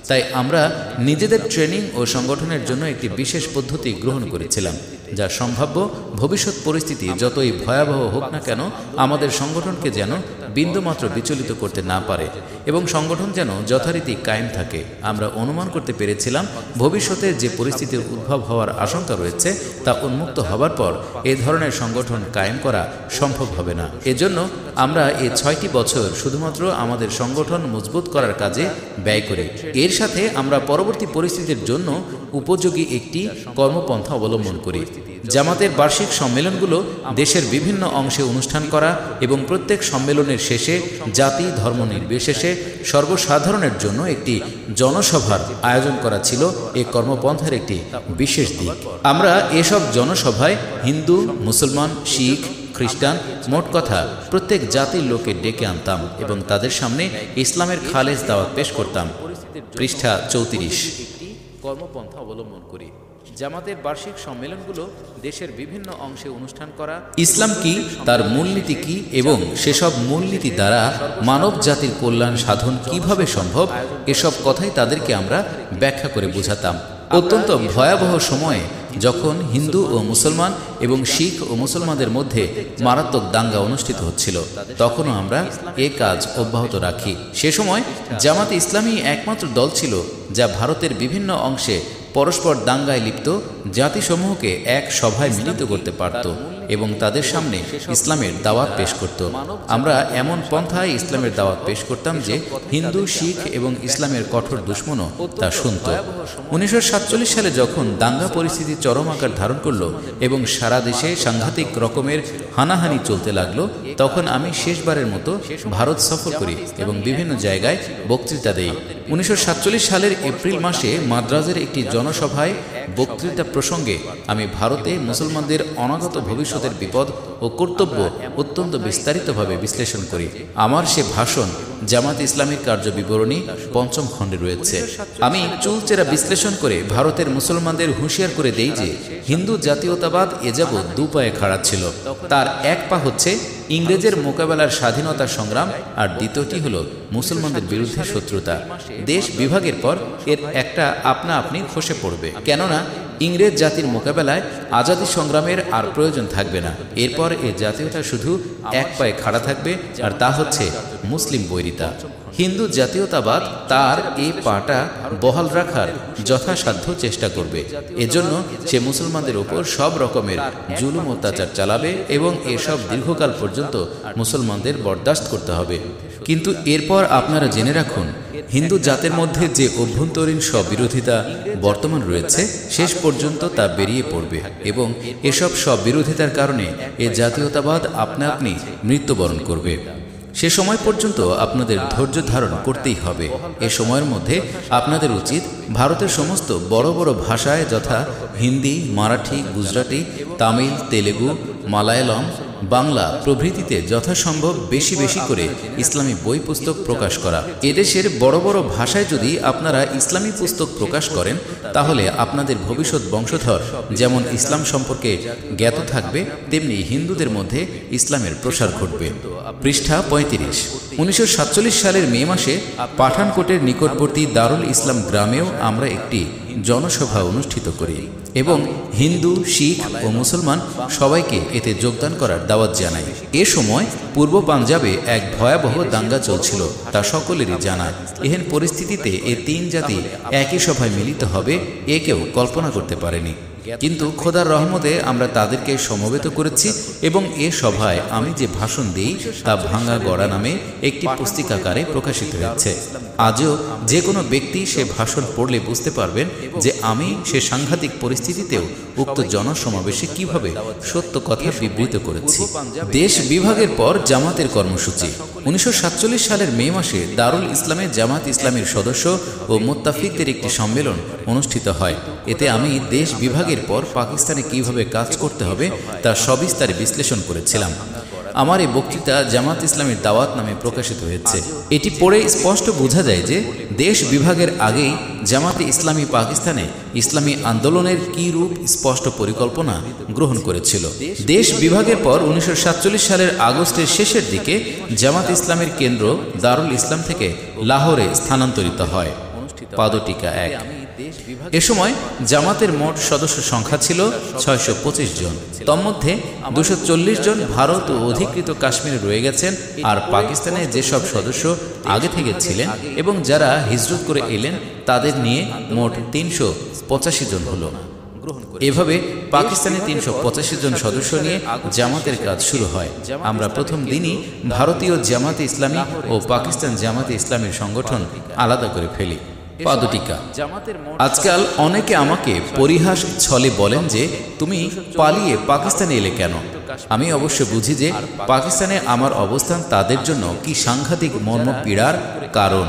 তাই আমরা নিজেদের ট্রেনিং ও সংগঠনের জন্য একটি বিশেষ পদ্ধতি গ্রহণ করেছিলাম, যা সম্ভাব্য ভবিষ্যৎ পরিস্থিতি যতই ভয়াবহ হোক না কেন আমাদের সংগঠনকে যেন বিন্দুমাত্র বিচলিত করতে না পারে এবং সংগঠন যেন যথারীতি কায়েম থাকে। আমরা অনুমান করতে পেরেছিলাম ভবিষ্যতে যে পরিস্থিতির উদ্ভব হওয়ার আশঙ্কা রয়েছে তা উন্মুক্ত হবার পর এ ধরনের সংগঠন কায়েম করা সম্ভব হবে না। এজন্য আমরা এই 6টি বছর শুধুমাত্র আমাদের সংগঠন মজবুত করার কাজে ব্যয় করি। এর সাথে আমরা পরবর্তী পরিস্থিতির জন্য উপযোগী একটি কর্মপন্থা অবলম্বন করি। জামাতের বার্ষিক সম্মেলনগুলো দেশের বিভিন্ন অংশে অনুষ্ঠান করা এবং প্রত্যেক সম্মেলনের শেষে জাতি ধর্ম নির্বিশেষে সর্বসাধারণের জন্য একটি জনসভার আয়োজন করা ছিল এই কর্মপন্থার একটি বিশেষ দিক। আমরা এসব জনসভায় হিন্দু, মুসলমান, শিখ, খ্রিস্টান, মোট কথা প্রত্যেক জাতির লোকে ডেকে আনতাম এবং তাদের সামনে ইসলামের খালেজ দাওয়াত পেশ করতাম। পৃষ্ঠা 34। কর্মপন্থা অবলম্বন করি। জামাতের বার্ষিক সম্মেলনগুলো দেশের বিভিন্ন অংশে অনুষ্ঠান করা। ইসলাম কি, তার মূলনীতি কি এবং সেসব মূলনীতি দ্বারা মানব জাতির কল্যাণ সাধন কিভাবে সম্ভব, এসব কথাই তাদেরকে আমরা ব্যাখ্যা করে বোঝাতাম। অত্যন্ত ভয়াবহ সময়ে যখন হিন্দু ও মুসলমান এবং শিখ ও মুসলমানদের মধ্যে মারাত্মক দাঙ্গা অনুষ্ঠিত হচ্ছিল, তখনও আমরা এ কাজ অব্যাহত রাখি। সে সময় জামাতে ইসলামী একমাত্র দল ছিল যা ভারতের বিভিন্ন অংশে পরস্পর দাঙ্গায় লিপ্ত জাতিসমূহকে এক সভায় মিলিত করতে পারত এবং তাদের সামনে ইসলামের দাওয়াত পেশ করত। আমরা এমন পন্থায় ইসলামের দাওয়াত পেশ করতাম যে হিন্দু, শিখ এবং ইসলামের কঠোর দুশমনও তা শুনত। 1947 সালে যখন দাঙ্গা পরিস্থিতি চরম আকার ধারণ করল এবং সারা দেশে সাংঘাতিক রকমের হানাহানি চলতে লাগলো, তখন আমি শেষবারের মতো ভারত সফর করি এবং বিভিন্ন জায়গায় বক্তৃতা দেই। 1947 সালের এপ্রিল মাসে মাদ্রাজের একটি জনসভায় বক্তৃতা প্রসঙ্গে আমি ভারতে মুসলমানদের অনাগত ভবিষ্যতের বিপদ ও কর্তব্য অত্যন্ত বিস্তারিতভাবে বিশ্লেষণ করি। আমার সে ভাষণ জামাত ইসলামীর কার্যবিবরণী ৫ম খণ্ডে রয়েছে। আমি চুলচেরা বিশ্লেষণ করে ভারতের মুসলমানদের হুঁশিয়ার করে দেই যে হিন্দু জাতীয়তাবাদ এ যাবৎ দু পায়ে খাড়া ছিল। তার এক পা হচ্ছে ইংরেজের মোকাবেলার স্বাধীনতা সংগ্রাম, আর দ্বিতীয়টি হল মুসলমানদের বিরুদ্ধে শত্রুতা। দেশ বিভাগের পর এর একটা আপনা আপনি খসে পড়বে, কেননা ইংরেজ জাতির মোকাবেলায় আজাদী সংগ্রামের আর প্রয়োজন থাকবে না। এরপর এ জাতীয়তা শুধু এক পায়ে খাড়া থাকবে, আর তা হচ্ছে মুসলিম বৈরিতা। হিন্দু জাতীয়তাবাদ তার এই পাটা বহাল রাখার যথাসাধ্য চেষ্টা করবে। এজন্য সে মুসলমানদের উপর সব রকমের জুলুম অত্যাচার চালাবে এবং এসব দীর্ঘকাল পর্যন্ত মুসলমানদের বরদাস্ত করতে হবে। কিন্তু এরপর আপনারা জেনে রাখুন, হিন্দু জাতের মধ্যে যে অভ্যন্তরীণ সব বিরোধিতা বর্তমান রয়েছে, শেষ পর্যন্ত তা বেরিয়ে পড়বে এবং এসব সব বিরোধিতার কারণে এ জাতীয়তাবাদ আপনা আপনি মৃত্যুবরণ করবে। সে সময় পর্যন্ত আপনাদের ধৈর্য ধারণ করতেই হবে। এ সময়ের মধ্যে আপনাদের উচিত ভারতের সমস্ত বড় বড় ভাষায় যথা হিন্দি, মারাঠি, গুজরাটি, তামিল, তেলেগু, মালায়ালম, বাংলা প্রভৃতিতে যথাসম্ভব বেশি বেশি করে ইসলামী বই পুস্তক প্রকাশ করা। এদেশের বড় বড় ভাষায় যদি আপনারা ইসলামী পুস্তক প্রকাশ করেন, তাহলে আপনাদের ভবিষ্যৎ বংশধর যেমন ইসলাম সম্পর্কে জ্ঞাত থাকবে, তেমনি হিন্দুদের মধ্যে ইসলামের প্রসার ঘটবে। পৃষ্ঠা ৩৫। 1947 সালের মে মাসে পাঠানকোটের নিকটবর্তী দারুল ইসলাম গ্রামেও আমরা একটি জনসভা অনুষ্ঠিত করি এবং হিন্দু, শিখ ও মুসলমান সবাইকে এতে যোগদান করার দাওয়াত জানাই। এ সময় পূর্ব পাঞ্জাবে এক ভয়াবহ দাঙ্গা চলছিল, তা সকলেরই জানা। এহেন পরিস্থিতিতে এ তিন জাতি একই সভায় মিলিত হবে এ কেউ কল্পনা করতে পারেনি। কিন্তু খোদার রহমতে আমরা তাদেরকে সমবেত করেছি এবং এ সভায় আমি যে ভাষণ দিই তা ভাঙা গড়া নামে একটি পুস্তিকাকারে প্রকাশিত হয়েছে। আজও যে কোনো ব্যক্তি সে ভাষণ পড়লে বুঝতে পারবেন যে আমি সে সাংঘাতিক পরিস্থিতিতেও উক্ত জনসমাবেশে কিভাবে সত্য কথা বিবৃত করেছি। দেশ বিভাগের পর জামাতের কর্মসূচি। 1947 সালের মে মাসে দারুল ইসলামে জামাত ইসলামীর সদস্য ও মুত্তাফিকদের একটি সম্মেলন অনুষ্ঠিত হয়। এতে আমি দেশ বিভাগের পর পাকিস্তানে কিভাবে কাজ করতে হবে তা সবিস্তারে বিশ্লেষণ করেছিলাম। আমার এই বক্তৃতা জামাত ইসলামীর দাওয়াত নামে প্রকাশিত হয়েছে। এটি পড়ে স্পষ্ট বোঝা যায় যে দেশ বিভাগের আগেই জামাতে ইসলামী পাকিস্তানে ইসলামী আন্দোলনের কী রূপ স্পষ্ট পরিকল্পনা গ্রহণ করেছিল। দেশ বিভাগের পর 1947 সালের আগস্টের শেষের দিকে জামাত ইসলামের কেন্দ্র দারুল ইসলাম থেকে লাহোরে স্থানান্তরিত হয়। পাদটিকা 1। এ সময় জামাতের মোট সদস্য সংখ্যা ছিল 625 জন। তন্মধ্যে 240 জন ভারত ও অধিকৃত কাশ্মীরে রয়ে গেছেন, আর পাকিস্তানে যেসব সদস্য আগে থেকে ছিলেন এবং যারা হিজরত করে এলেন তাদের নিয়ে মোট 385 জন হলো। এভাবে পাকিস্তানে 385 জন সদস্য নিয়ে জামাতের কাজ শুরু হয়। আমরা প্রথম দিনই ভারতীয় জামাতে ইসলামী ও পাকিস্তান জামাতে ইসলামীর সংগঠন আলাদা করে ফেলি। পাদটিকা। আজকাল অনেকে আমাকে পরিহাস ছলে বলেন যে তুমি পালিয়ে পাকিস্তানে এলে কেন। আমি অবশ্য বুঝি যে পাকিস্তানে আমার অবস্থান তাদের জন্য কি সাংঘাতিক মর্মপীড়ার কারণ,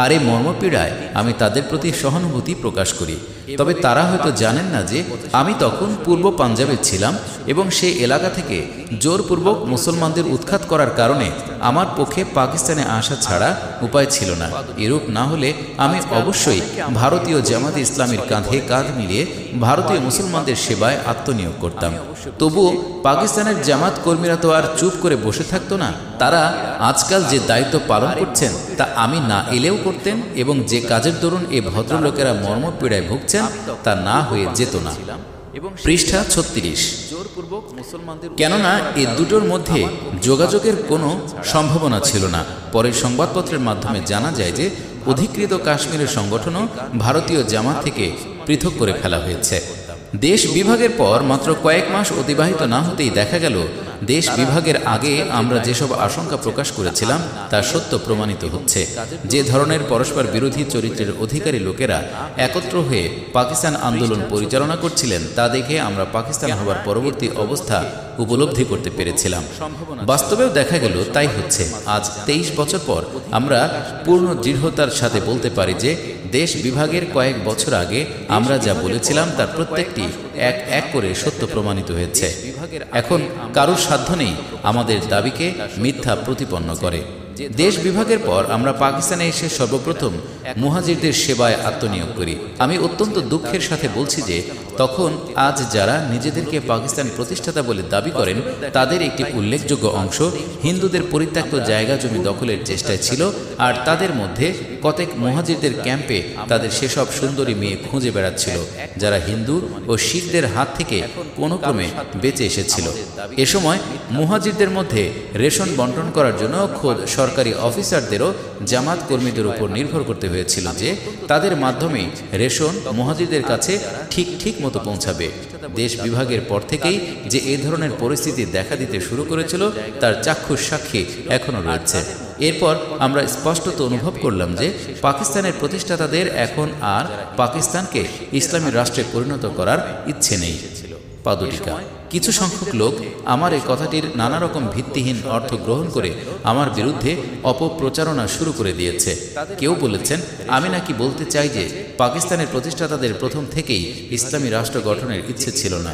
আর এই মর্মপীড়ায় আমি তাদের প্রতি সহানুভূতি প্রকাশ করি। তবে তারা হয়তো জানেন না যে আমি তখন পূর্ব পাঞ্জাবে ছিলাম এবং সেই এলাকা থেকে জোরপূর্বক মুসলমানদের উৎখাত করার কারণে আমার পক্ষে পাকিস্তানে আসা ছাড়া উপায় ছিল না। এরূপ না হলে আমি অবশ্যই ভারতীয় জামাতে ইসলামীর কাঁধে কাঁধ মিলিয়ে ভারতীয় মুসলমানদের সেবায় আত্মনিয়োগ করতাম। তবুও পাকিস্তানের জামাত কর্মীরা তো আর চুপ করে বসে থাকতো না। তারা আজকাল যে দায়িত্ব পালন করছেন তা আমি না এলেও করতেন, এবং যে কাজের দরুন এ ভদ্রলোকেরা মর্মপীড়ায় ভুগছেন তা না হয়ে যেত না। পৃষ্ঠা 36। কেননা এ দুটোর মধ্যে যোগাযোগের কোনো সম্ভাবনা ছিল না। পরের সংবাদপত্রের মাধ্যমে জানা যায় যে অধিকৃত কাশ্মীরের সংগঠনও ভারতীয় জামাত থেকে পৃথক করে ফেলা হয়েছে। দেশ বিভাগের পর মাত্র কয়েক মাস অতিবাহিত না হতেই দেখা গেল দেশ বিভাগের আগে আমরা যেসব আশঙ্কা প্রকাশ করেছিলাম তা সত্য প্রমাণিত হচ্ছে। যে ধরনের পরস্পর বিরোধী চরিত্রের অধিকারী লোকেরা একত্র হয়ে পাকিস্তান আন্দোলন পরিচালনা করছিলেন তা দেখে আমরা পাকিস্তান হবার পরবর্তী অবস্থা উপলব্ধি করতে পেরেছিলাম। বাস্তবেও দেখা গেল তাই হচ্ছে। আজ 23 বছর পর আমরা পূর্ণ দৃঢ়তার সাথে বলতে পারি যে দেশ বিভাগের কয়েক বছর আগে আমরা যা বলেছিলাম তার প্রত্যেকটি এক এক করে সত্য প্রমাণিত হয়েছে। এখন কারোর সাধ্য নেই আমাদের দাবিকে মিথ্যা প্রতিপন্ন করে। দেশ বিভাগের পর আমরা পাকিস্তানে এসে সর্বপ্রথম মুহাজিরদের সেবায় আত্মনিয়োগ করি। আমি অত্যন্ত দুঃখের সাথে বলছি যে তখন আজ যারা নিজেদেরকে পাকিস্তান প্রতিষ্ঠাতা বলে দাবি করেন তাদের একটি উল্লেখযোগ্য অংশ হিন্দুদের পরিত্যক্ত জায়গা জমি দখলের চেষ্টায় ছিল, আর তাদের মধ্যে কতক মুহাজিরদের ক্যাম্পে তাদের সেসব সুন্দরী মেয়ে খুঁজে বেড়াচ্ছিল যারা হিন্দু ও শিখদের হাত থেকে কোনো ক্রমে বেঁচে এসেছিল। এ সময় মুহাজিরদের মধ্যে রেশন বন্টন করার জন্য খোদ সরকারি অফিসারদেরও জামাত কর্মীদের উপর নির্ভর করতে হয়েছিল যে তাদের মাধ্যমে রেশন মুহাজিরদের কাছে ঠিক মতো পৌঁছাবে। দেশ বিভাগের পর থেকেই যে এই ধরনের পরিস্থিতি দেখা দিতে শুরু করেছিল তার চাক্ষুষ সাক্ষী এখনো রয়েছে। এরপর আমরা স্পষ্টত অনুভব করলাম যে পাকিস্তানের প্রতিষ্ঠাতাদের এখন আর পাকিস্তানকে ইসলামী রাষ্ট্রে পরিণত করার ইচ্ছে নেই। পাদটিকা। কিছু সংখ্যক লোক আমার এই কথাটির নানা রকম ভিত্তিহীন অর্থ গ্রহণ করে আমার বিরুদ্ধে অপপ্রচারণা শুরু করে দিয়েছে। কেউ বলেছেন আমি নাকি বলতে চাই যে পাকিস্তানের প্রতিষ্ঠাতাদের প্রথম থেকেই ইসলামী রাষ্ট্র গঠনের ইচ্ছে ছিল না।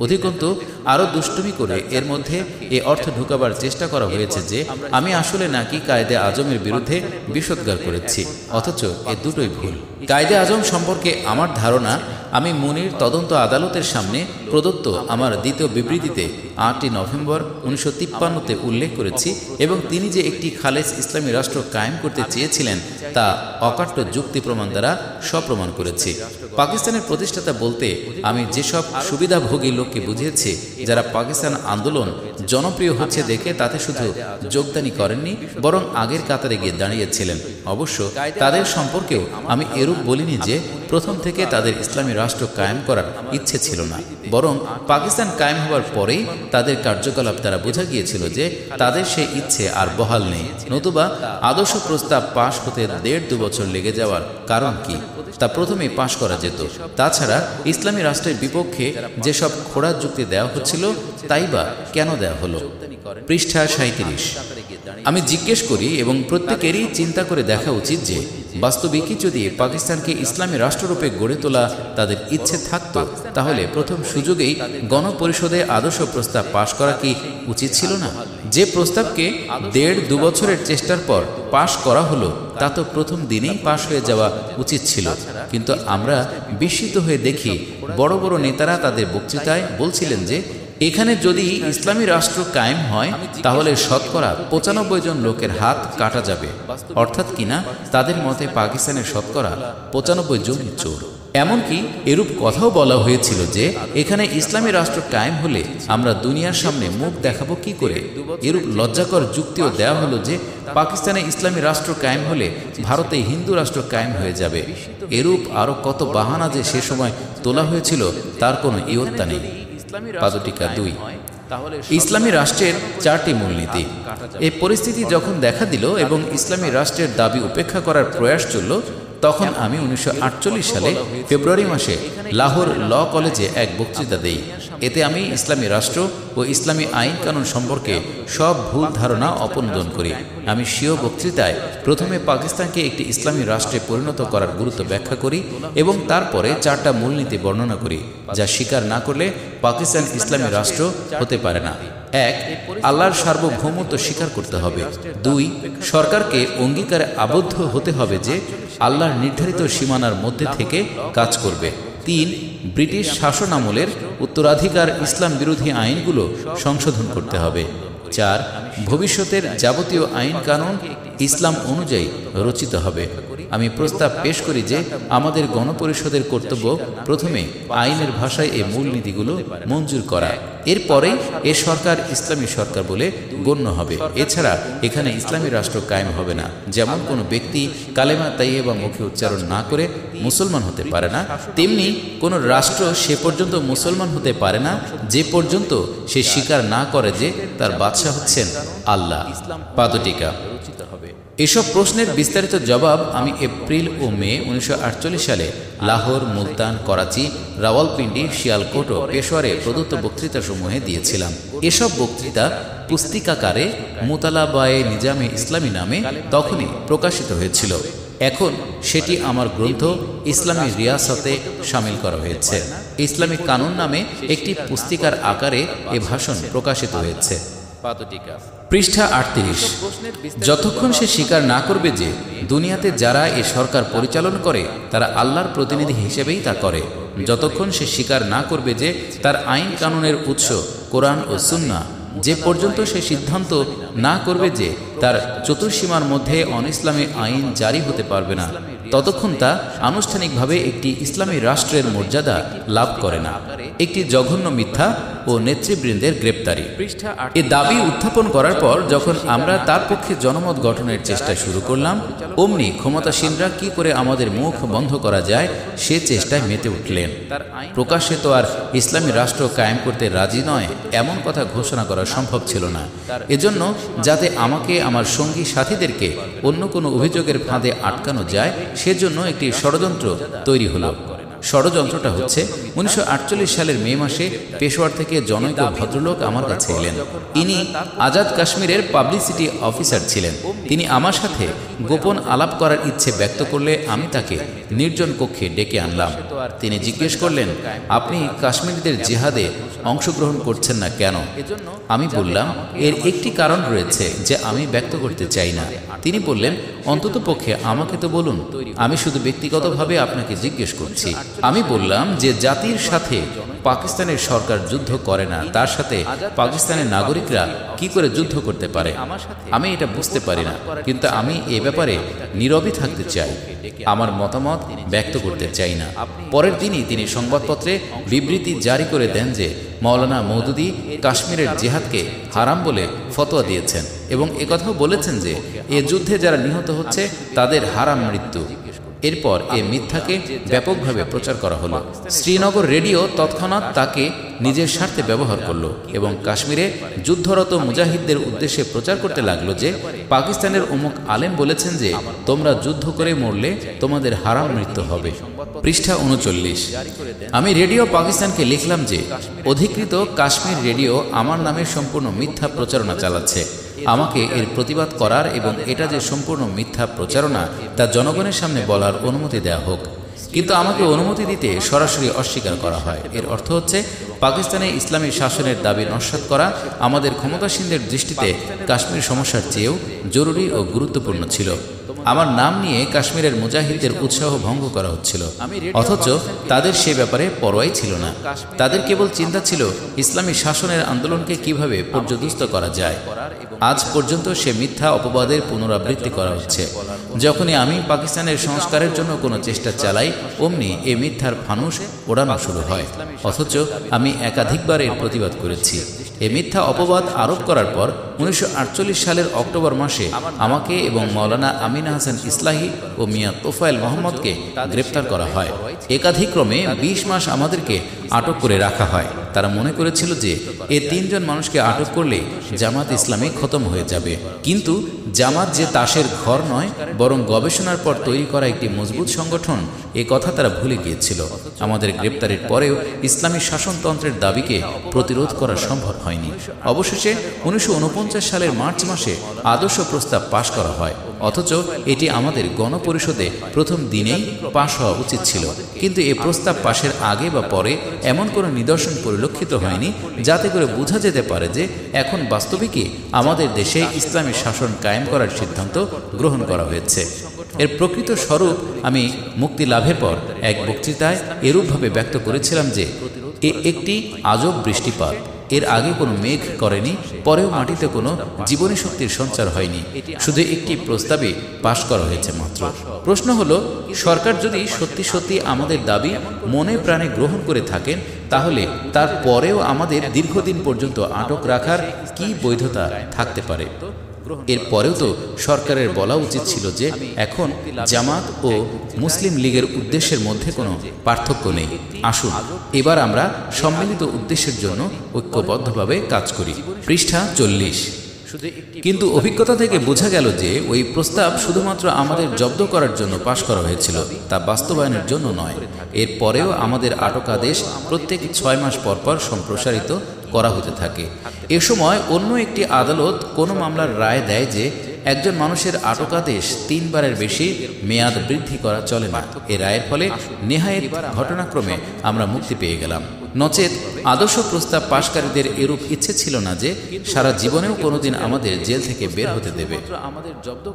অধিকন্তু আরও দুষ্টুমি করে এর মধ্যে এ অর্থ ঢুকাবার চেষ্টা করা হয়েছে যে আমি আসলে নাকি কায়েদে আজমের বিরুদ্ধে বিষোদ্গার করেছি, অথচ এ দুটোই ভুল। কায়েদে আজম সম্পর্কে আমার ধারণা আমি মুনির তদন্ত আদালতের সামনে প্রদত্ত আমার দ্বিতীয় বিবৃতিতে 8 নভেম্বর 1953-তে উল্লেখ করেছি, এবং তিনি যে একটি খালেস ইসলামী রাষ্ট্র কায়েম করতে চেয়েছিলেন তা অকাট্য যুক্তি প্রমাণ দ্বারা সপ্রমাণ করেছি। পাকিস্তানের প্রতিষ্ঠাতা বলতে আমি যেসব সুবিধাভোগী লোককে বুঝিয়েছি যারা পাকিস্তান আন্দোলন জনপ্রিয় হচ্ছে দেখে তাতে শুধু যোগদানই করেননি, বরং আগের কাতারে গিয়ে দাঁড়িয়েছিলেন। অবশ্য তাদের সম্পর্কেও আমি এরূপ বলিনি যে প্রথম থেকে তাদের ইসলামী রাষ্ট্র কায়েম করার ইচ্ছে ছিল না, বরং পাকিস্তান কায়েম হওয়ার পরেই তাদের কার্যকলাপ দ্বারা বোঝা গিয়েছিল যে তাদের সেই ইচ্ছে আর বহাল নেই। নতুবা আদর্শ প্রস্তাব পাশ হতে 1.5-2 বছর লেগে যাওয়ার কারণ কি তা প্রথমেই পাশ করা যেত। তাছাড়া ইসলামী রাষ্ট্রের বিপক্ষে যেসব খোড়া যুক্তি দেওয়া হচ্ছিল তাই বা কেন দেওয়া হলো? পৃষ্ঠা 37। আমি জিজ্ঞেস করি এবং প্রত্যেকেরই চিন্তা করে দেখা উচিত যে বাস্তবিকই যদি পাকিস্তানকে ইসলামী রাষ্ট্ররূপে গড়ে তোলা তাদের ইচ্ছে থাকত তাহলে প্রথম সুযোগেই গণপরিষদে আদর্শ প্রস্তাব পাশ করা কি উচিত ছিল না? যে প্রস্তাবকে 1.5-2 বছরের চেষ্টার পর পাশ করা হলো তা তো প্রথম দিনেই পাশ হয়ে যাওয়া উচিত ছিল। কিন্তু আমরা বিস্মিত হয়ে দেখি বড় বড় নেতারা তাদের বক্তৃতায় বলছিলেন যে এখানে যদি ইসলামী রাষ্ট্র কায়েম হয় তাহলে শতকরা 95 জন লোকের হাত কাটা যাবে, অর্থাৎ কিনা তাদের মতে পাকিস্তানের শতকরা 95 জন চোর। এমনকি এরূপ কথাও বলা হয়েছিল যে এখানে ইসলামী রাষ্ট্র কায়েম হলে আমরা দুনিয়ার সামনে মুখ দেখাবো কি করে। এরূপ লজ্জাকর যুক্তিও দেওয়া হলো যে পাকিস্তানে ইসলামী রাষ্ট্র কায়েম হলে ভারতে হিন্দু রাষ্ট্র কায়েম হয়ে যাবে। এরূপ আরও কত বাহানা যে সে সময় তোলা হয়েছিল তার কোনো ইয়ত্তা নেই। পাদটিকা 2। ইসলামী রাষ্ট্রের 4টি মূলনীতি। এই পরিস্থিতি যখন দেখা দিল এবং ইসলামী রাষ্ট্রের দাবি উপেক্ষা করার প্রয়াস চলল, তখন আমি 1948 সালে ফেব্রুয়ারি মাসে লাহোর ল কলেজে এক বক্তৃতা দেই। এতে আমি ইসলামী রাষ্ট্র ও ইসলামী আইন কানুন সম্পর্কে সব ভুল ধারণা অপনোদন করি। আমি স্বীয় বক্তৃতায় প্রথমে পাকিস্তানকে একটি ইসলামী রাষ্ট্রে পরিণত করার গুরুত্ব ব্যাখ্যা করি এবং তারপরে 4টা মূলনীতি বর্ণনা করি যা স্বীকার না করলে পাকিস্তান ইসলামী রাষ্ট্র হতে পারে না। 1. আল্লাহর সার্বভৌমত্ব স্বীকার করতে হবে। 2. সরকারকে অঙ্গীকারে আবদ্ধ হতে হবে যে আল্লাহর নির্ধারিত সীমানার মধ্যে থেকে কাজ করবে। 3. ব্রিটিশ শাসন আমলের উত্তরাধিকার ইসলাম বিরোধী আইনগুলো সংশোধন করতে হবে। 4. ভবিষ্যতের যাবতীয় আইন কানুন ইসলাম অনুযায়ী রচিত হবে। আমি প্রস্তাব পেশ করি যে আমাদের গণপরিষদের কর্তব্য প্রথমে আইনের ভাষায় এই মূলনীতিগুলো মঞ্জুর করা এরপরে এ সরকার ইসলামী সরকার বলে গণ্য হবে। এছাড়া এখানে ইসলামী রাষ্ট্র কায়েম হবে না। যেমন কোনো ব্যক্তি কালেমা তাইয়্যিবা মুখে উচ্চারণ না করে মুসলমান হতে পারে না, তেমনি কোনো রাষ্ট্র সে পর্যন্ত মুসলমান হতে পারে না যে পর্যন্ত সে স্বীকার না করে যে তার বাদশাহ হচ্ছেন আল্লাহ। পাদটীকা। এসব প্রশ্নের বিস্তারিত জবাব আমি এপ্রিল ও মে 1948 সালে লাহোর, মুলতান, করাচি, রাওয়ালপিন্ডি, শিয়ালকোট ও পেশোয়ারে প্রদত্ত বক্তৃতাসমূহে দিয়েছিলাম। এসব বক্তৃতা পুস্তিকাকারে মুতালাবায়ে নিজামে ইসলামী নামে তখনই প্রকাশিত হয়েছিল। এখন সেটি আমার গ্রন্থ ইসলামী রিয়াসতে শামিল করা হয়েছে। ইসলামী কানুন নামে একটি পুস্তিকার আকারে এ ভাষণ প্রকাশিত হয়েছে। পৃষ্ঠা 38। যতক্ষণ সে স্বীকার না করবে যে দুনিয়াতে যারা এ সরকার পরিচালন করে তারা আল্লাহর প্রতিনিধি হিসেবেই তা করে, যতক্ষণ সে স্বীকার না করবে যে তার আইন কানুনের উৎস কোরআন ও সুন্নাহ, যে পর্যন্ত সে সিদ্ধান্ত না করবে যে তার চতুর্সীমার মধ্যে অনইসলামী আইন জারি হতে পারবে না, ততক্ষণ তা আনুষ্ঠানিকভাবে একটি ইসলামী রাষ্ট্রের মর্যাদা লাভ করে না। একটি জঘন্য মিথ্যা ও নেতৃবৃন্দের গ্রেপ্তারি। এ দাবি উত্থাপন করার পর যখন আমরা তার পক্ষে জনমত গঠনের চেষ্টা শুরু করলাম, অমনি ক্ষমতাসীনরা কি করে আমাদের মুখ বন্ধ করা যায় সে চেষ্টায় মেতে উঠলেন। প্রকাশ্যে তো আর ইসলামী রাষ্ট্র কায়েম করতে রাজি নয় এমন কথা ঘোষণা করা সম্ভব ছিল না। এজন্য যাতে আমাকে আমার সঙ্গী সাথীদেরকে অন্য কোনো অভিযোগের ফাঁদে আটকানো যায় সেজন্য একটি ষড়যন্ত্র তৈরি হলো। ষড়যন্ত্রটা হচ্ছে 1948 সালের মে মাসে পেশোয়ার থেকে জনৈক ভদ্রলোক আমার কাছে এলেন। ইনি আজাদ কাশ্মীরের পাবলিসিটি অফিসার ছিলেন। তিনি আমার সাথে গোপন আলাপ করার ইচ্ছে ব্যক্ত করলে আমি তাকে নির্জন কক্ষে ডেকে আনলাম। তিনি জিজ্ঞেস করলেন, আপনি কাশ্মীরিদের জিহাদে অংশগ্রহণ করছেন না কেন? আমি বললাম, এর একটি কারণ রয়েছে যে আমি ব্যক্ত করতে চাই না। তিনি বললেন, অন্ততপক্ষে আমাকে তো বলুন, আমি শুধু ব্যক্তিগতভাবে আপনাকে জিজ্ঞেস করছি। আমি বললাম যে জাতির সাথে পাকিস্তানের সরকার যুদ্ধ করে না, তার সাথে পাকিস্তানের নাগরিকরা কি করে যুদ্ধ করতে পারে? আমি এটা বুঝতে পারি না, কিন্তু আমি এ ব্যাপারে নীরবই থাকতে চাই, আমার মতামত ব্যক্ত করতে চাই না। পরের দিনই তিনি সংবাদপত্রে বিবৃতি জারি করে দেন যে মাওলানা মওদুদী কাশ্মীরের জিহাদকে হারাম বলে ফতোয়া দিয়েছেন এবং একথাও বলেছেন যে এ যুদ্ধে যারা নিহত হচ্ছে তাদের হারাম মৃত্যু। এরপর এ মিথ্যাকে ব্যাপকভাবে প্রচার করা হলো। শ্রীনগর রেডিও তৎক্ষণাৎ তাকে নিজের স্বার্থে ব্যবহার করলো এবং কাশ্মীরে যুদ্ধরত মুজাহিদদের উদ্দেশ্যে প্রচার করতে লাগলো যে পাকিস্তানের অমুক আলেম বলেছেন যে তোমরা যুদ্ধ করে মরলে তোমাদের হারাম মৃত্যু হবে। পৃষ্ঠা 39। আমি রেডিও পাকিস্তানকে লিখলাম যে অধিকৃত কাশ্মীর রেডিও আমার নামে সম্পূর্ণ মিথ্যা প্রচারণা চালাচ্ছে। আমাকে এর প্রতিবাদ করার এবং এটা যে সম্পূর্ণ মিথ্যা প্রচারণা তা জনগণের সামনে বলার অনুমতি দেওয়া হোক। কিন্তু আমাকে অনুমতি দিতে সরাসরি অস্বীকার করা হয়। এর অর্থ হচ্ছে পাকিস্তানে ইসলামী শাসনের দাবি নস্যাৎ করা আমাদের ক্ষমতাসীনদের দৃষ্টিতে কাশ্মীর সমস্যার চেয়েও জরুরি ও গুরুত্বপূর্ণ ছিল। আমার নাম নিয়ে কাশ্মীরের মুজাহিদদের উৎসাহ ভঙ্গ করা হচ্ছিল, অথচ তাদের সে ব্যাপারে পরোয়াই ছিল না। তাদের কেবল চিন্তা ছিল ইসলামী শাসনের আন্দোলনকে কিভাবে পর্যদুস্ত করা যায়। আজ পর্যন্ত সে মিথ্যা অপবাদের পুনরাবৃত্তি করা হচ্ছে। যখনই আমি পাকিস্তানের সংস্কারের জন্য কোনো চেষ্টা চালাই অমনি এ মিথ্যার ফানুস ওড়ানো শুরু হয়, অথচ আমি একাধিকবার এর প্রতিবাদ করেছি। এ মিথ্যা অপবাদ আরোপ করার পর 1948 সালের অক্টোবর মাসে আমাকে এবং মাওলানা আমিন হাসান ইসলাহি ও মিয়া তোফায়েল মোহাম্মদকে গ্রেপ্তার করা হয়। একাধিক্রমে 20 মাস আমাদেরকে আটক করে রাখা হয়। তারা মনে করেছিল যে এ 3 জন মানুষকে আটক করলে জামাত ইসলামী খতম হয়ে যাবে, কিন্তু জামাত যে তাসের ঘর নয় বরং গবেষণার পর তৈরি করা একটি মজবুত সংগঠন, এ কথা তারা ভুলে গিয়েছিল। আমাদের গ্রেপ্তারের পরেও ইসলামী শাসনতন্ত্রের দাবিকে প্রতিরোধ করা সম্ভব হয়নি। অবশেষে 1949 সালের মার্চ মাসে আদর্শ প্রস্তাব পাশ করা হয়, অথচ এটি আমাদের গণপরিষদে প্রথম দিনেই পাশ হওয়া উচিত ছিল। কিন্তু এ প্রস্তাব পাশের আগে বা পরে এমন কোনো নিদর্শন পরিলক্ষিত হয়নি যাতে করে বোঝা যেতে পারে যে এখন বাস্তবিকই আমাদের দেশে ইসলামী শাসন কায়েম করার সিদ্ধান্ত গ্রহণ করা হয়েছে। এর প্রকৃত স্বরূপ আমি মুক্তি লাভের পর এক বক্তৃতায় এরূপভাবে ব্যক্ত করেছিলাম যে এ একটি আজব বৃষ্টিপাত, এর আগে কোনো মেঘ করেনি, পরেও মাটিতে কোনো জীবনী শক্তির সঞ্চার হয়নি। শুধু একটি প্রস্তাবে পাশ করা হয়েছে মাত্র। প্রশ্ন হলো, সরকার যদি সত্যি সত্যি আমাদের দাবি মনে প্রাণে গ্রহণ করে থাকেন, তাহলে তারপরেও আমাদের দীর্ঘদিন পর্যন্ত আটক রাখার কি বৈধতা থাকতে পারে? এরপরেও তো সরকারের বলা উচিত ছিল যে এখন জামাত ও মুসলিম লীগের উদ্দেশ্যের মধ্যে কোনো পার্থক্য নেই। আসুন এবার আমরা সম্মিলিত উদ্দেশ্যের জন্য ঐক্যবদ্ধভাবে কাজ করি। পৃষ্ঠা 40। কিন্তু অভিজ্ঞতা থেকে বোঝা গেল যে ওই প্রস্তাব শুধুমাত্র আমাদের জব্দ করার জন্য পাশ করা হয়েছিল, তা বাস্তবায়নের জন্য নয়। এরপরেও আমাদের আটকাদেশ প্রত্যেক 6 মাস পর পর সম্প্রসারিত করা হতে থাকে। এ সময় অন্য একটি আদালত কোনো মামলার রায় দেয় যে একজন মানুষের আটকাদেশ 3 বারের বেশি মেয়াদ বৃদ্ধি করা চলে না। এ রায়ের ফলে নেহায়েত ঘটনাক্রমে আমরা মুক্তি পেয়ে গেলাম। নচেত আদর্শ প্রস্তাব পাশকারীদের এরূপ ইচ্ছে ছিল না যে সারা জীবনেও কোনোদিন আমাদের জেল থেকে বের হতে দেবে।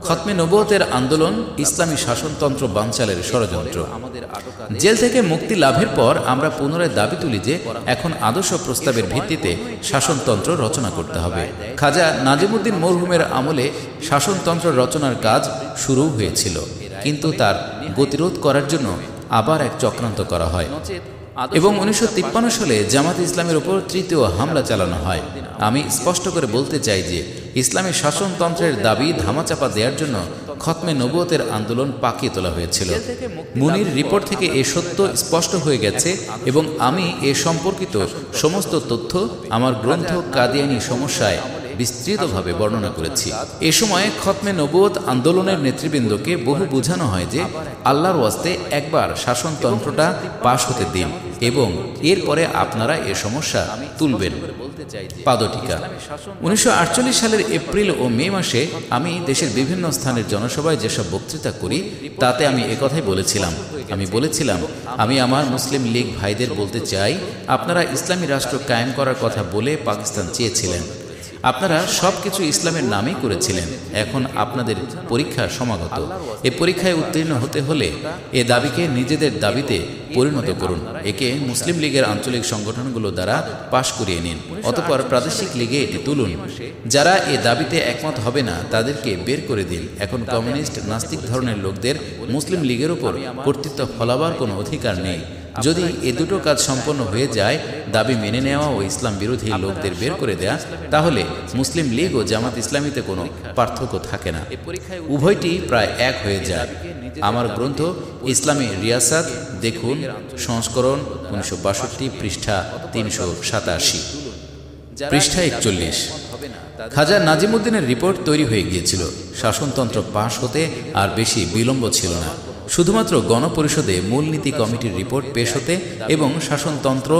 খতমে নবুয়তের আন্দোলন ইসলামী শাসনতন্ত্র বানচালের ষড়যন্ত্র। জেল থেকে মুক্তি লাভের পর আমরা পুনরায় দাবি তুলি যে এখন আদর্শ প্রস্তাবের ভিত্তিতে শাসনতন্ত্র রচনা করতে হবে। খাজা নাজিমুদ্দিন মরহুমের আমলে শাসনতন্ত্র রচনার কাজ শুরু হয়েছিল, কিন্তু তার গতিরোধ করার জন্য আবার এক চক্রান্ত করা হয় এবং 1953 সালে জামাত ইসলামের উপর তৃতীয় হামলা চালানো হয়। আমি স্পষ্ট করে বলতে চাই যে ইসলামী শাসনতন্ত্রের দাবি ধামাচাপা দেওয়ার জন্য খতমে নবুয়তের আন্দোলন পাকিয়ে তোলা হয়েছিল। মুনির রিপোর্ট থেকে এ সত্য স্পষ্ট হয়ে গেছে এবং আমি এ সম্পর্কিত সমস্ত তথ্য আমার গ্রন্থ কাদিয়ানী সমস্যায় বিস্তৃতভাবে বর্ণনা করেছি। এ সময় খতমে নবুয়ত আন্দোলনের নেতৃবৃন্দকে বহু বোঝানো হয় যে আল্লাহর ওয়াস্তে একবার শাসনতন্ত্রটা পাশ হতে দিন এবং এরপরে আপনারা এ সমস্যা তুলবেন। পাদটিকা। 1948 সালের এপ্রিল ও মে মাসে আমি দেশের বিভিন্ন স্থানের জনসভায় যেসব বক্তৃতা করি তাতে আমি একথাই বলেছিলাম। আমি আমার মুসলিম লীগ ভাইদের বলতে চাই, আপনারা ইসলামী রাষ্ট্র কায়েম করার কথা বলে পাকিস্তান চেয়েছিলেন। আপনারা সবকিছু ইসলামের নামেই করেছিলেন। এখন আপনাদের পরীক্ষা সমাগত। এই পরীক্ষায় উত্তীর্ণ হতে হলে এ দাবিকে নিজেদের দাবিতে পরিণত করুন। একে মুসলিম লীগের আঞ্চলিক সংগঠনগুলো দ্বারা পাশ করিয়ে নিন, অতঃপর প্রাদেশিক লীগে এটি তুলুন। যারা এ দাবিতে একমত হবে না তাদেরকে বের করে দিন। এখন কমিউনিস্ট নাস্তিক ধরনের লোকদের মুসলিম লীগের উপর কর্তৃত্ব ফলাবার কোনো অধিকার নেই। যদি এ দুটো কাজ সম্পন্ন হয়ে যায়, দাবি মেনে নেওয়া ও ইসলাম বিরোধী লোকদের বের করে দেয়া, তাহলে মুসলিম লীগ ও জামাত ইসলামীতে কোনো পার্থক্য থাকে না, উভয়টি প্রায় এক হয়ে যায়। আমার গ্রন্থ ইসলামী রিয়াসাত দেখুন, সংস্করণ 1962, পৃষ্ঠা 387। পৃষ্ঠা 41। খাজা নাজিমুদ্দিনের রিপোর্ট তৈরি হয়ে গিয়েছিল। শাসনতন্ত্র পাশ হতে আর বেশি বিলম্ব ছিল না। শুধুমাত্র গণপরিষদে মূলনীতি কমিটির রিপোর্ট পেশ হতে এবং শাসনতন্ত্র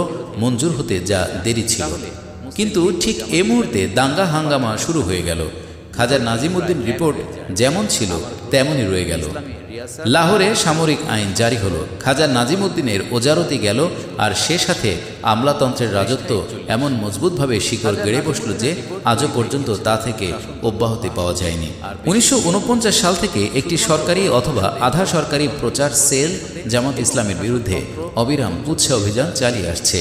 মঞ্জুর হতে যা দেরি ছিল। কিন্তু ঠিক এ মুহূর্তে দাঙ্গা হাঙ্গামা শুরু হয়ে গেল। খাজা নাজিমুদ্দিন রিপোর্ট যেমন ছিল তেমনই রয়ে গেল। লাহোরে সামরিক আইন জারি হলো। খাজা নাজিমুদ্দিনের ওজারতি গেল, আর সে সাথে আমলাতন্ত্রের রাজত্ব এমন মজবুতভাবে শিকড় গেড়ে বসল যে আজও পর্যন্ত তা থেকে অব্যাহতি পাওয়া যায়নি। 1949 সাল থেকে একটি সরকারি অথবা আধা সরকারি প্রচার সেল জামাত ইসলামের বিরুদ্ধে অবিরাম উৎসাহ অভিযান চালিয়ে আসছে।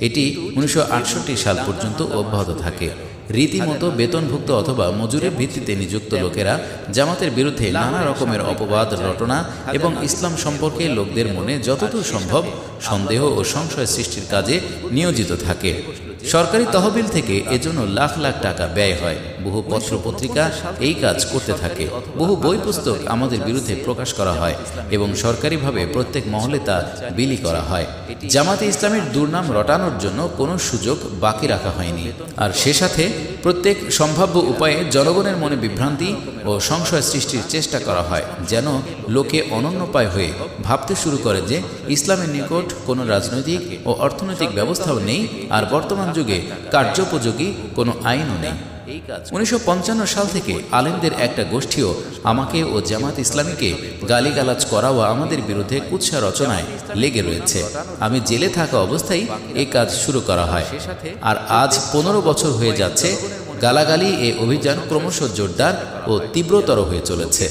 এটি 1968 সাল পর্যন্ত অব্যাহত থাকে। রীতিমতো বেতনভুক্ত অথবা মজুরের ভিত্তিতে নিযুক্ত লোকেরা জামাতের বিরুদ্ধে নানা রকমের অপবাদ রটনা এবং ইসলাম সম্পর্কে লোকদের মনে যতদূর সম্ভব সন্দেহ ও সংশয় সৃষ্টির কাজে নিয়োজিত থাকে। সরকারি তহবিল থেকে এজন্য লাখ লাখ টাকা ব্যয় হয়। বহু পত্র পত্রিকা এই কাজ করতে থাকে। বহু বই পুস্তক আমাদের বিরুদ্ধে প্রকাশ করা হয় এবং সরকারিভাবে প্রত্যেক মহলে তা বিলি করা হয়। জামাতে ইসলামের দুর্নাম রটানোর জন্য কোনো সুযোগ বাকি রাখা হয়নি। আর সে সাথে প্রত্যেক সম্ভাব্য উপায়ে জনগণের মনে বিভ্রান্তি ও সংশয় সৃষ্টির চেষ্টা করা হয়, যেন লোকে অনন্যপায় হয়ে ভাবতে শুরু করে যে ইসলামের নিকট কোনো রাজনৈতিক ও অর্থনৈতিক ব্যবস্থাও নেই, আর বর্তমান যুগে কার্যোপযোগী কোনো আইনও নেই। 1955 সাল থেকে আলেমদের একটা গোষ্ঠীও আমাকে ও জামাত ইসলামীকে গালিগালাজ করা ও আমাদের বিরুদ্ধে কুৎসা রচনায় লেগে রয়েছে। আমি জেলে থাকা অবস্থায় এই কাজ শুরু করা হয়, আর আজ 15 বছর হয়ে যাচ্ছে গালাগালি এ অভিযান ক্রমশ জোরদার ও তীব্রতর হয়ে চলেছে।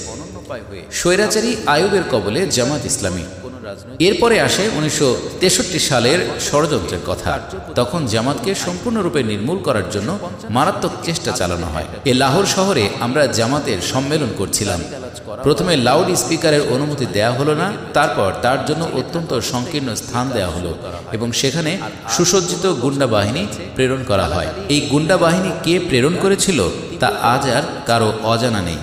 স্বৈরাচারী আইয়ুবের কবলে জামাত ইসলামী। এরপরে আসে 1963 সালের ষড়যন্ত্রের কথা। তখন জামাতকে সম্পূর্ণরূপে নির্মূল করার জন্য মারাত্মক চেষ্টা চালানো হয়। লাহোর শহরে আমরা জামাতের সম্মেলন করছিলাম। প্রথমে লাউড স্পিকারের অনুমতি দেয়া হলো না, তারপর তার জন্য অত্যন্ত সংকীর্ণ স্থান দেয়া হলো এবং সেখানে সুসজ্জিত গুন্ডা বাহিনী প্রেরণ করা হয়। এই গুন্ডা বাহিনী কে প্রেরণ করেছিল তা আজ আর কারো অজানা নেই।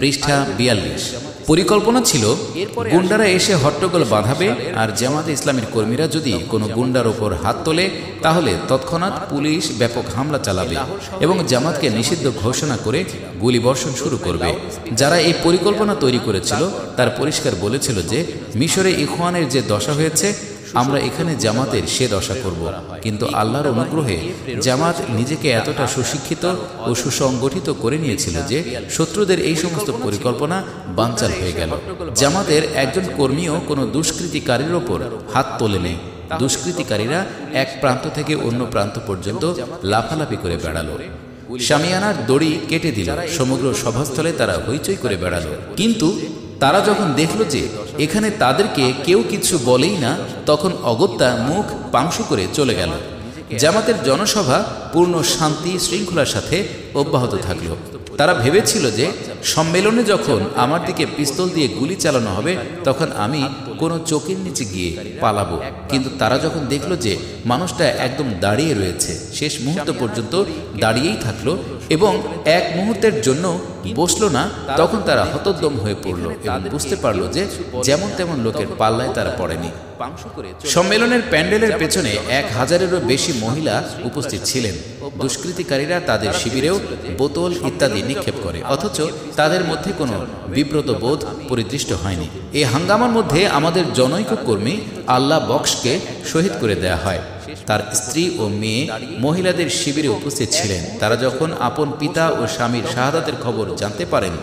পৃষ্ঠা 42। পরিকল্পনা ছিল গুন্ডারা এসে হট্টগোল বাঁধাবে, আর জামাতে ইসলামীর কর্মীরা যদি কোনো গুন্ডার ওপর হাত তোলে তাহলে তৎক্ষণাৎ পুলিশ ব্যাপক হামলা চালাবে এবং জামাতকে নিষিদ্ধ ঘোষণা করে গুলিবর্ষণ শুরু করবে। যারা এই পরিকল্পনা তৈরি করেছিল তার পরিষ্কার বলেছিল যে মিশরে ইখওয়ানের যে দশা হয়েছে আমরা এখানে জামাতের সে দশা করব। কিন্তু আল্লাহর অনুগ্রহে জামাত নিজেকে এতটা সুশিক্ষিত ও সুসংগঠিত করে নিয়েছিল যে শত্রুদের এই সমস্ত পরিকল্পনা বানচাল হয়ে গেল। জামাতের একজন কর্মীও কোনো দুষ্কৃতিকারীর ওপর হাত তোলেনি। দুষ্কৃতিকারীরা এক প্রান্ত থেকে অন্য প্রান্ত পর্যন্ত লাফালাফি করে বেড়ালো, শামিয়ানার দড়ি কেটে দিল, সমগ্র সভাস্থলে তারা হইচই করে বেড়ালো। কিন্তু তারা যখন দেখল যে এখানে তাদেরকে কেউ কিছু বলেই না, তখন অগত্যা মুখ পাংশু করে চলে গেল। জামাতের জনসভা পূর্ণ শান্তি শৃঙ্খলার সাথে অব্যাহত থাকল। তারা ভেবেছিল যে সম্মেলনে যখন আমার দিকে পিস্তল দিয়ে গুলি চালানো হবে তখন আমি কোনো চোখের নিচে গিয়ে পালাবো। কিন্তু তারা যখন দেখলো যে মানুষটা একদম দাঁড়িয়ে রয়েছে, শেষ মুহূর্ত পর্যন্ত দাঁড়িয়েই থাকলো এবং এক মুহূর্তের জন্য বসলো না, তখন তারা হতোদ্যম হয়ে পড়ল এবং বুঝতে পারলো যে যেমন তেমন লোকের পাল্লায় তারা পড়েনি। সম্মেলনের প্যান্ডেলের পেছনে 1000-এরও বেশি মহিলা উপস্থিত ছিলেন। দুষ্কৃতিকারীরা তাদের শিবিরেও বোতল ইত্যাদি নিক্ষেপ করে, অথচ তাদের মধ্যে কোনো বিব্রত বোধ পরিদৃষ্ট হয়নি। এই হাঙ্গামার মধ্যে আমাদের জনৈক কর্মী আল্লাহ বক্সকে শহীদ করে দেয়া হয়। তার স্ত্রী ও মেয়ে মহিলাদের শিবিরে উপস্থিত ছিলেন। তারা যখন আপন পিতা ও স্বামীর শাহাদাতের খবর জানতে পারেন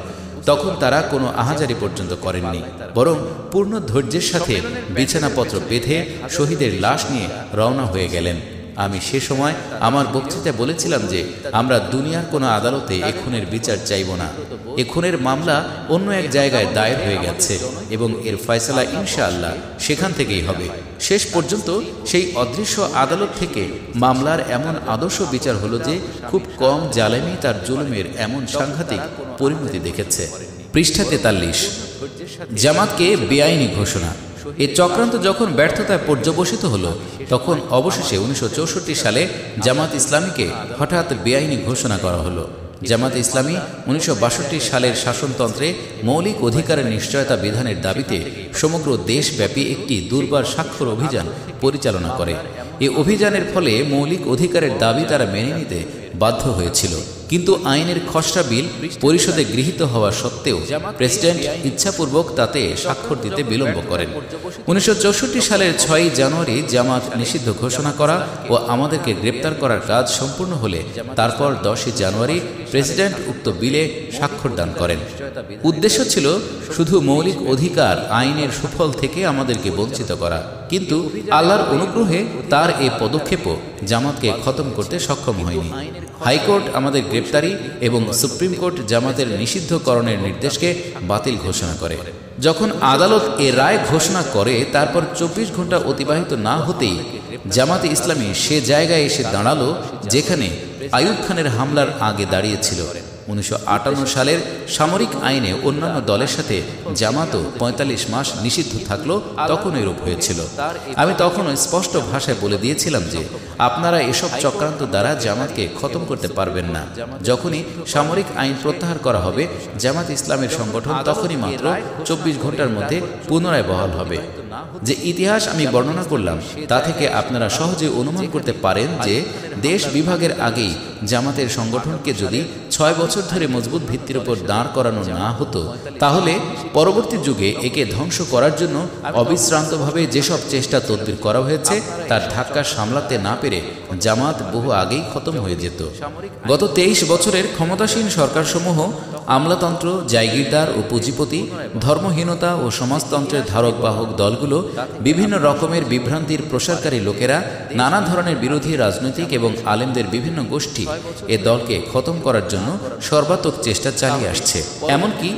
তখন তারা কোনো আহাজারি পর্যন্ত করেননি, বরং পূর্ণ ধৈর্যের সাথে বিছানাপত্র বেঁধে শহীদের লাশ নিয়ে রওনা হয়ে গেলেন। আমি সে সময় আমার বক্তৃতায় বলেছিলাম যে আমরা দুনিয়ার কোনো আদালতে এ খুনের বিচার চাইব না। এ খুনের মামলা অন্য এক জায়গায় দায়ের হয়ে গেছে এবং এর ফয়সালা ইনশাআল্লাহ সেখান থেকেই হবে। শেষ পর্যন্ত সেই অদৃশ্য আদালত থেকে মামলার এমন আদর্শ বিচার হলো যে খুব কম জালেমি তার জুলুমের এমন সাংঘাতিক পরিণতি দেখেছে। পৃষ্ঠা 43। জামাতকে বেআইনি ঘোষণা। এই চক্রান্ত যখন ব্যর্থতায় পর্যবসিত হলো তখন অবশেষে 1964 সালে জামাত ইসলামীকে হঠাৎ বেআইনি ঘোষণা করা হলো। জামাত ইসলামী 1962 সালের শাসনতন্ত্রে মৌলিক অধিকারের নিশ্চয়তা বিধানের দাবিতে সমগ্র দেশব্যাপী একটি দুর্বার স্বাক্ষর অভিযান পরিচালনা করে। এই অভিযানের ফলে মৌলিক অধিকারের দাবি তারা মেনে নিতে বাধ্য হয়েছিল, কিন্তু আইনের খসড়া বিল পরিষদে গৃহীত হওয়া সত্ত্বেও প্রেসিডেন্ট ইচ্ছাপূর্বক তাতে স্বাক্ষর দিতে বিলম্ব করেন। 1964 সালের 6 জানুয়ারি জামাত নিষিদ্ধ ঘোষণা করা ও আমাদেরকে গ্রেপ্তার করার কাজ সম্পূর্ণ হলে তারপর 10 জানুয়ারি প্রেসিডেন্ট উক্ত বিলে স্বাক্ষর দান করেন। উদ্দেশ্য ছিল শুধু মৌলিক অধিকার আইনের সুফল থেকে আমাদেরকে বঞ্চিত করা, কিন্তু আল্লাহর অনুগ্রহে তার এই পদক্ষেপও জামাতকে খতম করতে সক্ষম হয়নি। হাইকোর্ট আমাদের গ্রেপ্তারি এবং সুপ্রিম কোর্ট জামাতের নিষিদ্ধকরণের নির্দেশকে বাতিল ঘোষণা করে। যখন আদালত এ রায় ঘোষণা করে তারপর 24 ঘন্টা অতিবাহিত না হতেই জামাতে ইসলামী সে জায়গায় এসে দাঁড়ালো যেখানে আইয়ুব খানের হামলার আগে দাঁড়িয়েছিল। 1958 সালের সামরিক আইনে অন্যান্য দলের সাথে জামাতও 45 মাস নিষিদ্ধ থাকলো, তখন এরূপ হয়েছিল। আমি তখন স্পষ্ট ভাষায় বলে দিয়েছিলাম যে আপনারা এসব চক্রান্ত দ্বারা জামাতকে খতম করতে পারবেন না। যখনই সামরিক আইন প্রত্যাহার করা হবে জামাত ইসলামের সংগঠন তখনই মাত্র 24 ঘন্টার মধ্যে পুনরায় বহাল হবে। যে ইতিহাস আমি বর্ণনা করলাম তা থেকে আপনারা সহজে অনুমান করতে পারেন যে দেশ বিভাগের আগেই জামাতের সংগঠনকে যদি 6 বছর ধরে মজবুত ভিত্তির উপর দাঁড় করানো না হতো তাহলে পরবর্তী যুগে একে ধ্বংস করার জন্য অবিশ্রান্তভাবে যেসব চেষ্টা তদবির করা হয়েছে তার ধাক্কা সামলাতে না পেরে জামাত বহু আগেই খতম হয়ে যেত। গত 23 বছরের ক্ষমতাসীন সরকারসমূহ আমলাতন্ত্র, জায়গিরদার ও পুঁজিপতি, ধর্মহীনতা ও সমাজতন্ত্রের ধারক বাহক দলগুলো, বিভিন্ন রকমের বিভ্রান্তির প্রসারকারী লোকেরা, নানা ধরনের বিরোধী রাজনৈতিক এবং আলেমদের বিভিন্ন গোষ্ঠী এ দলকে খতম করার জন্য সর্বাত্মক চেষ্টা চালিয়ে আসছে। এমনকি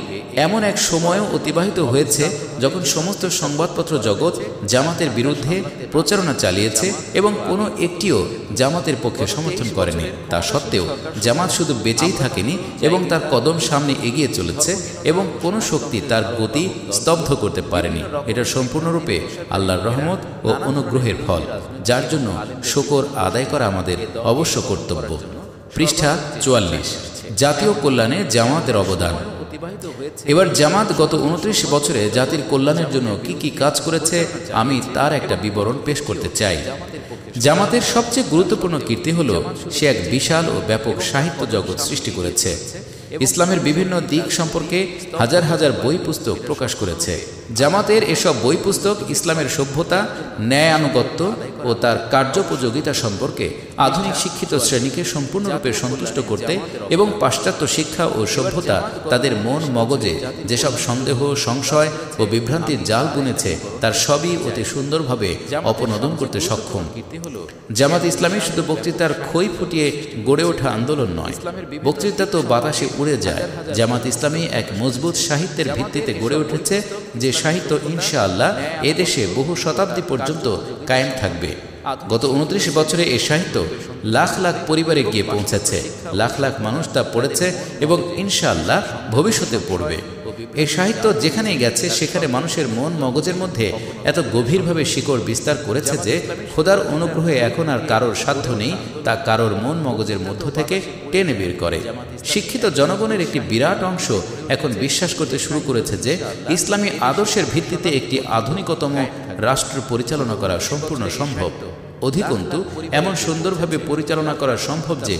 এমন এক সময়ও অতিবাহিত হয়েছে যখন সমস্ত সংবাদপত্র জগৎ জামাতের বিরুদ্ধে প্রচারণা চালিয়েছে এবং কোনো একটিও জামাতের পক্ষে সমর্থন করেনি। তা সত্ত্বেও জামাত শুধু বেঁচেই থাকেনি এবং তার কদম সামনে এগিয়ে চলেছে এবং কোনো শক্তি তার গতি স্তব্ধ করতে পারেনি। এটা সম্পূর্ণরূপে আল্লাহর রহমত ও অনুগ্রহের ফল, যার জন্য শুকর আদায় করা আমাদের অবশ্য কর্তব্য। পৃষ্ঠা 44। জাতীয় কল্যাণে জামাতের অবদান। এবার জামাত গত 29 বছরে জাতির কল্যাণের জন্য কি কি কাজ করেছে আমি তার একটা বিবরণ পেশ করতে চাই। জামাতের সবচেয়ে গুরুত্বপূর্ণ কীর্তি হল সে এক বিশাল ও ব্যাপক সাহিত্য জগৎ সৃষ্টি করেছে। ইসলামের বিভিন্ন দিক সম্পর্কে হাজার হাজার বই পুস্তক প্রকাশ করেছে। জামাতের এসব বই পুস্তক ইসলামের সভ্যতা, ন্যায়ানুগত্য ও তার কার্যোপযোগিতা সম্পর্কে আধুনিক শিক্ষিত শ্রেণীকে সম্পূর্ণরূপে সন্তুষ্ট করতে এবং পাশ্চাত্য শিক্ষা ও সভ্যতা তাদের মন মগজে যেসব সন্দেহ, সংশয় ও বিভ্রান্তির জাল বুনেছে তার সবই অতি সুন্দরভাবে অপনোদন করতে সক্ষম। জামাত ইসলামী শুধু বক্তৃতার খই ফুটিয়ে গড়ে ওঠা আন্দোলন নয়, বক্তৃতা তো বাতাসে উড়ে যায়। জামাত ইসলামী এক মজবুত সাহিত্যের ভিত্তিতে গড়ে উঠেছে, যে সাহিত্য ইনশাআল্লাহ এদেশে বহু শতাব্দী পর্যন্ত কায়েম থাকবে। গত 29 বছরে এই সাহিত্য লাখ লাখ পরিবারে গিয়ে পৌঁছেছে, লাখ লাখ মানুষ তা পড়েছে এবং ইনশাআল্লাহ ভবিষ্যতে পড়বে। এই সাহিত্য যেখানেই গেছে সেখানে মানুষের মন মগজের মধ্যে এত গভীরভাবে শিকড় বিস্তার করেছে যে খোদার অনুগ্রহে এখন আর কারোর সাধ্য নেই তা কারোর মন মগজের মধ্য থেকে টেনে বের করে। শিক্ষিত জনগণের একটি বিরাট অংশ এখন বিশ্বাস করতে শুরু করেছে যে ইসলামী আদর্শের ভিত্তিতে একটি আধুনিকতম রাষ্ট্র পরিচালনা করা সম্পূর্ণ সম্ভব। অধিকন্তু এমন সুন্দরভাবে পরিচালনা করা সম্ভব যে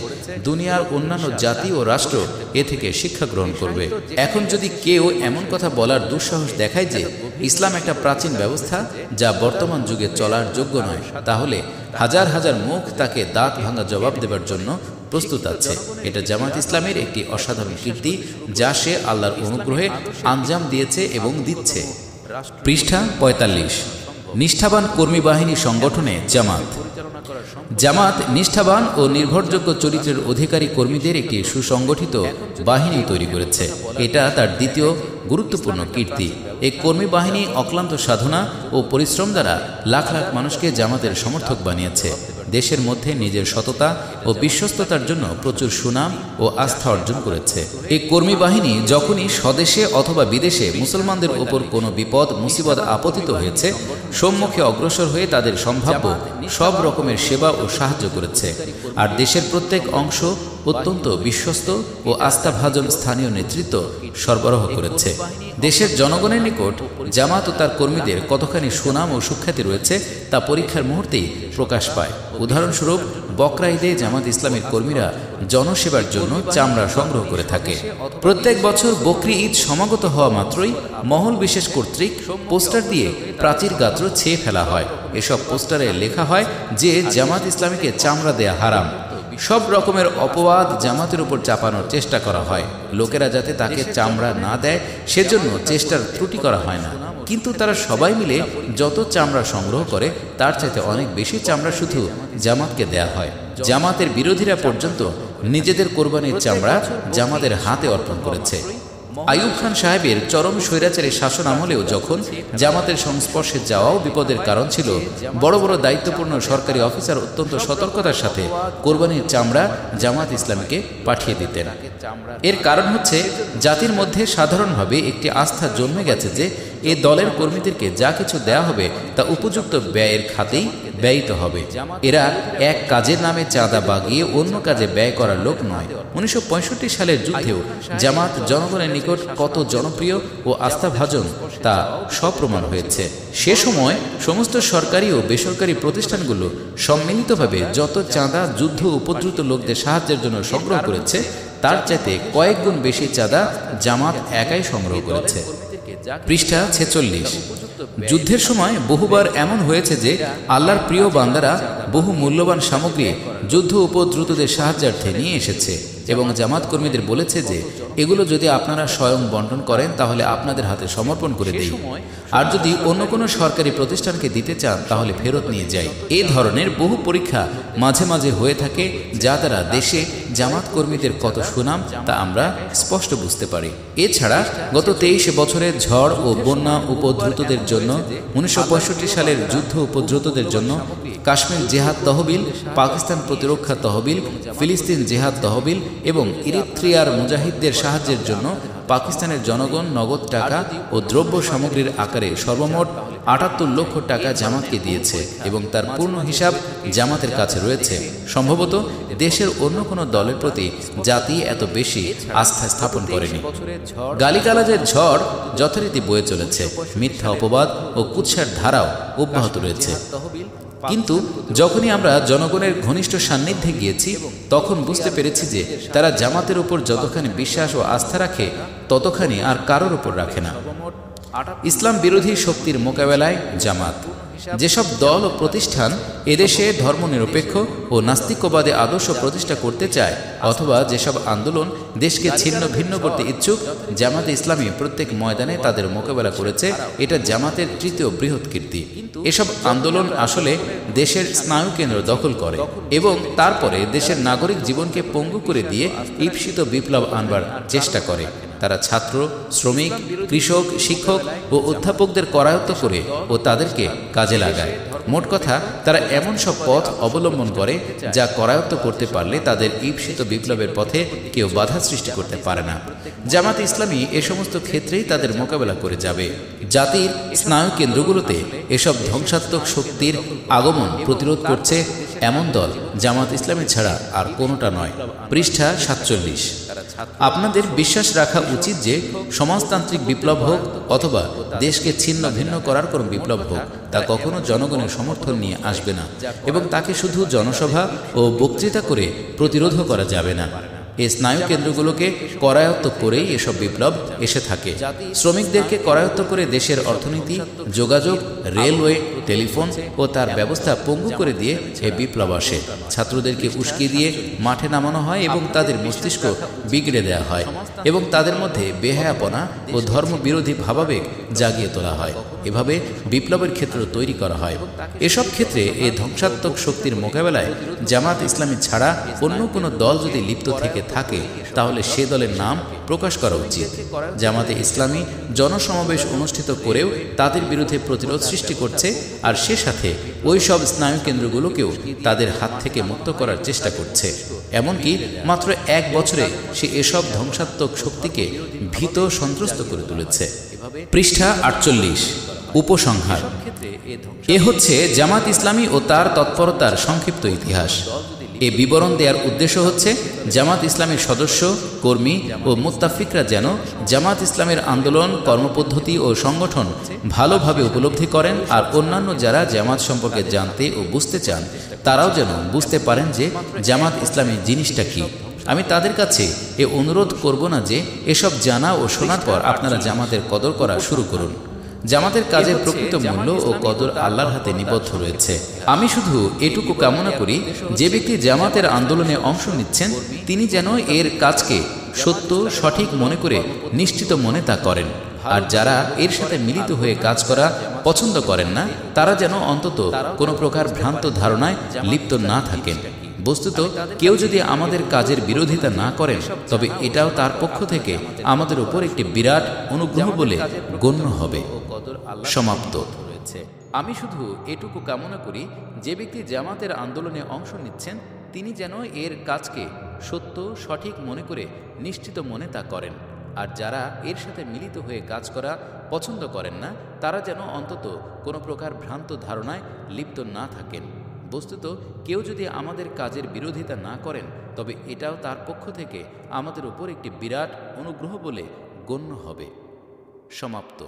দুনিয়ার অন্যান্য জাতি ও রাষ্ট্র এ থেকে শিক্ষা গ্রহণ করবে। এখন যদি কেউ এমন কথা বলার দুঃসাহস দেখায় যে ইসলাম একটা প্রাচীন ব্যবস্থা যা বর্তমান যুগে চলার যোগ্য নয়, তাহলে হাজার হাজার মুখ তাকে দাঁত ভাঙা জবাব দেবার জন্য প্রস্তুত আছে। এটা জামাত ইসলামের একটি অসাধারণ কীর্তি যা সে আল্লাহর অনুগ্রহে আঞ্জাম দিয়েছে এবং দিচ্ছে। পৃষ্ঠা 45। নিষ্ঠাবান কর্মী বাহিনী সংগঠনে জামাত। জামাত নিষ্ঠাবান ও নির্ভরযোগ্য চরিত্রের অধিকারী কর্মীদের একটি সুসংগঠিত বাহিনী তৈরি করেছে। এটা তার দ্বিতীয় গুরুত্বপূর্ণ কীর্তি। এই কর্মী বাহিনী অক্লান্ত সাধনা ও পরিশ্রম দ্বারা লাখ লাখ মানুষকে জামাতের সমর্থক বানিয়েছে। দেশের মধ্যে নিজের সততা ও বিশ্বস্ততার জন্য প্রচুর সুনাম ও আস্থা অর্জন করেছে। এই কর্মী বাহিনী যখনই স্বদেশে অথবা বিদেশে মুসলমানদের ওপর কোনো বিপদ মুসিবত আপতিত হয়েছে, সম্মুখে অগ্রসর হয়ে তাদের সম্ভাব্য সব রকমের সেবা ও সাহায্য করেছে। আর দেশের প্রত্যেক অংশ অত্যন্ত বিশ্বস্ত ও আস্থাভাজন স্থানীয় নেতৃত্ব সরবরাহ করেছে। দেশের জনগণের নিকট জামাত ও তার কর্মীদের কতখানি সুনাম ও সুখ্যাতি রয়েছে তা পরীক্ষার মুহূর্তেই প্রকাশ পায়। উদাহরণস্বরূপ বকরা ঈদে জামাত ইসলামের কর্মীরা জনসেবার জন্য চামড়া সংগ্রহ করে থাকে। প্রত্যেক বছর বকরি ঈদ সমাগত হওয়া মাত্রই মহল বিশেষ কর্তৃক পোস্টার দিয়ে প্রাচীর গাত্র ছেয়ে ফেলা হয়। এসব পোস্টারে লেখা হয় যে জামাত ইসলামীকে চামড়া দেয়া হারাম। সব রকমের অপবাদ জামাতের উপর চাপানোর চেষ্টা করা হয়। লোকেরা যাতে তাকে চামড়া না দেয় সেজন্য চেষ্টার ত্রুটি করা হয় না। কিন্তু তারা সবাই মিলে যত চামড়া সংগ্রহ করে তার চাইতে অনেক বেশি চামড়া শুধু জামাতকে দেয়া হয়। জামাতের বিরোধীরা পর্যন্ত নিজেদের কোরবানির চামড়া জামাতের হাতে অর্পণ করেছে। আইয়ুব খান সাহেবের চরম স্বৈরাচারী শাসন আমলেও যখন জামাতের সংস্পর্শে যাওয়াও বিপদের কারণ ছিল, বড় বড় দায়িত্বপূর্ণ সরকারি অফিসার অত্যন্ত সতর্কতার সাথে কোরবানির চামড়া জামাত ইসলামীকে পাঠিয়ে দিতেন। এর কারণ হচ্ছে জাতির মধ্যে সাধারণভাবে একটি আস্থা জন্মে গেছে যে এ দলের কর্মীদেরকে যা কিছু দেয়া হবে তা উপযুক্ত ব্যয়ের খাতেই ব্যয়িত হবে। এরা এক কাজের নামে চাঁদা বাগিয়ে অন্য কাজে ব্যয় করার লোক নয়। 1965 সালের যুদ্ধেও জামাত জনগণের নিকট কত জনপ্রিয় ও আস্থাভাজন তা সপ্রমাণ হয়েছে। সে সময় সমস্ত সরকারি ও বেসরকারি প্রতিষ্ঠানগুলো সম্মিলিতভাবে যত চাঁদা যুদ্ধ উপদ্রুত লোকদের সাহায্যের জন্য সংগ্রহ করেছে তার চাইতে কয়েক গুণ বেশি চাঁদা জামাত একাই সংগ্রহ করেছে। পৃষ্ঠা 46। যুদ্ধের সময় বহুবার এমন হয়েছে যে আল্লাহর প্রিয় বান্দারা বহু মূল্যবান সামগ্রী যুদ্ধ উপদ্রুতদের সাহায্যার্থে নিয়ে এসেছে। এবং জামাত কর্মীদের বলেছে যে এগুলো যদি আপনারা স্বয়ং বন্টন করেন তাহলে আপনাদের হাতে সমর্পণ করে দেই, আর যদি অন্য কোনো সরকারি প্রতিষ্ঠানকে দিতে চান তাহলে ফেরত নিয়ে যাই। এই ধরনের বহু পরীক্ষা মাঝে মাঝে হয়ে থাকে, যা দ্বারা দেশে জামাত কর্মীদের কত সুনাম তা আমরা স্পষ্ট বুঝতে পারি। এছাড়া গত 23 বছরের ঝড় ও বন্যা উপদ্রুতদের জন্য, 1965 সালের যুদ্ধ উপদ্রুতদের জন্য কাশ্মীর জেহাদ তহবিল, পাকিস্তান প্রতিরক্ষা তহবিল, ফিলিস্তিন জেহাদ তহবিল এবং ইরিত্রিয়ার মুজাহিদদের সাহায্যের জন্য পাকিস্তানের জনগণ নগদ টাকা ও দ্রব্য সামগ্রীর আকারে সর্বমোট 78 লক্ষ টাকা জামাতকে দিয়েছে এবং তার পূর্ণ হিসাব জামাতের কাছে রয়েছে। সম্ভবত দেশের অন্য কোনো দলের প্রতি জাতি এত বেশি আস্থা স্থাপন করেনি। গালিগালাজের ঝড় যথারীতি বয়ে চলেছে, মিথ্যা অপবাদ ও কুৎসার ধারাও অব্যাহত রয়েছে। কিন্তু যখনই আমরা জনগণের ঘনিষ্ঠ সান্নিধ্যে গিয়েছি তখন বুঝতে পেরেছি যে তারা জামাতের উপর যতখানি বিশ্বাস ও আস্থা রাখে ততখানি আর কারোর উপর রাখে না। ইসলাম বিরোধী শক্তির মোকাবেলায় জামাত। যেসব দল ও প্রতিষ্ঠান এদেশে ধর্মনিরপেক্ষ ও নাস্তিক্যবাদী আদর্শ প্রতিষ্ঠা করতে চায় অথবা যেসব আন্দোলন দেশকে ছিন্ন ভিন্ন করতে ইচ্ছুক, জামাতে ইসলামী প্রত্যেক ময়দানে তাদের মোকাবেলা করেছে। এটা জামাতের তৃতীয় বৃহৎ কীর্তি। এসব আন্দোলন আসলে দেশের স্নায়ুকেন্দ্র দখল করে এবং তারপরে দেশের নাগরিক জীবনকে পঙ্গু করে দিয়ে ঈপ্সিত বিপ্লব আনবার চেষ্টা করে। তারা ছাত্র, শ্রমিক, কৃষক, শিক্ষক ও অধ্যাপকদের করায়ত্ত করে ও তাদেরকে কাজে লাগায়। মোট কথা, তারা এমন সব পথ অবলম্বন করে যা করায়ত্ত করতে পারলে তাদের ঈপ্সিত বিপ্লবের পথে কেউ বাধা সৃষ্টি করতে পারে না। জামাত ইসলামী এ সমস্ত ক্ষেত্রেই তাদের মোকাবেলা করে যাবে। জাতির স্নায়ু কেন্দ্রগুলোতে এসব ধ্বংসাত্মক শক্তির আগমন প্রতিরোধ করছে এমন দল জামাত ইসলামী ছাড়া আর কোনোটা নয়। পৃষ্ঠা 47। আপনাদের বিশ্বাস রাখা উচিত যে সমাজতান্ত্রিক বিপ্লব হোক অথবা দেশকে ছিন্ন ভিন্ন করার কোনো বিপ্লব হোক, তা কখনো জনগণের সমর্থন নিয়ে আসবে না এবং তাকে শুধু জনসভা ও বক্তৃতা করে প্রতিরোধ করা যাবে না। এই স্নায়ু কেন্দ্রগুলোকে করায়ত্ত করেই এসব বিপ্লব এসে থাকে। শ্রমিকদেরকে করায়ত্ত করে দেশের অর্থনীতি, যোগাযোগ, রেলওয়ে, টেলিফোন ও তার ব্যবস্থা পঙ্গু করে দিয়ে এই বিপ্লব আসে। ছাত্রদেরকে উস্কে দিয়ে মাঠে নামানো হয় এবং তাদের মস্তিষ্ক বিগড়ে দেওয়া হয় এবং তাদের মধ্যে বেহায়াপনা ও ধর্মবিরোধী ভাবাবেগ জাগিয়ে তোলা হয়। এভাবে বিপ্লবের ক্ষেত্র তৈরি করা হয়। এসব ক্ষেত্রে এই ধ্বংসাত্মক শক্তির মোকাবেলায় জামাত ইসলামী ছাড়া অন্য কোনো দল যদি লিপ্ত থেকে থাকে তাহলে সে দলের নাম প্রকাশ করা উচিত। জামাতে ইসলামী জনসমাবেশ অনুষ্ঠিত করেও তাদের বিরুদ্ধে প্রতিরোধ সৃষ্টি করছে, আর সে সাথে ওই সব স্নায়ু কেন্দ্রগুলোকেও তাদের হাত থেকে মুক্ত করার চেষ্টা করছে। এমনকি মাত্র 1 বছরে সে এসব ধ্বংসাত্মক শক্তিকে ভীত সন্ত্রস্ত করে তুলেছে। পৃষ্ঠা 48। উপসংহার। এ হচ্ছে জামাত ইসলামী ও তার তৎপরতার সংক্ষিপ্ত ইতিহাস। এ বিবরণ দেওয়ার উদ্দেশ্য হচ্ছে জামাত ইসলামের সদস্য, কর্মী ও মুত্তাফিকরা যেন জামাত ইসলামের আন্দোলন, কর্মপদ্ধতি ও সংগঠন ভালোভাবে উপলব্ধি করেন, আর অন্যান্য যারা জামাত সম্পর্কে জানতে ও বুঝতে চান তারাও যেন বুঝতে পারেন যে জামাত ইসলামী জিনিসটা কি। আমি তাদের কাছে এ অনুরোধ করব না যে এসব জানা ও শোনার পর আপনারা জামাতের কদর করা শুরু করুন। জামাতের কাজের প্রকৃত মূল্য ও কদর আল্লাহর হাতে নিবদ্ধ রয়েছে। আমি শুধু এটুকু কামনা করি যে ব্যক্তি জামাতের আন্দোলনে অংশ নিচ্ছেন তিনি যেন এর কাজকে সত্য, সঠিক মনে করে নিশ্চিত মনে তা করেন, আর যারা এর সাথে মিলিত হয়ে কাজ করা পছন্দ করেন না তারা যেন অন্তত কোনো প্রকার ভ্রান্ত ধারণায় লিপ্ত না থাকেন। বস্তুত কেউ যদি আমাদের কাজের বিরোধিতা না করেন তবে এটাও তার পক্ষ থেকে আমাদের উপর একটি বিরাট অনুগ্রহ বলে গণ্য হবে। সমাপ্ত। আমি শুধু এটুকু কামনা করি যে ব্যক্তি জামাতের আন্দোলনে অংশ নিচ্ছেন তিনি যেন এর কাজকে সত্য, সঠিক মনে করে নিশ্চিত মনে তা করেন, আর যারা এর সাথে মিলিত হয়ে কাজ করা পছন্দ করেন না তারা যেন অন্তত কোনো প্রকার ভ্রান্ত ধারণায় লিপ্ত না থাকেন। বস্তুত কেউ যদি আমাদের কাজের বিরোধিতা না করেন তবে এটাও তার পক্ষ থেকে আমাদের উপর একটি বিরাট অনুগ্রহ বলে গণ্য হবে। সমাপ্ত।